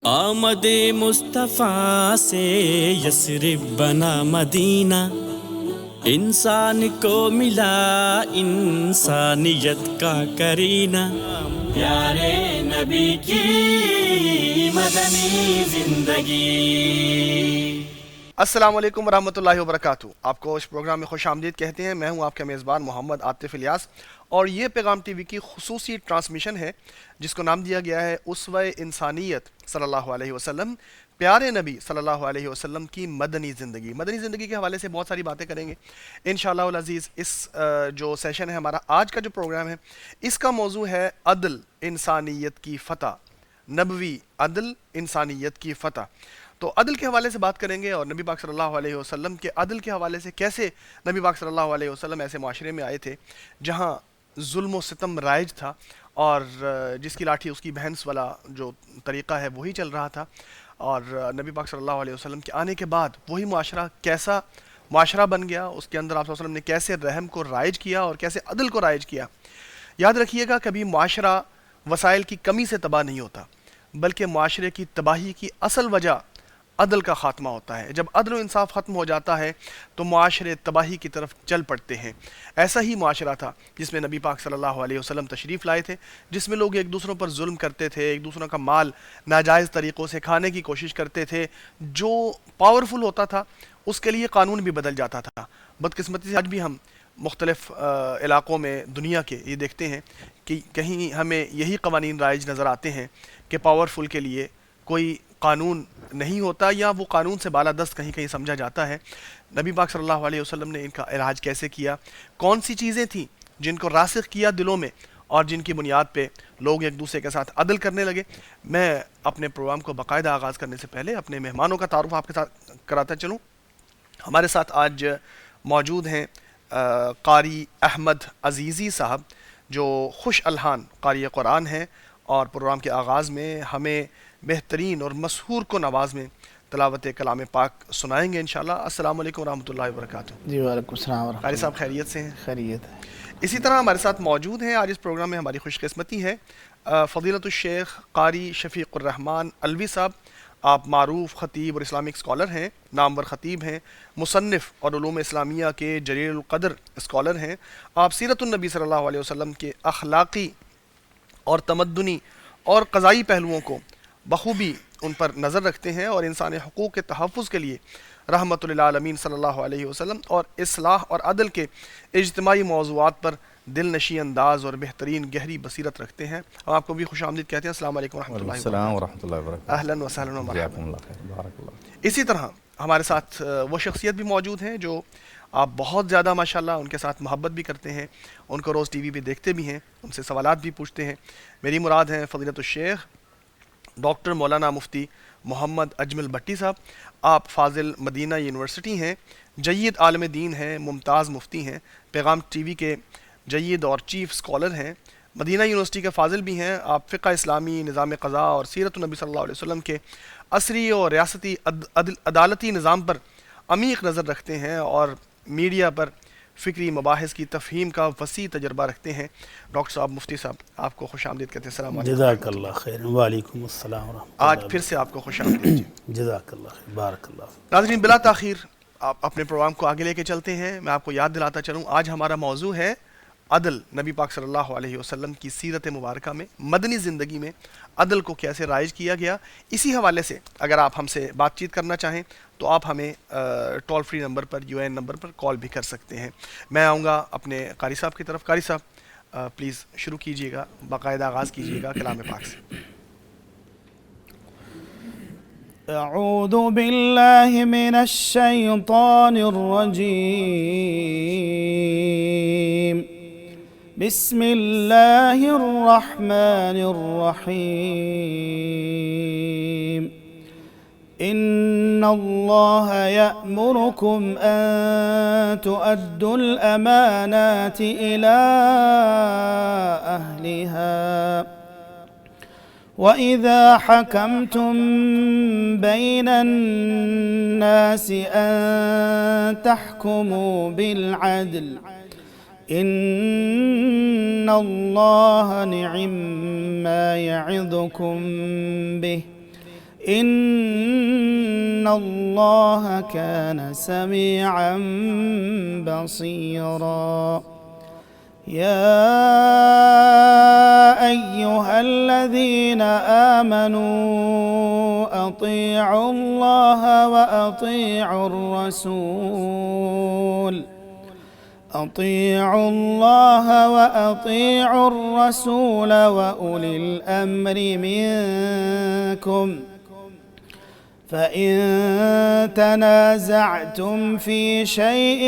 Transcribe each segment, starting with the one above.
آمد مصطفیٰ سے یثرب بنا مدینہ، انسان کو ملا انسانیت کا کرینہ، پیارے نبی کی مدنی زندگی۔ السلام علیکم ورحمۃ اللہ وبرکاتہ۔ آپ کو اس پروگرام میں خوش آمدید کہتے ہیں۔ میں ہوں آپ کا میزبان محمد عاطف الیاس، اور یہ پیغام ٹی وی کی خصوصی ٹرانسمیشن ہے جس کو نام دیا گیا ہے اسوہ انسانیت صلی اللہ علیہ وسلم، پیارے نبی صلی اللہ علیہ وسلم کی مدنی زندگی۔ مدنی زندگی کے حوالے سے بہت ساری باتیں کریں گے انشاءاللہ العزیز۔ اس جو سیشن ہے ہمارا، آج کا جو پروگرام ہے، اس کا موضوع ہے عدل انسانیت کی فتح، نبوی عدل انسانیت کی فتح۔ تو عدل کے حوالے سے بات کریں گے، اور نبی پاک صلی اللہ علیہ وسلم کے عدل کے حوالے سے کیسے نبی پاک صلی اللہ علیہ وسلم ایسے معاشرے میں آئے تھے جہاں ظلم و ستم رائج تھا، اور جس کی لاٹھی اس کی بھینس والا جو طریقہ ہے وہی چل رہا تھا، اور نبی پاک صلی اللہ علیہ وسلم کے آنے کے بعد وہی معاشرہ کیسا معاشرہ بن گیا، اس کے اندر آپ صلی اللہ علیہ وسلم نے کیسے رحم کو رائج کیا اور کیسے عدل کو رائج کیا۔ یاد رکھیے گا، کبھی معاشرہ وسائل کی کمی سے تباہ نہیں ہوتا، بلکہ معاشرے کی تباہی کی اصل وجہ عدل کا خاتمہ ہوتا ہے۔ جب عدل و انصاف ختم ہو جاتا ہے تو معاشرے تباہی کی طرف چل پڑتے ہیں۔ ایسا ہی معاشرہ تھا جس میں نبی پاک صلی اللہ علیہ وسلم تشریف لائے تھے، جس میں لوگ ایک دوسروں پر ظلم کرتے تھے، ایک دوسروں کا مال ناجائز طریقوں سے کھانے کی کوشش کرتے تھے۔ جو پاورفل ہوتا تھا اس کے لیے قانون بھی بدل جاتا تھا۔ بدقسمتی سے آج بھی ہم مختلف علاقوں میں دنیا کے یہ دیکھتے ہیں کہ کہیں ہمیں یہی قوانین رائج نظر آتے ہیں کہ پاورفل کے لیے کوئی قانون نہیں ہوتا، یا وہ قانون سے بالادست کہیں کہیں سمجھا جاتا ہے۔ نبی پاک صلی اللہ علیہ وسلم نے ان کا علاج کیسے کیا، کون سی چیزیں تھیں جن کو راسخ کیا دلوں میں، اور جن کی بنیاد پہ لوگ ایک دوسرے کے ساتھ عدل کرنے لگے۔ میں اپنے پروگرام کو باقاعدہ آغاز کرنے سے پہلے اپنے مہمانوں کا تعارف آپ کے ساتھ کراتا چلوں۔ ہمارے ساتھ آج موجود ہیں قاری احمد عزیزی صاحب، جو خوش الحان قاری قرآن ہیں، اور پروگرام کے آغاز میں ہمیں بہترین اور مسحور کن آواز میں تلاوت کلام پاک سنائیں گے انشاءاللہ۔ السلام علیکم ورحمۃ اللہ وبرکاتہ۔ جی وعلیکم السلام ورحمۃ قاری اللہ۔ صاحب خیریت سے ہیں؟ خیریت ہے۔ اسی طرح ہمارے ساتھ موجود ہیں آج اس پروگرام میں، ہماری خوش قسمتی ہے فضیلت الشیخ قاری شفیق الرحمان علوی صاحب۔ آپ معروف خطیب اور اسلامک اسکالر ہیں، نامور خطیب ہیں، مصنف اور علوم اسلامیہ کے جلیل القدر اسکالر ہیں۔ آپ سیرت النبی صلی اللہ علیہ وسلم کے اخلاقی اور تمدنی اور قضائی پہلوؤں کو بخوبی ان پر نظر رکھتے ہیں، اور انسانی حقوق کے تحفظ کے لیے رحمت للعالمین صلی اللہ علیہ وسلم اور اصلاح اور عدل کے اجتماعی موضوعات پر دل نشیں انداز اور بہترین گہری بصیرت رکھتے ہیں۔ ہم آپ کو بھی خوش آمدید کہتے ہیں۔ السلام علیکم ورحمۃ اللہ وبرکاتہ۔ السلام ورحمۃ اللہ وبرکاتہ۔ اہلاً وسہلاً ومرحباً۔ جزاکم اللہ خیر، بارک اللہ۔ اسی طرح ہمارے ساتھ وہ شخصیت بھی موجود ہیں جو آپ بہت زیادہ ماشاءاللہ ان کے ساتھ محبت بھی کرتے ہیں، ان کو روز ٹی وی پہ دیکھتے بھی ہیں، ان سے سوالات بھی پوچھتے ہیں۔ میری مراد ہیں فضیلت الشیخ ڈاکٹر مولانا مفتی محمد اجمل بھٹی صاحب۔ آپ فاضل مدینہ یونیورسٹی ہیں، جید عالم دین ہیں، ممتاز مفتی ہیں، پیغام ٹی وی کے جید اور چیف اسکالر ہیں، مدینہ یونیورسٹی کے فاضل بھی ہیں۔ آپ فقہ اسلامی، نظام قضاء اور سیرت النبی صلی اللہ علیہ وسلم کے عصری اور ریاستی عدالتی نظام پر عمیق نظر رکھتے ہیں، اور میڈیا پر فکری مباحث کی تفہیم کا وسیع تجربہ رکھتے ہیں۔ ڈاکٹر صاحب، مفتی صاحب، آپ کو خوش آمدید کہتے ہیں۔ السلام علیکم۔ جزاک اللہ خیر۔ وعلیکم السلام ورحمۃ اللہ۔ آج پھر سے آپ کو خوش آمدید جی۔ جزاک اللہ خیر، بارک اللہ۔ ناظرین، بلا تاخیر آپ اپنے پروگرام کو آگے لے کے چلتے ہیں۔ میں آپ کو یاد دلاتا چلوں، آج ہمارا موضوع ہے عدل۔ نبی پاک صلی اللہ علیہ وسلم کی سیرت مبارکہ میں، مدنی زندگی میں عدل کو کیسے رائج کیا گیا۔ اسی حوالے سے اگر آپ ہم سے بات چیت کرنا چاہیں تو آپ ہمیں ٹول فری نمبر پر، UN نمبر پر کال بھی کر سکتے ہیں۔ میں آؤں گا اپنے قاری صاحب کی طرف۔ قاری صاحب پلیز شروع کیجیے گا، باقاعدہ آغاز کیجیے گا کلام پاک سے۔ اعوذ باللہ من الشیطان الرجیم، بسم اللہ الرحمن الرحیم۔ ان اللہ یأمرکم ان تؤدوا الامانات الى اہلها وَإِذَا حَكَمْتُمْ بَيْنَ النَّاسِ أَن تَحْكُمُوا بِالْعَدْلِ إِنَّ اللَّهَ نِعِمَّا يَعِظُكُمْ بِهِ إن الله كان سميعا بصيرا يا أيها الذين آمنوا أطيعوا الله وأطيعوا الرسول وأولي الأمر منكم فإن تنازعتم في شيء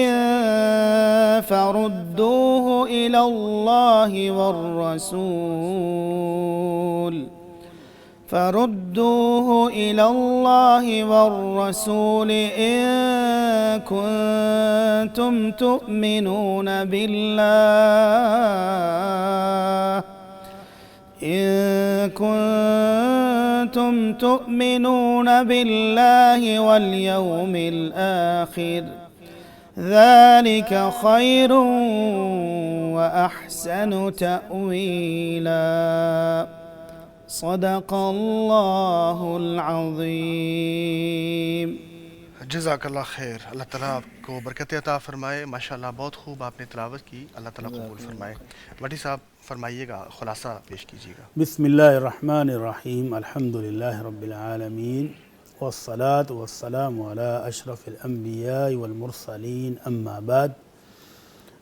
فردوه إلى الله والرسول إن كنتم تؤمنون بالله واليوم الآخر ذلك خير وأحسن تأويلا صدق الله العظيم. جزاک اللہ خیر. اللہ تعالیٰ آپ کو برکت عطا فرمائے. ماشاءاللہ بہت خوب آپ نے تلاوت کی. اللہ تعالیٰ قبول فرمائے. بٹی صاحب فرمائیے گا, خلاصہ پیش کیجیے گا. بسم اللہ الرحمن الرحیم. الحمدللہ رب العالمین والصلاة والسلام علی اشرف الانبیاء والمرسلین اما بعد.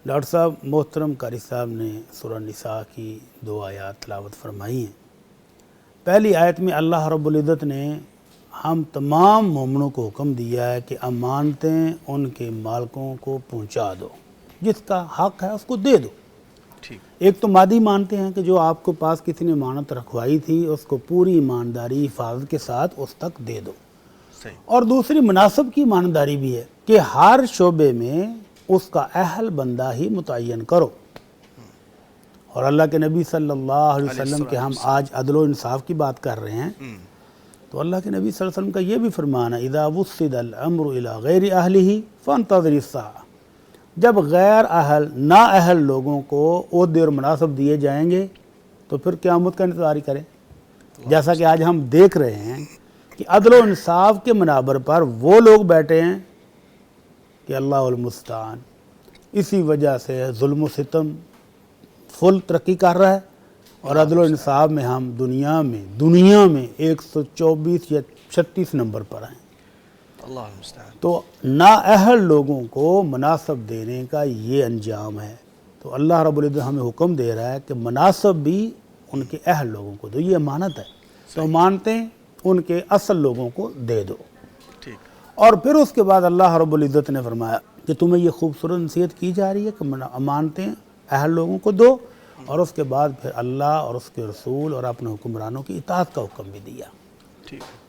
ڈاکٹر صاحب, محترم قاری صاحب نے سورہ نساء کی 2 آیات تلاوت فرمائی ہیں. پہلی آیت میں اللہ رب العزت نے ہم تمام مومنوں کو حکم دیا ہے کہ امانتیں ان کے مالکوں کو پہنچا دو, جس کا حق ہے اس کو دے دو. ایک تو مادی مانتے ہیں کہ جو آپ کو پاس کسی نے امانت رکھوائی تھی اس کو پوری ایمانداری حفاظت کے ساتھ اس تک دے دو. اور دوسری مناسب کی ایمانداری بھی ہے کہ ہر شعبے میں اس کا اہل بندہ ہی متعین کرو. اور اللہ کے نبی صلی اللہ علیہ وسلم کے ہم آج عدل و انصاف کی بات کر رہے ہیں, تو اللہ کے نبی صلی اللہ علیہ وسلم کا یہ بھی فرمان ہے اذا وسد الامر الى غیر اہلہ فانتظر الساعہ. جب غیر اہل نا اہل لوگوں کو عہدے اور مناصب دیے جائیں گے تو پھر قیامت کا انتظار کریں. جیسا کہ آج ہم دیکھ رہے ہیں کہ عدل و انصاف کے منابر پر وہ لوگ بیٹھے ہیں کہ اللہ المستعان, اسی وجہ سے ظلم و ستم فل ترقی کر رہا ہے. اور عدل و انصاف میں ہم دنیا میں 124 یا 36 نمبر پر ہیں. اللہ المستعان. تو نااہل لوگوں کو مناسب دینے کا یہ انجام ہے. تو اللہ رب العزت ہمیں حکم دے رہا ہے کہ مناسب بھی ان کے اہل لوگوں کو دو, یہ امانت ہے. تو مانتے ان کے اصل لوگوں کو دے دو. اور پھر اس کے بعد اللہ رب العزت نے فرمایا کہ تمہیں یہ خوبصورت نصیحت کی جا رہی ہے کہ امانتیں اہل لوگوں کو دو, اور اس کے بعد پھر اللہ اور اس کے رسول اور اپنے حکمرانوں کی اطاعت کا حکم بھی دیا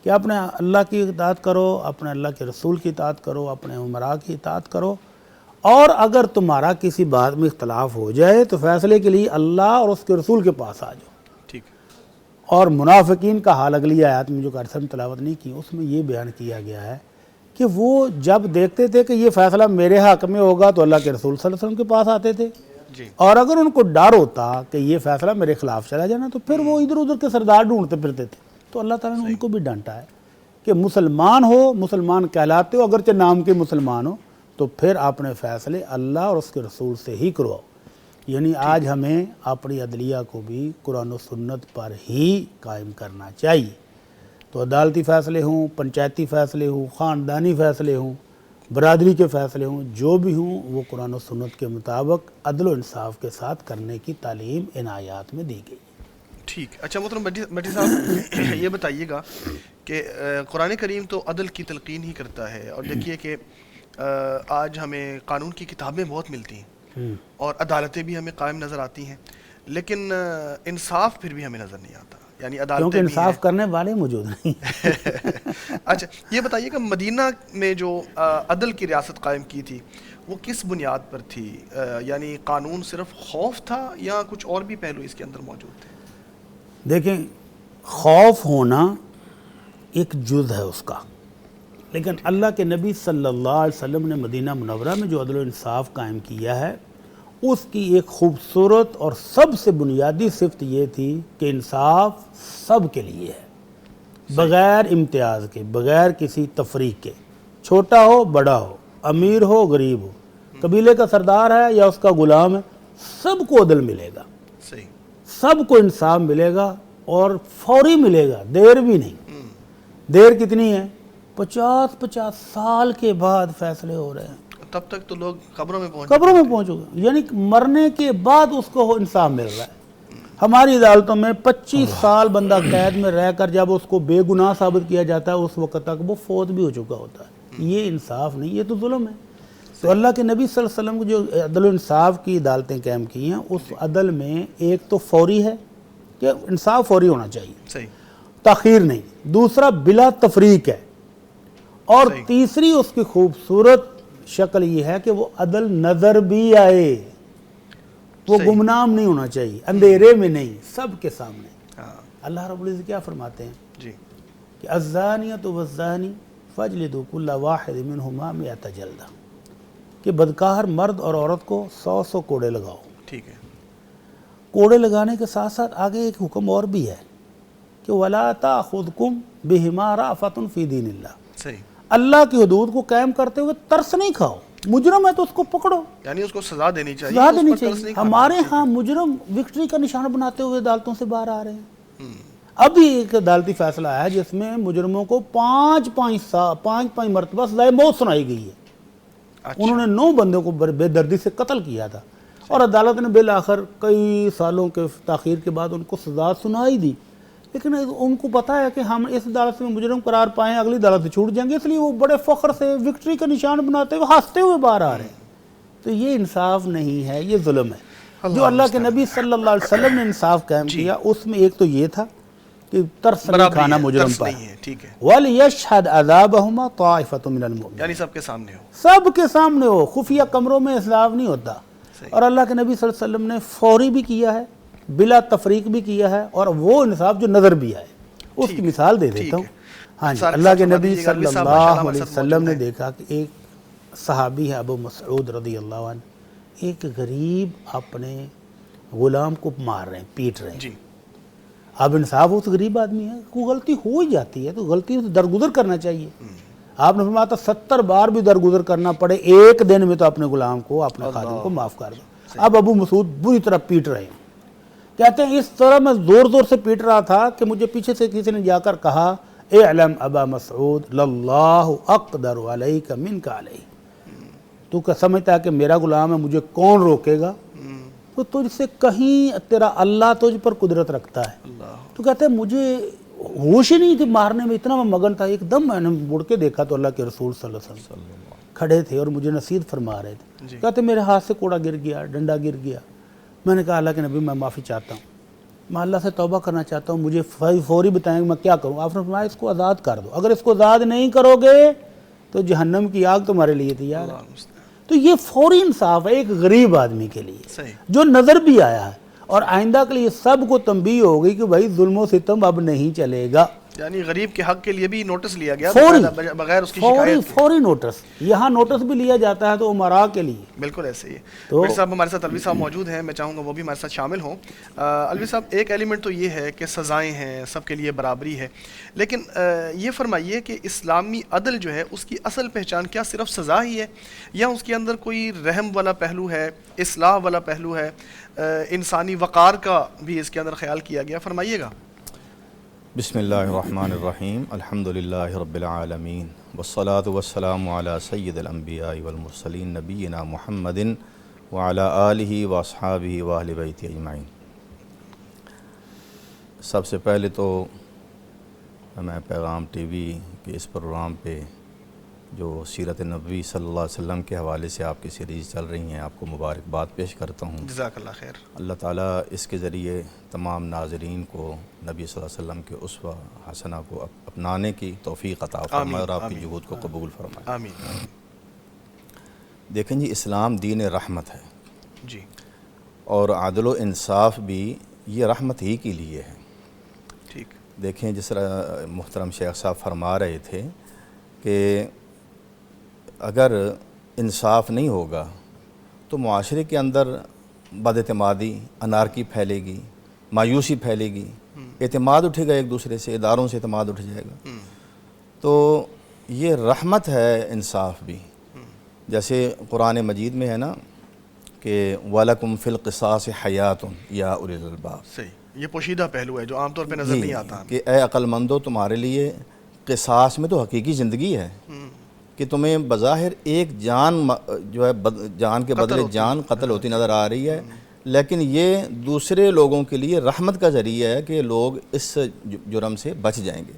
کہ اپنے اللہ کی اطاعت کرو, اپنے اللہ کے رسول کی اطاعت کرو, اپنے امراء کی اطاعت کرو. اور اگر تمہارا کسی بات میں اختلاف ہو جائے تو فیصلے کے لیے اللہ اور اس کے رسول کے پاس آ جاؤ. اور منافقین کا حال اگلی آیات میں جو قاری صاحب نے تلاوت نہیں کی اس میں یہ بیان کیا گیا ہے کہ وہ جب دیکھتے تھے کہ یہ فیصلہ میرے حق میں ہوگا تو اللہ کے رسول صلی اللہ علیہ وسلم کے پاس آتے تھے, اور اگر ان کو ڈر ہوتا کہ یہ فیصلہ میرے خلاف چلا جانا تو پھر وہ ادھر ادھر کے سردار ڈھونڈتے پھرتے تھے. تو اللہ تعالیٰ نے ان کو بھی ڈانٹا ہے کہ مسلمان کہلاتے ہو, اگرچہ نام کے مسلمان ہو, تو پھر اپنے فیصلے اللہ اور اس کے رسول سے ہی کرواؤ. یعنی آج ہمیں اپنی عدلیہ کو بھی قرآن و سنت پر ہی قائم کرنا چاہیے. تو عدالتی فیصلے ہوں, پنچایتی فیصلے ہوں, خاندانی فیصلے ہوں, برادری کے فیصلے ہوں, جو بھی ہوں وہ قرآن و سنت کے مطابق عدل و انصاف کے ساتھ کرنے کی تعلیم ان آیات میں دی گئی. ٹھیک. اچھا محترم بٹی صاحب, یہ بتائیے گا کہ قرآن کریم تو عدل کی تلقین ہی کرتا ہے, اور دیکھیے کہ آج ہمیں قانون کی کتابیں بہت ملتی ہیں اور عدالتیں بھی ہمیں قائم نظر آتی ہیں, لیکن انصاف پھر بھی ہمیں نظر نہیں آتا. یعنی عدالتیں کیونکہ انصاف کرنے والے موجود نہیں. اچھا یہ بتائیے کہ مدینہ میں جو عدل کی ریاست قائم کی تھی وہ کس بنیاد پر تھی؟ یعنی قانون صرف خوف تھا یا کچھ اور بھی پہلو اس کے اندر موجود تھے؟ دیکھیں, خوف ہونا ایک جز ہے اس کا, لیکن اللہ کے نبی صلی اللہ علیہ وسلم نے مدینہ منورہ میں جو عدل و انصاف قائم کیا ہے اس کی ایک خوبصورت اور سب سے بنیادی صفت یہ تھی کہ انصاف سب کے لیے ہے, بغیر امتیاز کے، بغیر کسی تفریق کے، چھوٹا ہو بڑا ہو، امیر ہو غریب ہو، قبیلے کا سردار ہے یا اس کا غلام ہے، سب کو عدل ملے گا، صحیح، سب کو انصاف ملے گا اور فوری ملے گا، دیر بھی نہیں۔ دیر کتنی ہے؟ 50 سال کے بعد فیصلے ہو رہے ہیں، تب تک تو لوگ قبروں میں پہنچ قبروں میں پہنچ گئے، یعنی مرنے کے بعد اس کو انصاف مل رہا ہے۔ ہماری عدالتوں میں 25 سال بندہ قید میں رہ کر جب اس کو بے گناہ ثابت کیا جاتا ہے اس وقت تک وہ فوت بھی ہو چکا ہوتا ہے۔ یہ انصاف نہیں، یہ تو ظلم ہے۔ تو اللہ کے نبی صلی اللہ علیہ وسلم کو جو عدل و انصاف کی عدالتیں قائم کی ہیں، اس عدل میں ایک تو فوری ہے کہ انصاف فوری ہونا چاہیے، صحیح، تاخیر نہیں، دوسرا بلا تفریق ہے، اور تیسری اس کی خوبصورت شکل یہ ہے کہ وہ عدل نظر بھی آئے، وہ گمنام نہیں ہونا چاہیے، اندھیرے میں نہیں، سب کے سامنے۔ اللہ رب العزت کیا فرماتے ہیں جی، کہ الزانیۃ والزانی فاجلدوا کل واحد منہما 100 جلدہ، کہ بدکار مرد اور عورت کو 100 کوڑے لگاؤ۔ ٹھیک ہے، کوڑے لگانے کے ساتھ ساتھ آگے ایک حکم اور بھی ہے کہ وَلَا تَأْخُذْكُمْ بِهِمَا رَأْفَةٌ فِي دِينِ اللَّهِ، صحیح، اللہ کی حدود کو قائم کرتے ہوئے ترس نہیں کھاؤ، مجرم ہے تو اس کو پکڑو، یعنی اس کو سزا دینی چاہیے، سزا اس دینی پر ترس چاہیے۔ نہیں کھانا۔ ہمارے ہاں مجرم وکٹری کا نشانہ بناتے ہوئے عدالتوں سے باہر آ رہے ہیں۔ ابھی ایک عدالتی فیصلہ آیا جس میں مجرموں کو 5 مرتبہ سزائے موت سنائی گئی ہے۔ انہوں نے 9 بندوں کو بے دردی سے قتل کیا تھا، اور عدالت نے بالآخر کئی سالوں کے تاخیر کے بعد ان کو سزا سنائی دی، لیکن ان کو پتا ہے کہ ہم اس عدالت میں مجرم قرار پائیں اگلی عدالت سے چھوٹ جائیں گے، اس لیے وہ بڑے فخر سے وکٹری کا نشان بناتے ہوئے ہنستے ہوئے باہر آ رہے ہیں۔ تو یہ انصاف نہیں ہے، یہ ظلم ہے۔ جو اللہ کے نبی صلی اللہ علیہ وسلم نے انصاف قائم کیا اس میں ایک تو یہ تھا کہ ترس نہیں کھانا مجرم پر، ٹھیک ہے، وَلْيَشْهَدْ عَذَابَهُمَا طَائِفَةٌ مِّنَ الْمُؤْمِنِينَ، یعنی سب کے سامنے ہو، سب کے سامنے ہو، خفیہ کمروں میں انصاف نہیں ہوتا۔ اور اللہ کے نبی صلی اللہ علیہ وسلم نے فوری بھی کیا ہے، بلا تفریق بھی کیا ہے، اور وہ انصاف جو نظر بھی آئے، اس کی مثال دے دیتا ہوں۔ ہاں جی، اللہ کے نبی صلی اللہ علیہ وسلم نے دیکھا کہ ایک صحابی ہے ابو مسعود رضی اللہ عنہ، ایک غریب اپنے غلام کو مار رہے ہیں، پیٹ رہے ہیں۔ جی، اب انصاف اس غریب آدمی ہے، کوئی غلطی ہو ہی جاتی ہے تو غلطی سے درگزر کرنا چاہیے۔ آپ نے فرمایا تھا 70 بار بھی درگزر کرنا پڑے ایک دن میں تو اپنے غلام کو، اپنے خادم کو معاف کر دو۔ اب ابو مسعود بری طرح پیٹ رہے ہیں، کہتے ہیں اس طرح میں زور زور سے پیٹ رہا تھا کہ مجھے پیچھے سے کسی نے جا کر کہا اعلم ابا مسعود للہ اقدر علیک منک علیہ، تو کیا سمجھتا ہے کہ میرا غلام ہے، مجھے کون روکے گا؟ تو تجھ سے کہیں تیرا اللہ تجھ پر قدرت رکھتا ہے۔ تو کہتے ہیں مجھے ہوش ہی نہیں تھی مارنے میں، اتنا میں مگن تھا، ایک دم میں نے مڑ کے دیکھا تو اللہ کے رسول صلی اللہ علیہ وسلم کھڑے تھے اور مجھے نصیحت فرما رہے تھے۔ کہتے میرے ہاتھ سے کوڑا گر گیا، ڈنڈا گر گیا، میں نے کہا اللہ کے نبی میں معافی چاہتا ہوں، میں اللہ سے توبہ کرنا چاہتا ہوں، مجھے فوری بتائیں کہ میں کیا کروں؟ آپ نے فرمایا اس کو آزاد کر دو، اگر اس کو آزاد نہیں کرو گے تو جہنم کی آگ تمہارے لیے تیار ہے۔ تو یہ فوری انصاف ہے ایک غریب آدمی کے لیے جو نظر بھی آیا ہے، اور آئندہ کے لیے سب کو تنبیہ ہوگی کہ بھائی ظلم و ستم اب نہیں چلے گا۔ یعنی غریب کے حق کے لیے بھی نوٹس لیا گیا فوری، بغیر اس کی شکایت کے۔ فوری نوٹس، یہاں نوٹس بھی لیا جاتا ہے تو امراء کے لیے بالکل ایسے ہی ہے۔ الوی صاحب ہمارے ساتھ الوی صاحب موجود ہیں، میں چاہوں گا وہ بھی ہمارے ساتھ شامل ہوں۔ الوی صاحب ایک ایلیمنٹ تو یہ ہے کہ سزائیں ہیں، سب کے لیے برابری ہے، لیکن یہ فرمائیے کہ اسلامی عدل جو ہے اس کی اصل پہچان کیا صرف سزا ہی ہے، یا اس کے اندر کوئی رحم والا پہلو ہے، اصلاح والا پہلو ہے، انسانی وقار کا بھی اس کے اندر خیال کیا گیا؟ فرمائیے گا۔ بسم اللہ الرحمن الرحیم، الحمدللہ رب العالمین، والصلاة والسلام علی سید الانبیاء والمرسلین نبینا محمد وعلی آلہ واصحابہ واہل بیتہ اجمعین۔ سب سے پہلے تو میں پیغام ٹی وی کے اس پروگرام پہ جو سیرت نبوی صلی اللہ علیہ وسلم کے حوالے سے آپ کی سیریز چل رہی ہیں، آپ کو مبارکباد پیش کرتا ہوں۔ جزاک اللہ خیر۔ اللہ تعالیٰ اس کے ذریعے تمام ناظرین کو نبی صلی اللہ علیہ وسلم کے اسوہ حسنہ کو اپنانے کی توفیق عطا فرمائے اور آپ کی جہود کو قبول فرمائے۔ آمین۔ دیکھیں جی، اسلام دین رحمت ہے، جی، اور عدل و انصاف بھی یہ رحمت ہی کے لیے ہے۔ ٹھیک، دیکھیں جس طرح محترم شیخ صاحب فرما رہے تھے کہ اگر انصاف نہیں ہوگا تو معاشرے کے اندر بد اعتمادی، انارکی پھیلے گی، مایوسی پھیلے گی، اعتماد اٹھے گا ایک دوسرے سے، اداروں سے اعتماد اٹھ جائے گا. تو یہ رحمت ہے انصاف بھی. جیسے قرآن مجید میں ہے نا کہ وَلَكُمْ فِي الْقِصَاصِ حَيَاتٌ يَا أُولِي الْأَلْبَابِ. صحیح، یہ پوشیدہ پہلو ہے جو عام طور پہ نظر نہیں آتا. کہ اے عقل مندو، تمہارے لیے قصاص میں تو حقیقی زندگی ہے کہ تمہیں بظاہر ایک جان جو ہے جان کے بدلے جان قتل ہوتی نظر آ رہی ہے، لیکن یہ دوسرے لوگوں کے لیے رحمت کا ذریعہ ہے کہ لوگ اس جرم سے بچ جائیں گے.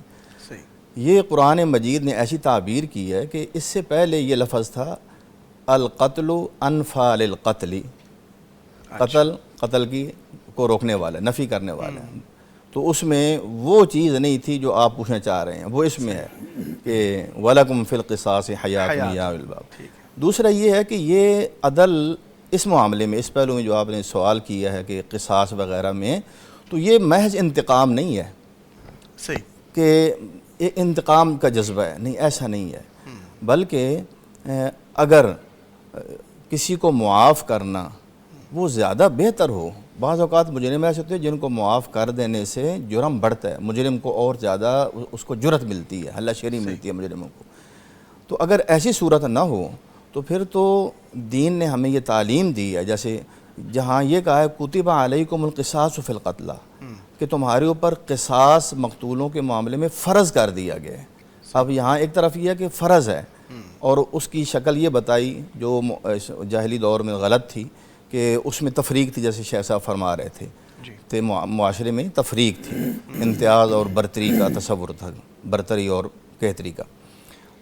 صحیح. یہ قرآن مجید نے ایسی تعبیر کی ہے کہ اس سے پہلے یہ لفظ تھا القتل انفى للقتل، قتل کی کو روکنے والا، نفی کرنے والا. تو اس میں وہ چیز نہیں تھی جو آپ پوچھنا چاہ رہے ہیں، وہ اس میں ہے کہ وَلَكُمْ فِي الْقِصَاصِ حَيَاتٌ يَا أُولِي الْأَلْبَابِ. دوسرا یہ ہے کہ یہ عدل اس معاملے میں، اس پہلو میں جو آپ نے سوال کیا ہے کہ قصاص وغیرہ میں، تو یہ محض انتقام نہیں ہے. صحیح. کہ انتقام کا جذبہ ہے، نہیں، ایسا نہیں ہے. بلکہ اگر کسی کو معاف کرنا وہ زیادہ بہتر ہو. بعض اوقات مجرم ایسے ہوتے ہیں جن کو معاف کر دینے سے جرم بڑھتا ہے، مجرم کو اور زیادہ اس کو جرت ملتی ہے، ہلہ شیری ملتی ہے مجرموں کو. تو اگر ایسی صورت نہ ہو تو پھر تو دین نے ہمیں یہ تعلیم دی ہے، جیسے جہاں یہ کہا ہے کتب علیکم القصاص فی القتلى، کہ تمہارے اوپر قصاص مقتولوں کے معاملے میں فرض کر دیا گیا ہے. اب یہاں ایک طرف یہ ہے کہ فرض ہے، اور اس کی شکل یہ بتائی جو جاہلی دور میں غلط تھی کہ اس میں تفریق تھی، جیسے شیخ صاحب فرما رہے تھے کہ معاشرے میں تفریق تھی، امتیاز اور برتری کا تصور تھا، برتری اور کہتری کا.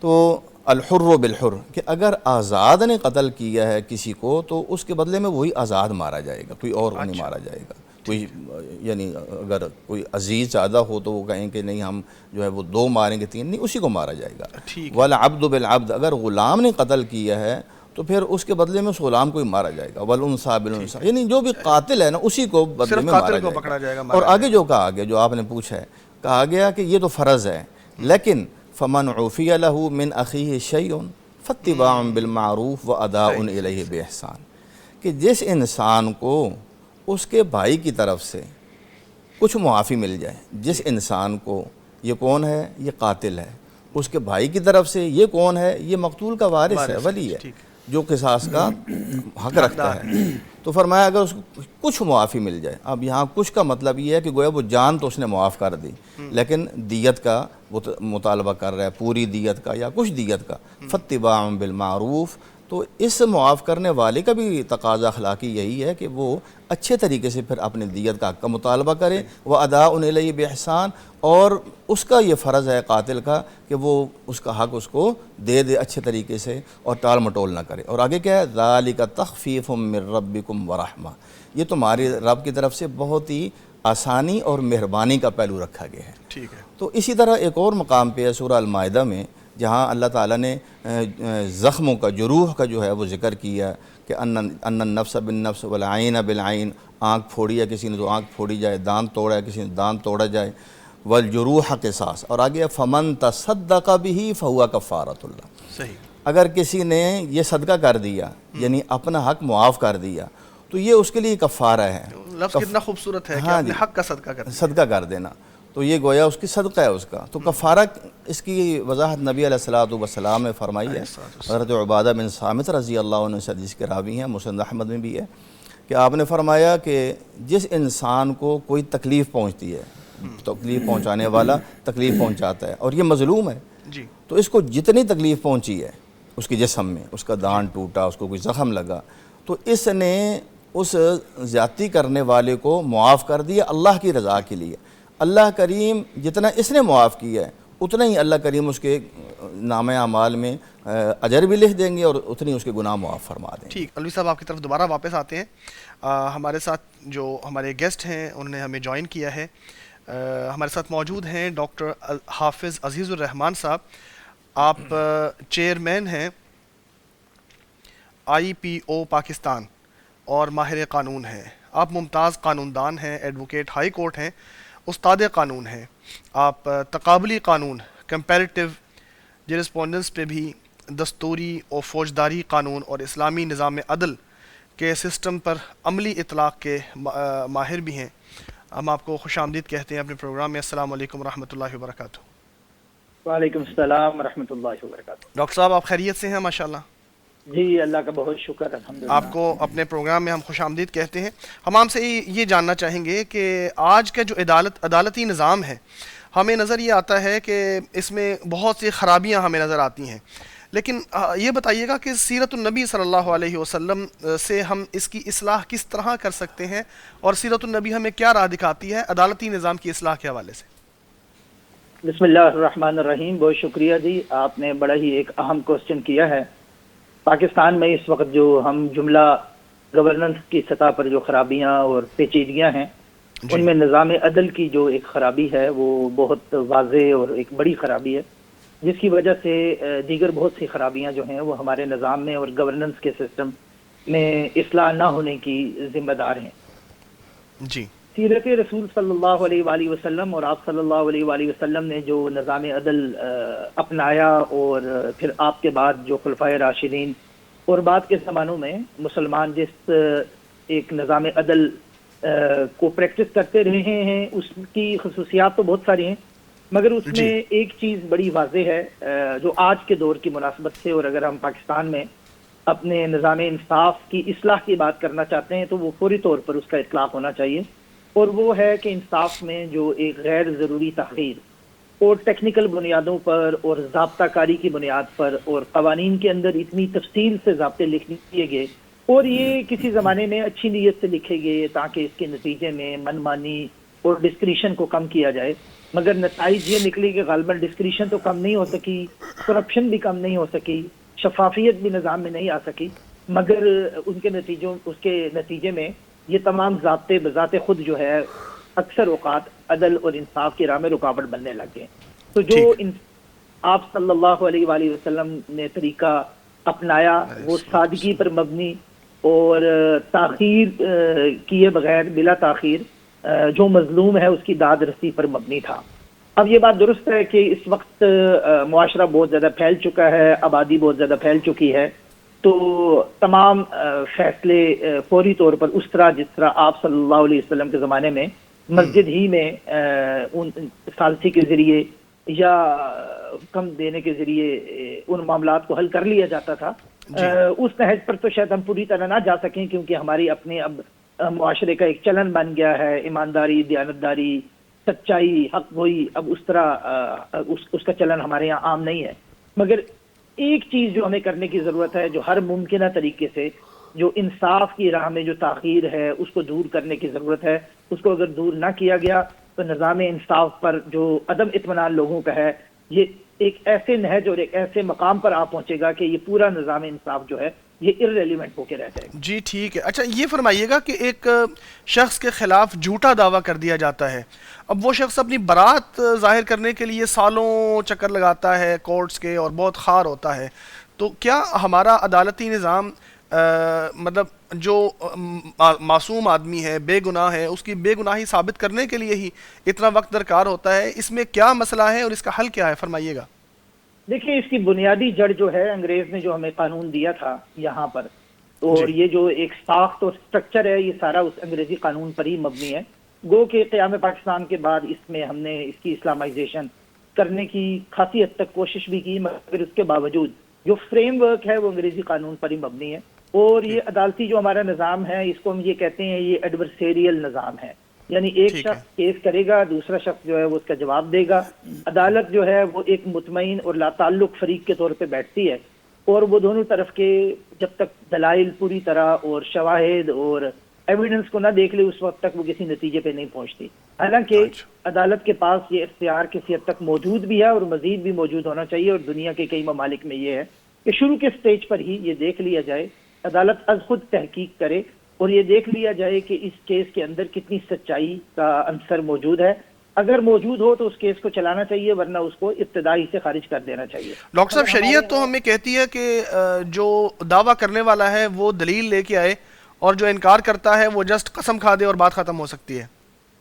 تو الحر بالحر، کہ اگر آزاد نے قتل کیا ہے کسی کو تو اس کے بدلے میں وہی آزاد مارا جائے گا، کوئی اور نہیں مارا جائے گا. کوئی یعنی اگر کوئی عزیز زیادہ ہو تو وہ کہیں کہ نہیں ہم جو ہے وہ 2 ماریں گے 3 نہیں، اسی کو مارا جائے گا. والعبد بالعبد، اگر غلام نے قتل کیا ہے تو پھر اس کے بدلے میں اس غلام کو ہی مارا جائے گا. والانثى بالانثى، یعنی جو بھی قاتل ہے نا اسی کو بدلے میں مارا جائے گا. اور آگے جو کہا گیا، جو آپ نے پوچھا ہے، کہا گیا کہ یہ تو فرض ہے، لیکن فمن عفی له من اخیہ شیء فاتباع بالمعروف واداء الیہ باحسان، کہ جس انسان کو اس کے بھائی کی طرف سے کچھ معافی مل جائے، جس انسان کو، یہ کون ہے؟ یہ قاتل ہے. اس کے بھائی کی طرف سے یہ کون ہے؟ یہ مقتول کا وارث ہے، ولی ہے، جو قصاص کا حق رکھتا ہے. تو فرمایا اگر اس کو کچھ معافی مل جائے. اب یہاں کچھ کا مطلب یہ ہے کہ گویا وہ جان تو اس نے معاف کر دی، لیکن دیت کا وہ مطالبہ کر رہا ہے، پوری دیت کا یا کچھ دیت کا. فاتباع بالمعروف، تو اس معاف کرنے والے کا بھی تقاضا اخلاقی یہی ہے کہ وہ اچھے طریقے سے پھر اپنے دیت کا حق کا مطالبہ کرے. واداء الیہ باحسان، اور اس کا یہ فرض ہے قاتل کا کہ وہ اس کا حق اس کو دے اچھے طریقے سے اور ٹال مٹول نہ کرے. اور آگے کیا ہے؟ ذالک تخفیف من ربکم ورحمہ، یہ تمہاری رب کی طرف سے بہت ہی آسانی اور مہربانی کا پہلو رکھا گیا ہے. ٹھیک ہے. تو اسی طرح ایک اور مقام پہ ہے سورہ المائدہ میں، جہاں اللہ تعالیٰ نے زخموں کا، جروح کا جو ہے وہ ذکر کیا کہ ان النفس بالنفس والعین بالعین، آنکھ پھوڑی ہے کسی نے تو آنکھ پھوڑی جائے، دانت توڑا ہے کسی نے دانت توڑا جائے. والجروح قصاص، اور آگے فمن تصدق به فهو کفارۃ اللہ. صحیح. اگر کسی نے یہ صدقہ کر دیا، یعنی اپنا حق معاف کر دیا، تو یہ اس کے لیے کفارہ ہے. لفظ کتنا خوبصورت ہے کہ اپنے حق کا صدقہ کر دینا. تو یہ گویا اس کی صدقہ ہے اس کا. تو کفارہ اس کی وضاحت نبی علیہ الصلوۃ نے فرمائی ہے. حضرت عبادہ بن صامت رضی اللہ عنہ سے حدیث کے راوی ہیں، مسند احمد میں بھی ہے، کہ آپ نے فرمایا کہ جس انسان کو کوئی تکلیف پہنچتی ہے، تکلیف پہنچانے والا تکلیف پہنچاتا ہے اور یہ مظلوم ہے، تو اس کو جتنی تکلیف پہنچی ہے اس کے جسم میں، اس کا دانت ٹوٹا، اس کو کوئی زخم لگا، تو اس نے اس زیادتی کرنے والے کو معاف کر دیا اللہ کی رضا کے لیے. اللہ کریم جتنا اس نے معاف کیا ہے اتنا ہی اللہ کریم اس کے نامہ اعمال میں اجر بھی لکھ دیں گے اور اتنی اس کے گناہ معاف فرما دیں گے. ٹھیک. علوی صاحب آپ کی طرف دوبارہ واپس آتے ہیں. ہمارے ساتھ جو ہمارے گیسٹ ہیں انہوں نے ہمیں جوائن کیا ہے. ہمارے ساتھ موجود ہیں ڈاکٹر حافظ عزیز الرحمان صاحب. آپ چیئرمین ہیں IPO پاکستان اور ماہر قانون ہیں. آپ ممتاز قانون دان ہیں، ایڈوکیٹ ہائی کورٹ ہیں، استاد قانون ہیں. آپ تقابلی قانون، کمپیریٹیو جیرسپونڈنس پہ بھی، دستوری اور فوجداری قانون اور اسلامی نظام عدل کے سسٹم پر عملی اطلاق کے ماہر بھی ہیں. ہم آپ کو خوش آمدید کہتے ہیں اپنے پروگرام میں. السلام علیکم ورحمۃ اللہ وبرکاتہ. وعلیکم السلام ورحمۃ اللہ وبرکاتہ. ڈاکٹر صاحب آپ خیریت سے ہیں؟ ماشاءاللہ. جی اللہ کا بہت شکر الحمدللہ. آپ کو اپنے پروگرام میں ہم خوش آمدید کہتے ہیں. ہم آپ سے یہ جاننا چاہیں گے کہ آج کا جو عدالتی نظام ہے ہمیں نظر یہ آتا ہے کہ اس میں بہت سی خرابیاں ہمیں نظر آتی ہیں, لیکن یہ بتائیے گا کہ سیرت النبی صلی اللہ علیہ وسلم سے ہم اس کی اصلاح کس طرح کر سکتے ہیں, اور سیرت النبی ہمیں کیا راہ دکھاتی ہے عدالتی نظام کی اصلاح کے حوالے سے؟ بسم اللہ الرحمن الرحیم. بہت شکریہ جی, آپ نے بڑا ہی ایک اہم کوسچن کیا ہے. پاکستان میں اس وقت جو ہم جملہ گورننس کی سطح پر جو خرابیاں اور پیچیدگیاں ہیں ان میں نظام عدل کی جو ایک خرابی ہے وہ بہت واضح اور ایک بڑی خرابی ہے, جس کی وجہ سے دیگر بہت سی خرابیاں جو ہیں وہ ہمارے نظام میں اور گورننس کے سسٹم میں اصلاح نہ ہونے کی ذمہ دار ہیں. جی. سیرت رسول صلی اللہ علیہ وآلہ وسلم اور آپ صلی اللہ علیہ وآلہ وسلم نے جو نظام عدل اپنایا, اور پھر آپ کے بعد جو خلفائے راشدین اور بعد کے زمانوں میں مسلمان جس ایک نظام عدل کو پریکٹس کرتے رہے ہیں, اس کی خصوصیات تو بہت ساری ہیں, مگر اس میں ایک چیز بڑی واضح ہے جو آج کے دور کی مناسبت سے, اور اگر ہم پاکستان میں اپنے نظام انصاف کی اصلاح کی بات کرنا چاہتے ہیں تو وہ فوری طور پر اس کا اطلاق ہونا چاہیے, اور وہ ہے کہ انصاف میں جو ایک غیر ضروری تاخیر اور ٹیکنیکل بنیادوں پر اور ضابطہ کاری کی بنیاد پر اور قوانین کے اندر اتنی تفصیل سے ضابطے لکھ دیے گئے, اور یہ کسی زمانے میں اچھی نیت سے لکھے گئے تاکہ اس کے نتیجے میں من مانی اور ڈسکریشن کو کم کیا جائے, مگر نتائج یہ نکلی کہ غالباً ڈسکریشن تو کم نہیں ہو سکی, کرپشن بھی کم نہیں ہو سکی, شفافیت بھی نظام میں نہیں آ سکی, مگر اس کے نتیجے میں یہ تمام ضابطے بذات خود جو ہے اکثر اوقات عدل اور انصاف کی راہ میں رکاوٹ بننے لگ گئے. تو جو آپ صلی اللہ علیہ وآلہ وسلم نے طریقہ اپنایا وہ سادگی پر مبنی اور تاخیر کیے بغیر بلا تاخیر جو مظلوم ہے اس کی داد رسی پر مبنی تھا. اب یہ بات درست ہے کہ اس وقت معاشرہ بہت زیادہ پھیل چکا ہے, آبادی بہت زیادہ پھیل چکی ہے, تو تمام فیصلے فوری طور پر اس طرح جس طرح آپ صلی اللہ علیہ وسلم کے زمانے میں مسجد ہی میں ثالثی کے ذریعے یا حکم دینے کے ذریعے ان معاملات کو حل کر لیا جاتا تھا, اس نہج پر تو شاید ہم پوری طرح نہ جا سکیں, کیونکہ ہماری اپنے اب معاشرے کا ایک چلن بن گیا ہے, ایمانداری, دیانتداری, سچائی, حق گوئی, اب اس طرح اس کا چلن ہمارے یہاں عام نہیں ہے. مگر ایک چیز جو ہمیں کرنے کی ضرورت ہے, جو ہر ممکنہ طریقے سے جو انصاف کی راہ میں جو تاخیر ہے اس کو دور کرنے کی ضرورت ہے. اس کو اگر دور نہ کیا گیا تو نظام انصاف پر جو عدم اطمینان لوگوں کا ہے یہ ایک ایسے نہج اور ایک ایسے مقام پر آپ پہنچے گا کہ یہ پورا نظام انصاف جو ہے یہ ارریلیونٹ ہو کے رہ جائے گا. جی ٹھیک ہے. اچھا یہ فرمائیے گا کہ ایک شخص کے خلاف جھوٹا دعویٰ کر دیا جاتا ہے, اب وہ شخص اپنی برات ظاہر کرنے کے لیے سالوں چکر لگاتا ہے کورٹس کے اور بہت خوار ہوتا ہے, تو کیا ہمارا عدالتی نظام مطلب جو معصوم آدمی ہے, بے گناہ ہے, اس کی بے گناہی ثابت کرنے کے لیے ہی اتنا وقت درکار ہوتا ہے؟ اس میں کیا مسئلہ ہے اور اس کا حل کیا ہے, فرمائیے گا. دیکھیں اس کی بنیادی جڑ جو ہے انگریز نے جو ہمیں قانون دیا تھا یہاں پر, اور یہ جو ایک ساخت اور سٹرکچر ہے یہ سارا اس انگریزی قانون پر ہی مبنی ہے. گو کہ قیام پاکستان کے بعد اس میں ہم نے اس کی اسلامائزیشن کرنے کی خاصی حد تک کوشش بھی کی, مگر اس کے باوجود جو فریم ورک ہے وہ انگریزی قانون پر ہی مبنی ہے. اور یہ عدالتی جو ہمارا نظام ہے اس کو ہم یہ کہتے ہیں یہ ایڈورسیریل نظام ہے, یعنی ایک شخص کیس کرے گا, دوسرا شخص جو ہے وہ اس کا جواب دے گا. عدالت جو ہے وہ ایک مطمئن اور لا تعلق فریق کے طور پہ بیٹھتی ہے, اور وہ دونوں طرف کے جب تک دلائل پوری طرح اور شواہد اور ایویڈنس کو نہ دیکھ لے اس وقت تک وہ کسی نتیجے پہ نہیں پہنچتی. حالانکہ عدالت کے پاس یہ اختیار کسی حد تک موجود بھی ہے اور مزید بھی موجود ہونا چاہیے, اور دنیا کے کئی ممالک میں یہ ہے کہ شروع کے سٹیج پر ہی یہ دیکھ لیا جائے, عدالت از خود تحقیق کرے اور یہ دیکھ لیا جائے کہ اس کیس کے اندر کتنی سچائی کا عنصر موجود ہے. اگر موجود ہو تو اس کیس کو چلانا چاہیے, ورنہ اس کو ابتدائی سے خارج کر دینا چاہیے. ڈاکٹر صاحب شریعت تو ہمیں کہتی ہے کہ جو دعویٰ کرنے والا ہے وہ دلیل لے کے آئے, اور جو انکار کرتا ہے وہ جسٹ قسم کھا دے اور بات ختم ہو سکتی ہے.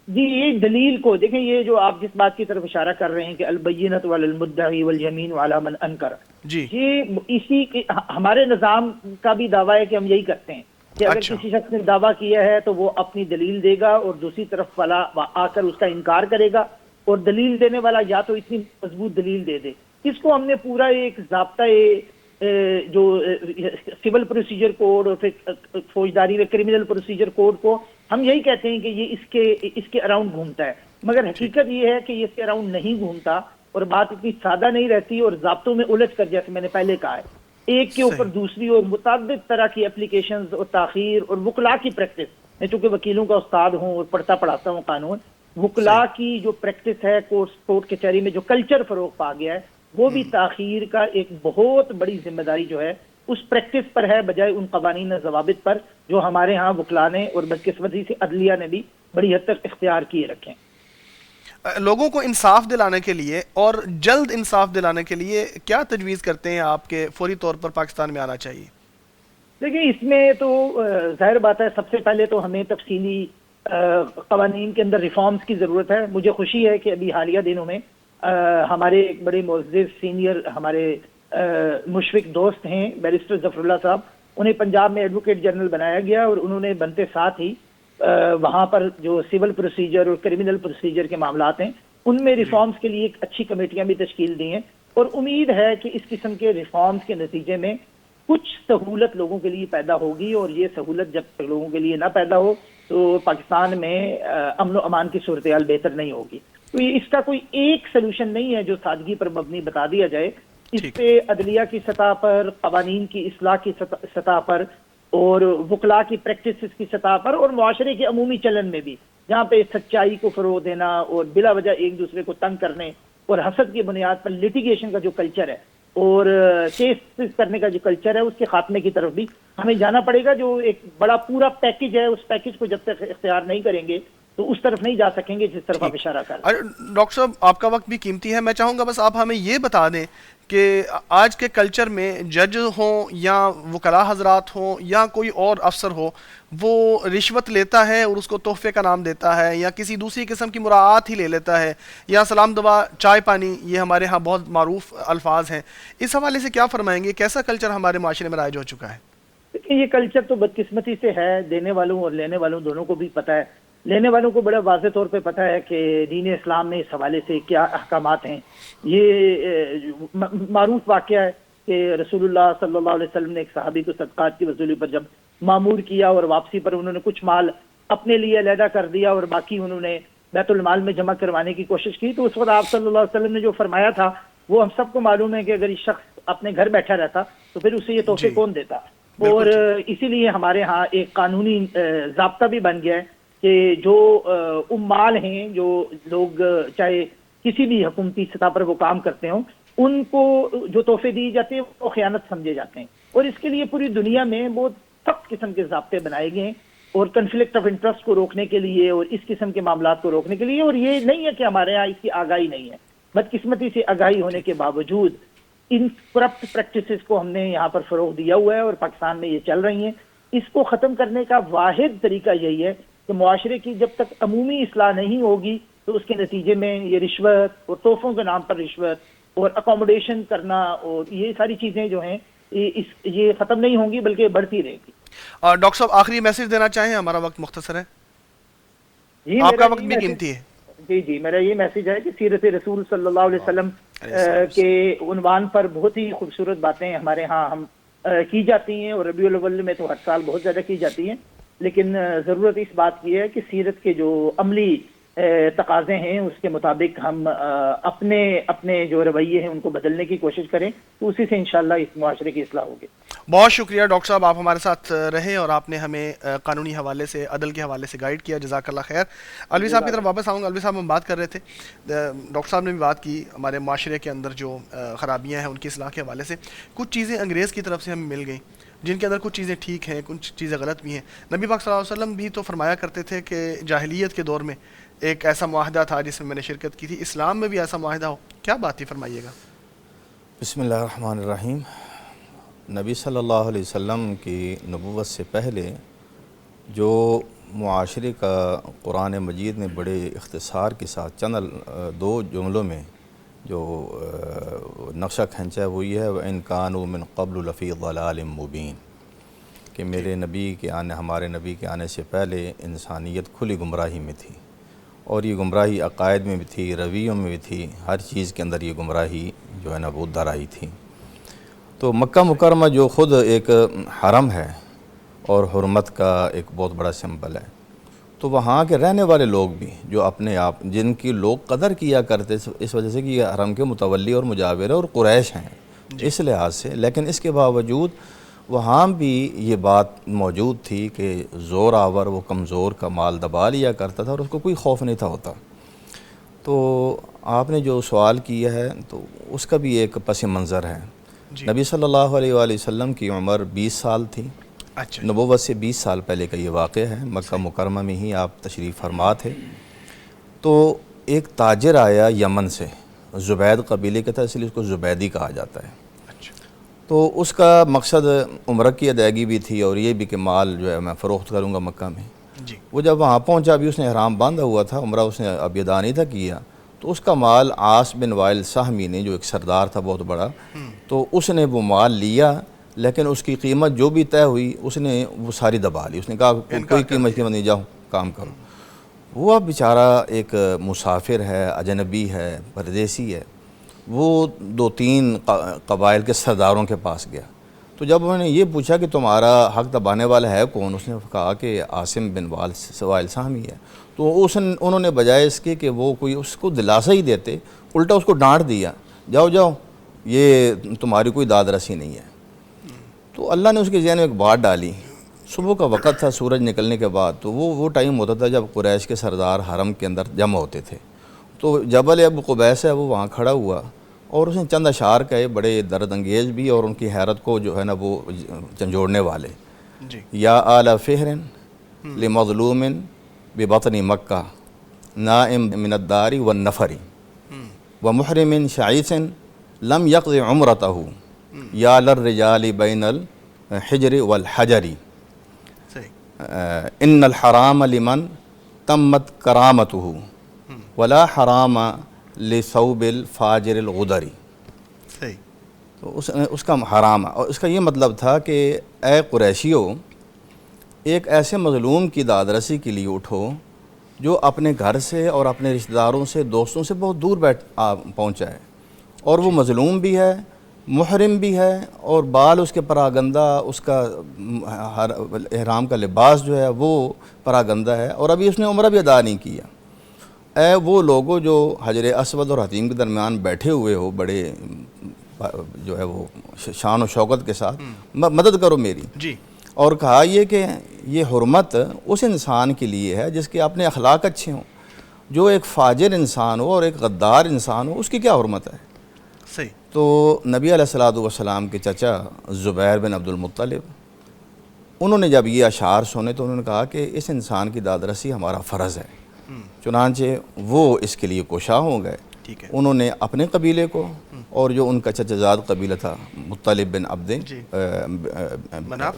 جی یہ دلیل کو دیکھیں, یہ جو آپ جس بات کی طرف اشارہ کر رہے ہیں کہ البینۃ علی المدعی والیمین علی من انکر, جی یہ اسی کے ہمارے نظام کا بھی دعویٰ ہے کہ ہم یہی کرتے ہیں. کہ اگر اچھا۔ کسی شخص نے دعویٰ کیا ہے تو وہ اپنی دلیل دے گا اور دوسری طرف والا آ کر اس کا انکار کرے گا، اور دلیل دینے والا یا تو اتنی مضبوط دلیل دے دے. اس کو ہم نے پورا ایک ضابطۂ جو سول پروسیجر کوڈ اور پھر فوجداری میں کرمنل پروسیجر کوڈ کو ہم یہی کہتے ہیں کہ یہ اس کے اراؤنڈ گھومتا ہے، مگر حقیقت یہ ہے کہ یہ اس کے اراؤنڈ نہیں گھومتا، اور بات اتنی سادہ نہیں رہتی، اور ضابطوں میں الجھ کر جیسے میں نے پہلے کہا ہے ایک کے اوپر دوسری اور متعدد طرح کی اپلیکیشنز اور تاخیر اور وکلاء کی پریکٹس. میں چونکہ وکیلوں کا استاد ہوں اور پڑھتا پڑھاتا ہوں قانون، وکلاء کی جو پریکٹس ہے کورٹ کچہری میں جو کلچر فروغ پا گیا ہے وہ بھی تاخیر کا ایک بہت بڑی ذمہ داری جو ہے اس پریکٹس پر ہے، بجائے ان قوانین و ضوابط پر جو ہمارے ہاں وکلاء نے اور بدقسمتی سے عدلیہ نے بھی بڑی حد تک اختیار کیے رکھے ہیں. لوگوں کو انصاف دلانے کے لیے اور جلد انصاف دلانے کے لیے کیا تجویز کرتے ہیں آپ کے فوری طور پر پاکستان میں آنا چاہیے؟ دیکھیں اس میں تو ظاہر بات ہے، سب سے پہلے تو ہمیں تفصیلی قوانین کے اندر ریفارمز کی ضرورت ہے. مجھے خوشی ہے کہ ابھی حالیہ دنوں میں ہمارے ایک بڑے معزز سینئر ہمارے مشفق دوست ہیں بیرسٹر ظفر اللہ صاحب، انہیں پنجاب میں ایڈوکیٹ جنرل بنایا گیا، اور انہوں نے بنتے ساتھ ہی وہاں پر جو سول پروسیجر اور کرمنل پروسیجر کے معاملات ہیں ان میں ریفارمز کے لیے ایک اچھی کمیٹیاں بھی تشکیل دی ہیں، اور امید ہے کہ اس قسم کے ریفارمز کے نتیجے میں کچھ سہولت لوگوں کے لیے پیدا ہوگی، اور یہ سہولت جب تک لوگوں کے لیے نہ پیدا ہو تو پاکستان میں امن و امان کی صورتحال بہتر نہیں ہوگی. تو یہ اس کا کوئی ایک سلوشن نہیں ہے جو سادگی پر مبنی بتا دیا جائے. اس پہ عدلیہ کی سطح پر، قوانین کی اصلاح کی سطح پر، اور وکلاء کی پریکٹسز کی سطح پر، اور معاشرے کے عمومی چلن میں بھی جہاں پہ سچائی کو فروغ دینا اور بلا وجہ ایک دوسرے کو تنگ کرنے اور حسد کی بنیاد پر لیٹیگیشن کا جو کلچر ہے اور کیس کرنے کا جو کلچر ہے اس کے خاتمے کی طرف بھی ہمیں جانا پڑے گا. جو ایک بڑا پورا پیکج ہے اس پیکج کو جب تک اختیار نہیں کریں گے تو اس طرف نہیں جا سکیں گے جس طرف آپ اشارہ کر رہے ہیں. ڈاکٹر صاحب آپ کا وقت بھی قیمتی ہے، میں چاہوں گا بس آپ ہمیں یہ بتا دیں کہ آج کے کلچر میں جج ہوں یا وکلاء حضرات ہوں یا کوئی اور افسر ہو، وہ رشوت لیتا ہے اور اس کو تحفے کا نام دیتا ہے یا کسی دوسری قسم کی مراعات ہی لے لیتا ہے، یا سلام دعا چائے پانی یہ ہمارے ہاں بہت معروف الفاظ ہیں. اس حوالے سے کیا فرمائیں گے؟ کیسا کلچر ہمارے معاشرے میں رائج ہو چکا ہے؟ یہ کلچر تو بدقسمتی سے ہے، دینے والوں اور لینے والوں دونوں کو بھی پتہ ہے. لینے والوں کو بڑا واضح طور پہ پتہ ہے کہ دین اسلام میں اس حوالے سے کیا احکامات ہیں. یہ معروف واقعہ ہے کہ رسول اللہ صلی اللہ علیہ وسلم نے ایک صحابی کو صدقات کی وصولی پر جب مامور کیا اور واپسی پر انہوں نے کچھ مال اپنے لیے علیحدہ کر دیا اور باقی انہوں نے بیت المال میں جمع کروانے کی کوشش کی، تو اس وقت آپ صلی اللہ علیہ وسلم نے جو فرمایا تھا وہ ہم سب کو معلوم ہے کہ اگر یہ شخص اپنے گھر بیٹھا رہتا تو پھر اسے یہ تحفے کون دیتا. اور اسی لیے ہمارے ہاں ایک قانونی ضابطہ بھی بن گیا ہے کہ جو امال ہیں، جو لوگ چاہے کسی بھی حکومتی سطح پر وہ کام کرتے ہوں، ان کو جو تحفے دی جاتے ہیں وہ خیانت سمجھے جاتے ہیں. اور اس کے لیے پوری دنیا میں بہت سخت قسم کے ضابطے بنائے گئے ہیں اور کنفلکٹ آف انٹرسٹ کو روکنے کے لیے اور اس قسم کے معاملات کو روکنے کے لیے. اور یہ نہیں ہے کہ ہمارے یہاں اس کی آگاہی نہیں ہے، بدقسمتی سے آگاہی ہونے کے باوجود ان کرپٹ پریکٹسز کو ہم نے یہاں پر فروغ دیا ہوا ہے اور پاکستان میں یہ چل رہی ہیں. اس کو ختم کرنے کا واحد طریقہ یہی ہے کہ معاشرے کی جب تک عمومی اصلاح نہیں ہوگی تو اس کے نتیجے میں یہ رشوت اور تحفوں کے نام پر رشوت اور اکوموڈیشن کرنا اور یہ ساری چیزیں جو ہیں یہ ختم نہیں ہوں گی بلکہ بڑھتی رہے گی. ڈاکٹر صاحب آخری میسج دینا چاہیں؟ ہمارا وقت مختصر ہے، آپ کا وقت بھی قیمتی ہے. جی میرا یہ میسج ہے کہ سیرت رسول صلی اللہ علیہ وسلم کے عنوان پر بہت ہی خوبصورت باتیں ہمارے ہاں ہم کی جاتی ہیں اور ربیع الاول میں تو ہر سال بہت زیادہ کی جاتی ہیں، لیکن ضرورت اس بات کی ہے کہ سیرت کے جو عملی تقاضے ہیں اس کے مطابق ہم اپنے جو رویے ہیں ان کو بدلنے کی کوشش کریں تو اسی سے انشاءاللہ اس معاشرے کی اصلاح ہوگی. بہت شکریہ ڈاکٹر صاحب، آپ ہمارے ساتھ رہے اور آپ نے ہمیں قانونی حوالے سے، عدل کے حوالے سے گائیڈ کیا، جزاک اللہ خیر. الوی صاحب کی طرف واپس آؤں گا. الوی صاحب ہم بات کر رہے تھے، ڈاکٹر صاحب نے بھی بات کی ہمارے معاشرے کے اندر جو خرابیاں ہیں ان کی اصلاح کے حوالے سے. کچھ چیزیں انگریز کی طرف سے ہمیں مل گئیں جن کے اندر کچھ چیزیں ٹھیک ہیں، کچھ چیزیں غلط بھی ہیں. نبی پاک صلی اللہ علیہ وسلم بھی تو فرمایا کرتے تھے کہ جاہلیت کے دور میں ایک ایسا معاہدہ تھا جس میں نے شرکت کی تھی، اسلام میں بھی ایسا معاہدہ ہو، کیا بات تھی فرمائیے گا. بسم اللہ الرحمن الرحیم. نبی صلی اللہ علیہ وسلم کی نبوت سے پہلے جو معاشرے کا قرآن مجید نے بڑے اختصار کے ساتھ چند 2 جملوں میں جو نقشہ کھینچا ہے وہ یہ ہے وَإِن كَانُوا مِن قَبْلُ لَفِي ضَلَالٍ مُبِينٍ. کہ میرے نبی کے آنے ہمارے نبی کے آنے سے پہلے انسانیت کھلی گمراہی میں تھی، اور یہ گمراہی عقائد میں بھی تھی، رویوں میں بھی تھی، ہر چیز کے اندر یہ گمراہی جو ہے نا وہ در آئی تھی۔ تو مکہ مکرمہ جو خود ایک حرم ہے اور حرمت کا ایک بہت بڑا سمبل ہے، تو وہاں کے رہنے والے لوگ بھی جو اپنے آپ جن کی لوگ قدر کیا کرتے اس وجہ سے کہ یہ حرم کے متولی اور مجاور اور قریش ہیں اس لحاظ سے، لیکن اس کے باوجود وہاں بھی یہ بات موجود تھی کہ زور آور وہ کمزور کا مال دبا لیا کرتا تھا اور اس کو کوئی خوف نہیں تھا ہوتا۔ تو آپ نے جو سوال کیا ہے تو اس کا بھی ایک پس منظر ہے۔ نبی صلی اللہ علیہ وآلہ وسلم کی عمر 20 سال تھی، نبوت سے 20 سال پہلے کا یہ واقعہ ہے، مکہ مکرمہ میں ہی آپ تشریف فرما تھے۔ تو ایک تاجر آیا یمن سے، زبید قبیلے کا تھا، اس لیے اس کو زبیدی کہا جاتا ہے۔ تو اس کا مقصد عمرہ کی ادائیگی بھی تھی اور یہ بھی کہ مال جو ہے میں فروخت کروں گا مکہ میں۔ وہ جب وہاں پہنچا بھی اس نے احرام باندھا ہوا تھا، عمرہ اس نے اب ادا نہیں تھا کیا، تو اس کا مال عاص بن وائل سہمی نے جو ایک سردار تھا بہت بڑا، تو اس نے وہ مال لیا، لیکن اس کی قیمت جو بھی طے ہوئی اس نے وہ ساری دبا لی۔ اس نے کہا کوئی قیمت نہیں، جاؤ کام کرو۔ وہ اب بیچارہ ایک مسافر ہے، اجنبی ہے، پردیسی ہے، وہ 2-3 قبائل کے سرداروں کے پاس گیا۔ تو جب انہوں نے یہ پوچھا کہ تمہارا حق دبانے والا ہے کون، اس نے کہا کہ عاصم بن وائل سہمی ہے۔ تو انہوں نے بجائے اس کے کہ وہ کوئی اس کو دلاسا ہی دیتے، الٹا اس کو ڈانٹ دیا، جاؤ جاؤ یہ تمہاری کوئی داد رسی نہیں ہے۔ تو اللہ نے اس کے ذہن میں ایک بات ڈالی، صبح کا وقت تھا سورج نکلنے کے بعد، تو وہ ٹائم ہوتا تھا جب قریش کے سردار حرم کے اندر جمع ہوتے تھے۔ تو جبل ابو قبیس ہے وہ وہاں کھڑا ہوا اور اس نے چند اشعار کہے بڑے درد انگیز بھی اور ان کی حیرت کو جو ہے نا وہ جھنجھوڑنے والے۔ یا آل فہر لمظلوم ببطن مکہ نائم من الدار والنفر ومحرم شعیث لم یقض عمرتہ یا للرجال بین الحجر والحجر ان الحرام لمن تمت کرامتہ ولا حرام لثوب الفاجر الغدری۔ تو اس کا حرام، اور اس کا یہ مطلب تھا کہ اے قریشیو، ایک ایسے مظلوم کی داد رسی کے لیے اٹھو جو اپنے گھر سے اور اپنے رشتہ داروں سے دوستوں سے بہت دور پہنچا ہے، اور وہ مظلوم بھی ہے، محرم بھی ہے، اور بال اس کے پراگندہ، اس کا احرام کا لباس جو ہے وہ پراگندہ ہے، اور ابھی اس نے عمرہ بھی ادا نہیں کیا۔ اے وہ لوگوں جو حجر اسود اور حتیم کے درمیان بیٹھے ہوئے ہو بڑے جو ہے وہ شان و شوکت کے ساتھ، مدد کرو میری۔ اور کہا یہ کہ یہ حرمت اس انسان کے لیے ہے جس کے اپنے اخلاق اچھے ہوں، جو ایک فاجر انسان ہو اور ایک غدار انسان ہو اس کی کیا حرمت ہے۔ تو نبی علیہ الصلوۃ والسلام کے چچا زبیر بن عبد المطلب، انہوں نے جب یہ اشعار سنے تو انہوں نے کہا کہ اس انسان کی داد رسی ہمارا فرض ہے۔ چنانچہ وہ اس کے لیے کوشاں ہو گئے۔ انہوں نے اپنے قبیلے کو اور جو ان کا چچا زاد قبیلہ تھا مطلب بن عبد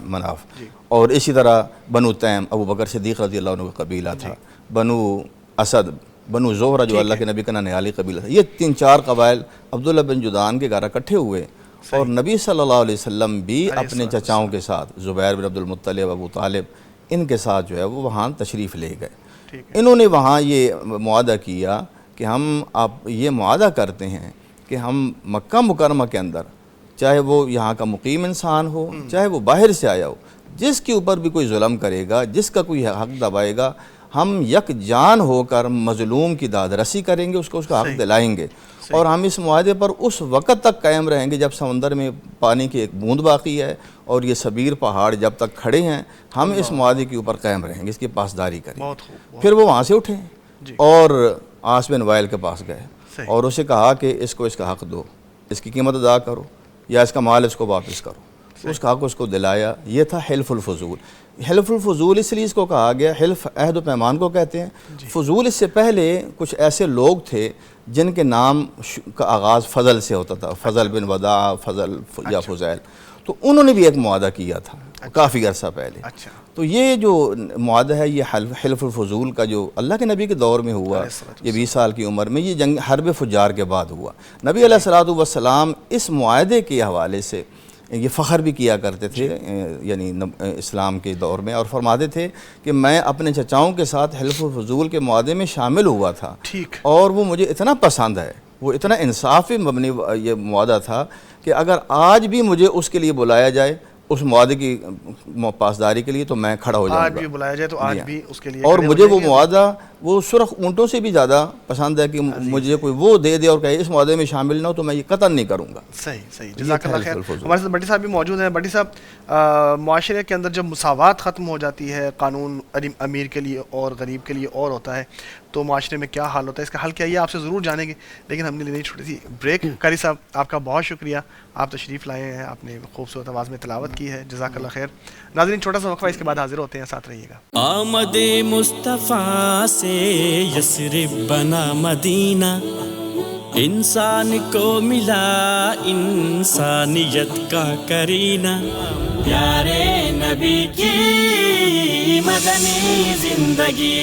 مناف، اور اسی طرح بنو تیم ابو بکر صدیق رضی اللہ عنہ کا قبیلہ تھا، بنو اسد، بنو زہرہ جو اللہ کے نبی کا ننیالی قبیلہ تھا، یہ 3-4 قبائل عبداللہ بن جدعان کے گھر اکٹھے ہوئے، اور نبی صلی اللہ علیہ وسلم بھی اپنے چچاؤں کے ساتھ زبیر بن عبد المطلب، ابو طالب، ان کے ساتھ جو ہے وہ وہاں تشریف لے گئے۔ انہوں نے وہاں یہ معاہدہ کیا کہ ہم آپ یہ معاہدہ کرتے ہیں کہ ہم مکہ مکرمہ کے اندر، چاہے وہ یہاں کا مقیم انسان ہو چاہے وہ باہر سے آیا ہو، جس کے اوپر بھی کوئی ظلم کرے گا، جس کا کوئی حق دبائے گا، ہم یک جان ہو کر مظلوم کی داد رسی کریں گے، اس کو اس کا حق دلائیں گے، اور ہم اس معاہدے پر اس وقت تک قائم رہیں گے جب سمندر میں پانی کی ایک بوند باقی ہے اور یہ سبیر پہاڑ جب تک کھڑے ہیں، ہم اس معاہدے کے اوپر قائم رہیں گے، اس کی پاسداری کریں گے۔ پھر وہ وہاں سے اٹھے اور عاص بن وائل کے پاس گئے اور اسے کہا کہ اس کو اس کا حق دو، اس کی قیمت ادا کرو یا اس کا مال اس کو واپس کرو۔ اس کا حق اس کو دلایا۔ یہ تھا حلف الفضول۔ حلف الفضول اس لیے اس کو کہا گیا، حلف عہد و پیمان کو کہتے ہیں۔ فضول اس سے پہلے کچھ ایسے لوگ تھے جن کے نام کا آغاز فضل سے ہوتا تھا، فضل بن وداع، فضل یا فضیل، تو انہوں نے بھی ایک معاہدہ کیا تھا کافی عرصہ پہلے۔ تو یہ جو معاہدہ ہے یہ حلف الفضول کا جو اللہ کے نبی کے دور میں ہوا، یہ 20 سال کی عمر میں، یہ جنگ حرب فجار کے بعد ہوا۔ نبی علیہ الصلوۃ والسلام اس معاہدے کے حوالے سے یہ فخر بھی کیا کرتے تھے یعنی اسلام کے دور میں، اور فرماتے تھے کہ میں اپنے چچاؤں کے ساتھ حلف الفضول کے معاہدے میں شامل ہوا تھا، اور وہ مجھے اتنا پسند ہے، وہ اتنا انصافی مبنی یہ معاہدہ تھا کہ اگر آج بھی مجھے اس کے لیے بلایا جائے اس معاہدے کی پاسداری کے لیے تو میں کھڑا ہو جاؤں گا، آج بھی بلایا جائے تو آج بھی اس کے لیے، اور مجھے وہ معاہدہ وہ سرخ اونٹوں سے بھی زیادہ پسند ہے کہ مجھے کوئی وہ دے دے اور کہے اس معاہدے میں شامل نہ ہو تو میں یہ قطعاً نہیں کروں گا۔ صحیح، جزاک اللہ خیر۔ ہمارے ساتھ بٹی صاحب بھی موجود ہیں۔ بٹی صاحب، معاشرے کے اندر جب مساوات ختم ہو جاتی ہے، قانون امیر کے لیے اور غریب کے لیے اور ہوتا ہے، تو معاشرے میں کیا حال ہوتا ہے؟ اس کا حل کیا یہ آپ سے ضرور جانیں گے، لیکن ہم نے لینی چھوٹی سی بریک۔ قاری صاحب آپ کا بہت شکریہ، آپ تشریف لائے ہیں، آپ نے خوبصورت آواز میں تلاوت کی ہے، جزاک اللہ خیر۔ ناظرین چھوٹا سا وقفہ، اس کے بعد حاضر ہوتے ہیں، ساتھ رہیے گا۔ آمد مصطفیٰ سے یثرب بنا مدینہ، انسان کو ملا انسانیت کا کرینہ، پیارے نبی کی مدنی زندگی۔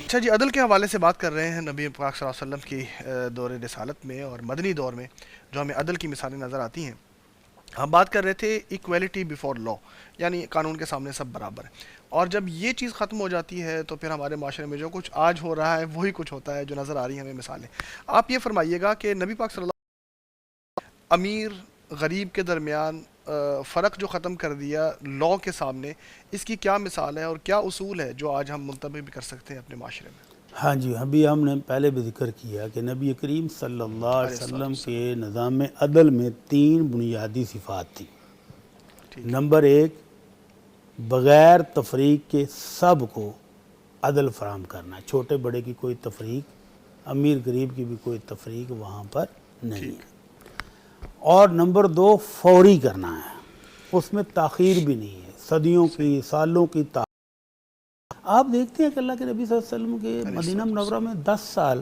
اچھا جی، عدل کے حوالے سے بات کر رہے ہیں نبی پاک صلی اللہ علیہ وسلم کی دور رسالت میں اور مدنی دور میں جو ہمیں عدل کی مثالیں نظر آتی ہیں۔ ہم بات کر رہے تھے ایکویلٹی بیفور لا، یعنی قانون کے سامنے سب برابر ہیں، اور جب یہ چیز ختم ہو جاتی ہے تو پھر ہمارے معاشرے میں جو کچھ آج ہو رہا ہے وہی کچھ ہوتا ہے جو نظر آ رہی ہیں ہمیں مثالیں۔ آپ یہ فرمائیے گا کہ نبی پاک صلی اللہ علیہ وسلم امیر غریب کے درمیان فرق جو ختم کر دیا لا کے سامنے، اس کی کیا مثال ہے اور کیا اصول ہے جو آج ہم منطبق بھی کر سکتے ہیں اپنے معاشرے میں؟ ہاں جی، ابھی ہم نے پہلے بھی ذکر کیا کہ نبی کریم صلی اللہ علیہ وسلم کے نظام عدل میں 3 بنیادی صفات تھی۔ نمبر 1، بغیر تفریق کے سب کو عدل فراہم کرنا، چھوٹے بڑے کی کوئی تفریق، امیر غریب کی بھی کوئی تفریق وہاں پر نہیں ہے۔ اور نمبر 2، فوری کرنا ہے، اس میں تاخیر بھی نہیں ہے، صدیوں کی سالوں کی تاخیر۔ آپ دیکھتے ہیں کہ اللہ کے نبی صلی اللہ علیہ وسلم کے مدینہ منورہ میں 10 سال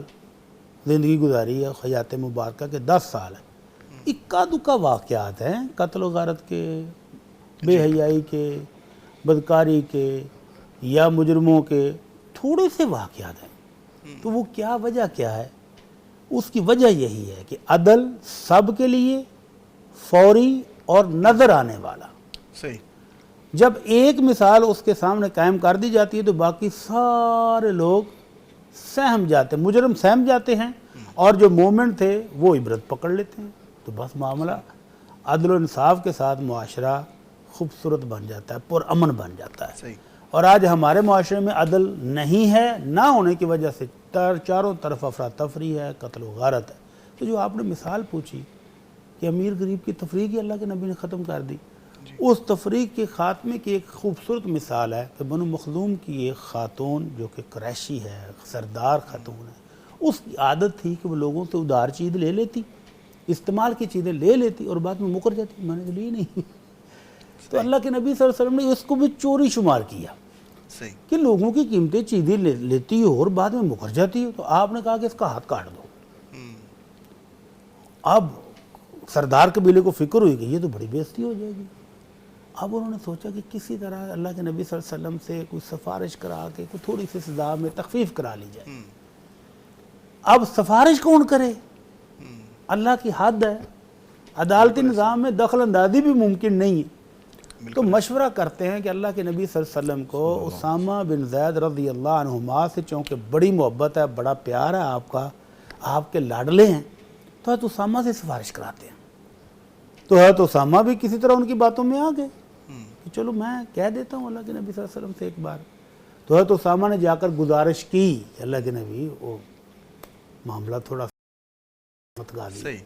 زندگی گزاری ہے، حیات مبارکہ کے 10 سال ہیں، اکا دکا واقعات ہیں، قتل و غارت کے، بے حیائی کے، بدکاری کے یا مجرموں کے، تھوڑے سے واقعات ہیں۔ تو وہ کیا وجہ کیا ہے؟ اس کی وجہ یہی ہے کہ عدل سب کے لیے، فوری اور نظر آنے والا۔ صحیح۔ جب ایک مثال اس کے سامنے قائم کر دی جاتی ہے تو باقی سارے لوگ سہم جاتے ہیں، مجرم سہم جاتے ہیں، اور جو مومن تھے وہ عبرت پکڑ لیتے ہیں۔ تو بس معاملہ عدل و انصاف کے ساتھ معاشرہ خوبصورت بن جاتا ہے، پرامن بن جاتا ہے۔ صحیح۔ اور آج ہمارے معاشرے میں عدل نہیں ہے، نہ ہونے کی وجہ سے چاروں طرف افراتفری ہے، قتل و غارت ہے۔ تو جو آپ نے مثال پوچھی کہ امیر غریب کی تفریق ہی اللہ کے نبی نے ختم کر دی، اس تفریق کے خاتمے کی ایک خوبصورت مثال ہے کہ بنو مخزوم کی ایک خاتون جو کہ قریشی ہے، سردار خاتون ہے، اس کی عادت تھی کہ وہ لوگوں سے ادھار چیز لے لیتی، استعمال کی چیزیں لے لیتی اور بعد میں مکر جاتی، میں نے لی نہیں۔ تو اللہ کے نبی صلی اللہ علیہ وسلم نے اس کو بھی چوری شمار کیا کہ لوگوں کی قیمتی چیزیں لیتی ہو اور بعد میں مکر جاتی ہو، تو آپ نے کہا کہ اس کا ہاتھ کاٹ دو۔ اب سردار قبیلے کو فکر ہوئی کہ یہ تو بڑی بے عزتی ہو جائے گی۔ اب انہوں نے سوچا کہ کسی طرح اللہ کے نبی صلی اللہ علیہ وسلم سے کوئی سفارش کرا کے کوئی تھوڑی سی سزا میں تخفیف کرا لی جائے۔ اب سفارش کون کرے؟ اللہ کی حد ہے، عدالتی نظام میں دخل اندازی بھی ممکن نہیں ہے۔ تو مشورہ کرتے ہیں کہ اللہ کے نبی صلی اللہ علیہ وسلم کو اسامہ بن زید رضی اللہ عنہما سے چونکہ بڑی محبت ہے، بڑا پیار ہے آپ کا، آپ کے لاڈلے ہیں، تو حضرت اسامہ سے سفارش کراتے ہیں۔ تو حضرت اسامہ بھی کسی طرح ان کی باتوں میں آ گئے کہ چلو میں کہہ دیتا ہوں اللہ کے نبی صلی اللہ علیہ وسلم سے ایک بار۔ تو حضرت اسامہ نے جا کر گزارش کی اللہ کے نبی، وہ معاملہ تھوڑا صحیح۔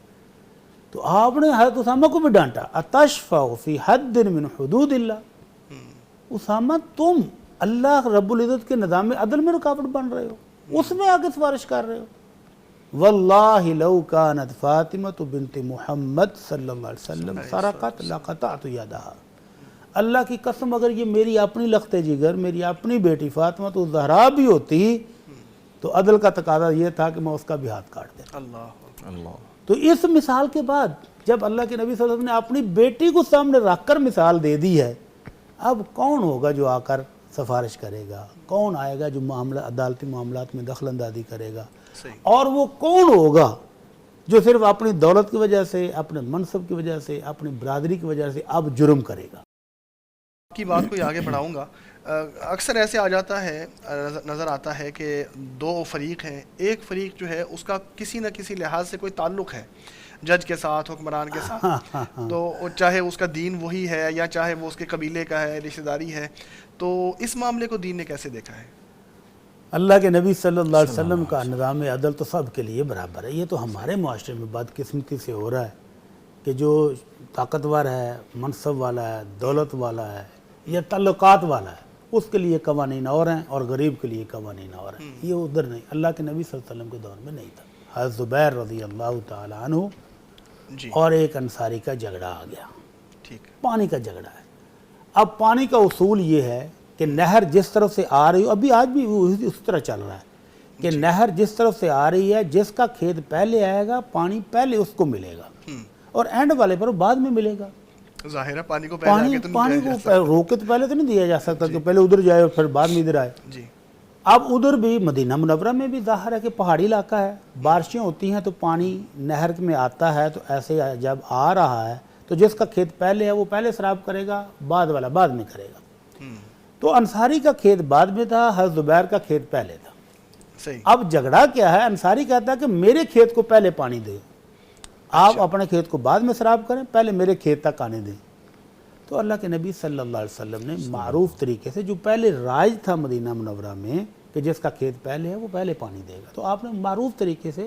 تو آپ نے حضرت اسامہ کو بھی ڈانٹا، اتشفع فی حد من حدود اللہ، اسامہ تم اللہ رب العزت کے نظام عدل میں رکاوٹ بن رہے ہو، اس میں آگے سفارش کر رہے ہو۔ واللہ لو کانت فاطمۃ بنت محمد صلی اللہ علیہ وسلم سرقت لقطعت یدہا، اللہ کی قسم اگر یہ میری اپنی لخت جگر، میری اپنی بیٹی فاطمہ تو زہرا بھی ہوتی تو عدل کا تقاضا یہ تھا کہ میں اس کا بھی ہاتھ کاٹ دیتا۔ اللہ۔ تو اس مثال کے بعد جب اللہ کے نبی صلی اللہ علیہ وسلم نے اپنی بیٹی کو سامنے رکھ کر مثال دے دی ہے، اب کون ہوگا جو آ کر سفارش کرے گا؟ کون آئے گا جو عدالتی معاملات میں دخل اندازی کرے گا؟ اور وہ کون ہوگا جو صرف اپنی دولت کی وجہ سے، اپنے منصب کی وجہ سے، اپنی برادری کی وجہ سے اب جرم کرے گا۔ کی بات کو آگے بڑھاؤں گا، اکثر ایسے آ جاتا ہے، نظر آتا ہے کہ دو فریق ہیں، ایک فریق جو ہے اس کا کسی نہ کسی لحاظ سے کوئی تعلق ہے جج کے ساتھ، حکمران کے ساتھ، تو چاہے اس کا دین وہی ہے یا چاہے وہ اس کے قبیلے کا ہے، رشتہ داری ہے، تو اس معاملے کو دین نے کیسے دیکھا ہے؟ اللہ کے نبی صلی اللہ علیہ وسلم کا نظام عدل تو سب کے لیے برابر ہے۔ یہ تو ہمارے معاشرے میں بدقسمتی سے ہو رہا ہے کہ جو طاقتور ہے، منصب والا ہے، دولت والا ہے یا تعلقات والا ہے، اس کے لیے قوانین اور ہیں اور غریب کے لیے قوانین اور ہیں۔ یہ ادھر نہیں، اللہ کے نبی صلی اللہ علیہ وسلم کے دور میں نہیں تھا۔ حضرت زبیر رضی اللہ تعالی عنہ جی اور ایک انصاری کا جھگڑا آ گیا، ٹھیک ہے، پانی کا جھگڑا ہے۔ اب پانی کا اصول یہ ہے کہ نہر جس طرف سے آ رہی ہو، ابھی آج بھی اس طرح چل رہا ہے کہ نہر جس طرف سے آ رہی ہے، جس کا کھیت پہلے آئے گا پانی پہلے اس کو ملے گا، اور اینڈ والے پر بعد میں ملے گا۔ ظاہر ہے پانی کو پہلے آگے تو نہیں پانی جایا کو روک کے تو پہلے تو نہیں دیا جا سکتا کہ پہلے ادھر جائے اور پھر بعد میں ادھر آئے۔ جی اب ادھر بھی مدینہ منورہ میں بھی ظاہر ہے کہ پہاڑی علاقہ ہے، بارشیں ہوتی ہیں تو پانی نہر میں آتا ہے، تو ایسے جب آ رہا ہے تو جس کا کھیت پہلے ہے وہ پہلے سراب کرے گا، بعد والا بعد میں کرے گا۔ تو انصاری کا کھیت بعد میں تھا، حضرت زبیر کا کھیت پہلے تھا۔ صحیح، اب جھگڑا کیا ہے؟ انصاری کہتا ہے کہ میرے کھیت کو پہلے پانی دے، آپ اپنے کھیت کو بعد میں سراب کریں، پہلے میرے کھیت تک آنے دیں۔ تو اللہ کے نبی صلی اللہ علیہ وسلم نے معروف طریقے سے، جو پہلے رائج تھا مدینہ منورہ میں کہ جس کا کھیت پہلے ہے وہ پہلے پانی دے گا، تو آپ نے معروف طریقے سے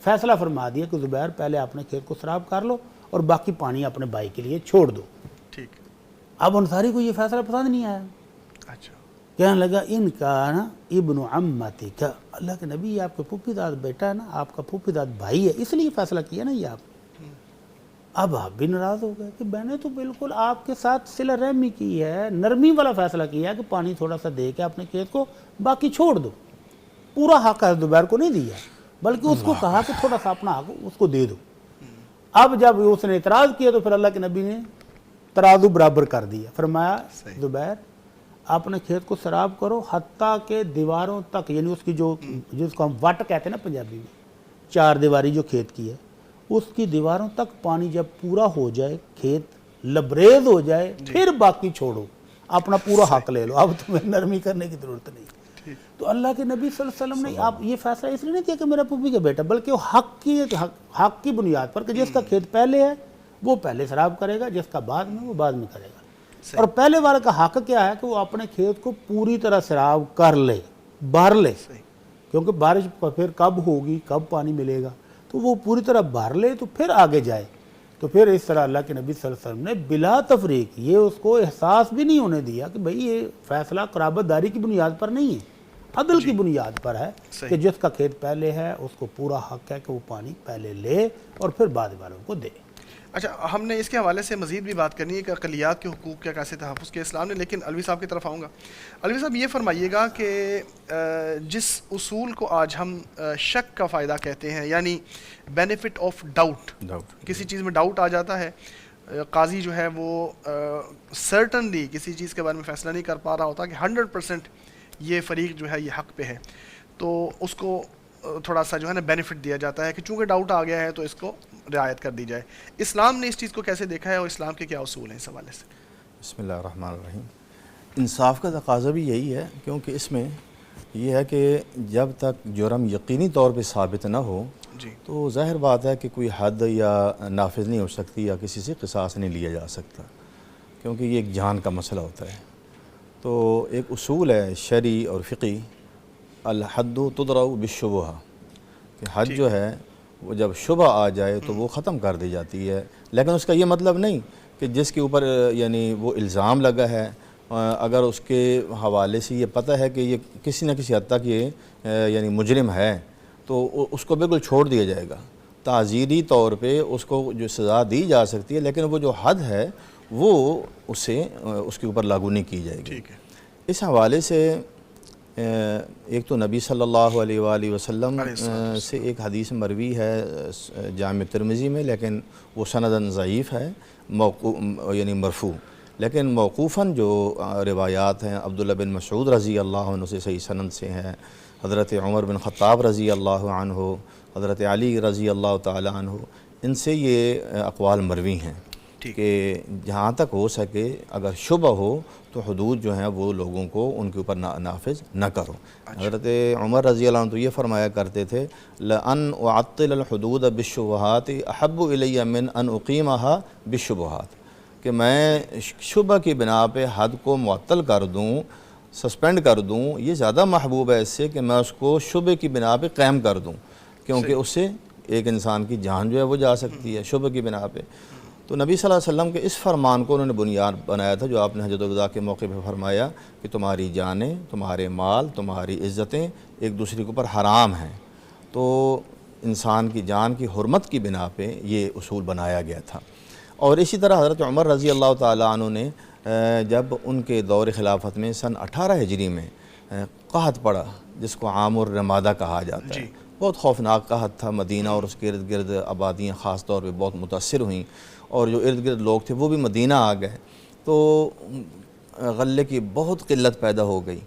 فیصلہ فرما دیا کہ زبیر پہلے اپنے کھیت کو سراب کر لو اور باقی پانی اپنے بھائی کے لیے چھوڑ دو۔ ٹھیک، اب انصاری کو یہ فیصلہ پسند نہیں آیا، اچھا، کہنے لگا ان کا نا ابن عمتی کا، اللہ کے نبی یہ آپ کے پھوپھی داد بیٹا ہے نا، آپ کا پھوپھی داد بھائی ہے، اس لیے فیصلہ کیا نا یہ آپ۔ اب آپ بھی ناراض ہو گئے کہ میں نے تو بالکل آپ کے ساتھ صلہ رحمی کی ہے، نرمی والا فیصلہ کیا ہے کہ پانی تھوڑا سا دے کے اپنے کھیت کو باقی چھوڑ دو۔ پورا حق حضرت زبیر کو نہیں دیا، بلکہ اس کو کہا کہ تھوڑا سا اپنا حق اس کو دے دو۔ اب جب اس نے اعتراض کیا تو پھر اللہ کے نبی نے ترازو برابر کر دیا، فرمایا زبیر اپنے کھیت کو سراب کرو حتیٰ کہ دیواروں تک، یعنی اس کی جو جس کو ہم وٹ کہتے ہیں نا پنجابی میں، چار دیواری جو کھیت کی ہے، اس کی دیواروں تک پانی جب پورا ہو جائے، کھیت لبریز ہو جائے، پھر باقی چھوڑو، اپنا پورا حق لے لو، اب تمہیں نرمی کرنے کی ضرورت نہیں۔ تو اللہ کے نبی صلی اللہ علیہ وسلم نے آپ یہ فیصلہ اس لیے نہیں کیا کہ میرا پھوپھی کا بیٹا، بلکہ وہ حق کی بنیاد پر کہ جس کا کھیت پہلے ہے وہ پہلے سراب کرے گا، جس کا بعد میں وہ بعد میں کرے گا۔ اور پہلے والے کا حق کیا ہے کہ وہ اپنے کھیت کو پوری طرح سراب کر لے، بھر لے، کیونکہ بارش پھر کب ہوگی، کب پانی ملے گا، تو وہ پوری طرح بھر لے تو پھر آگے جائے۔ تو پھر اس طرح اللہ کے نبی صلی اللہ علیہ وسلم نے بلا تفریق یہ اس کو احساس بھی نہیں ہونے دیا کہ بھئی یہ فیصلہ قرابت داری کی بنیاد پر نہیں ہے، عدل کی بنیاد پر ہے کہ جس کا کھیت پہلے ہے اس کو پورا حق ہے کہ وہ پانی پہلے لے اور پھر بعد والوں کو دے۔ اچھا، ہم نے اس کے حوالے سے مزید بھی بات کرنی ہے کہ اقلیات کے حقوق کا کیسے تحفظ کیا اسلام نے، لیکن علوی صاحب کی طرف آؤں گا۔ علوی صاحب یہ فرمائیے گا کہ جس اصول کو آج ہم شک کا فائدہ کہتے ہیں، یعنی بینیفٹ آف ڈاؤٹ، کسی چیز میں ڈاؤٹ آ جاتا ہے، قاضی جو ہے وہ سرٹنلی کسی چیز کے بارے میں فیصلہ نہیں کر پا رہا ہوتا کہ 100% یہ فریق جو ہے یہ حق پہ ہے، تو اس کو تھوڑا سا جو ہے نا بینیفٹ دیا جاتا ہے کہ چونکہ ڈاؤٹ آ گیا ہے تو اس کو رعایت کر دی جائے۔ اسلام نے اس چیز کو کیسے دیکھا ہے اور اسلام کے کیا اصول ہیں اس حوالے سے؟ بسم اللہ الرحمن الرحیم۔ انصاف کا تقاضا بھی یہی ہے، کیونکہ اس میں یہ ہے کہ جب تک جرم یقینی طور پہ ثابت نہ ہو جی، تو ظاہر بات ہے کہ کوئی حد یا نافذ نہیں ہو سکتی یا کسی سے قصاص نہیں لیا جا سکتا، کیونکہ یہ ایک جان کا مسئلہ ہوتا ہے۔ تو ایک اصول ہے شرعی اور فقہی، الحد تدرأ بالشبہہ، کہ حد جو ہے وہ جب شبہ آ جائے تو وہ ختم کر دی جاتی ہے، لیکن اس کا یہ مطلب نہیں کہ جس کے اوپر یعنی وہ الزام لگا ہے، اگر اس کے حوالے سے یہ پتہ ہے کہ یہ کسی نہ کسی حد تک یہ یعنی مجرم ہے تو اس کو بالکل چھوڑ دیا جائے گا۔ تعزیری طور پہ اس کو جو سزا دی جا سکتی ہے، لیکن وہ جو حد ہے وہ اس کے اوپر لاگو نہیں کی جائے گی۔ اس حوالے سے ایک تو نبی صلی اللہ علیہ وآلہ وسلم سے ایک حدیث مروی ہے جامع ترمذی میں، لیکن وہ سنداً ضعیف ہے، یعنی مرفوع، لیکن موقوفاً جو روایات ہیں عبداللہ بن مسعود رضی اللہ عنہ سے صحیح سند سے ہیں، حضرت عمر بن خطاب رضی اللہ عنہ، حضرت علی رضی اللہ تعالیٰ عنہ، ان سے یہ اقوال مروی ہیں کہ جہاں تک ہو سکے اگر شبہ ہو تو حدود جو ہیں وہ لوگوں کو ان کے اوپر نافذ نہ کرو۔ حضرت عمر رضی اللہ عنہ تو یہ فرمایا کرتے تھے لَأَنْ أُعَطِّلَ الْحُدُودَ بِالشُّبُهَاتِ أَحَبُّ إِلَيَّ مِنْ أَنْ أُقِيمَهَا بِالشُّبُهَاتِ، کہ میں شبہ کی بنا پہ حد کو معطل کر دوں، سسپینڈ کر دوں، یہ زیادہ محبوب ہے اس سے کہ میں اس کو شبہ کی بنا پہ قائم کر دوں، کیونکہ اس سے ایک انسان کی جان جو ہے وہ جا سکتی ہے شبہ کی بنا پہ۔ تو نبی صلی اللہ علیہ وسلم کے اس فرمان کو انہوں نے بنیاد بنایا تھا جو آپ نے حجۃ الوداع کے موقع پہ فرمایا کہ تمہاری جانیں، تمہارے مال، تمہاری عزتیں ایک دوسرے کے اوپر حرام ہیں۔ تو انسان کی جان کی حرمت کی بنا پہ یہ اصول بنایا گیا تھا۔ اور اسی طرح حضرت عمر رضی اللہ تعالیٰ عنہ نے جب ان کے دور خلافت میں سن 18 ہجری میں قحط پڑا جس کو عام الرمادہ کہا جاتا ہے، بہت خوفناک قحط تھا، مدینہ اور اس کے ارد گرد آبادیاں خاص طور پہ بہت متاثر ہوئیں، اور جو ارد گرد لوگ تھے وہ بھی مدینہ آ گئے، تو غلے کی بہت قلت پیدا ہو گئی۔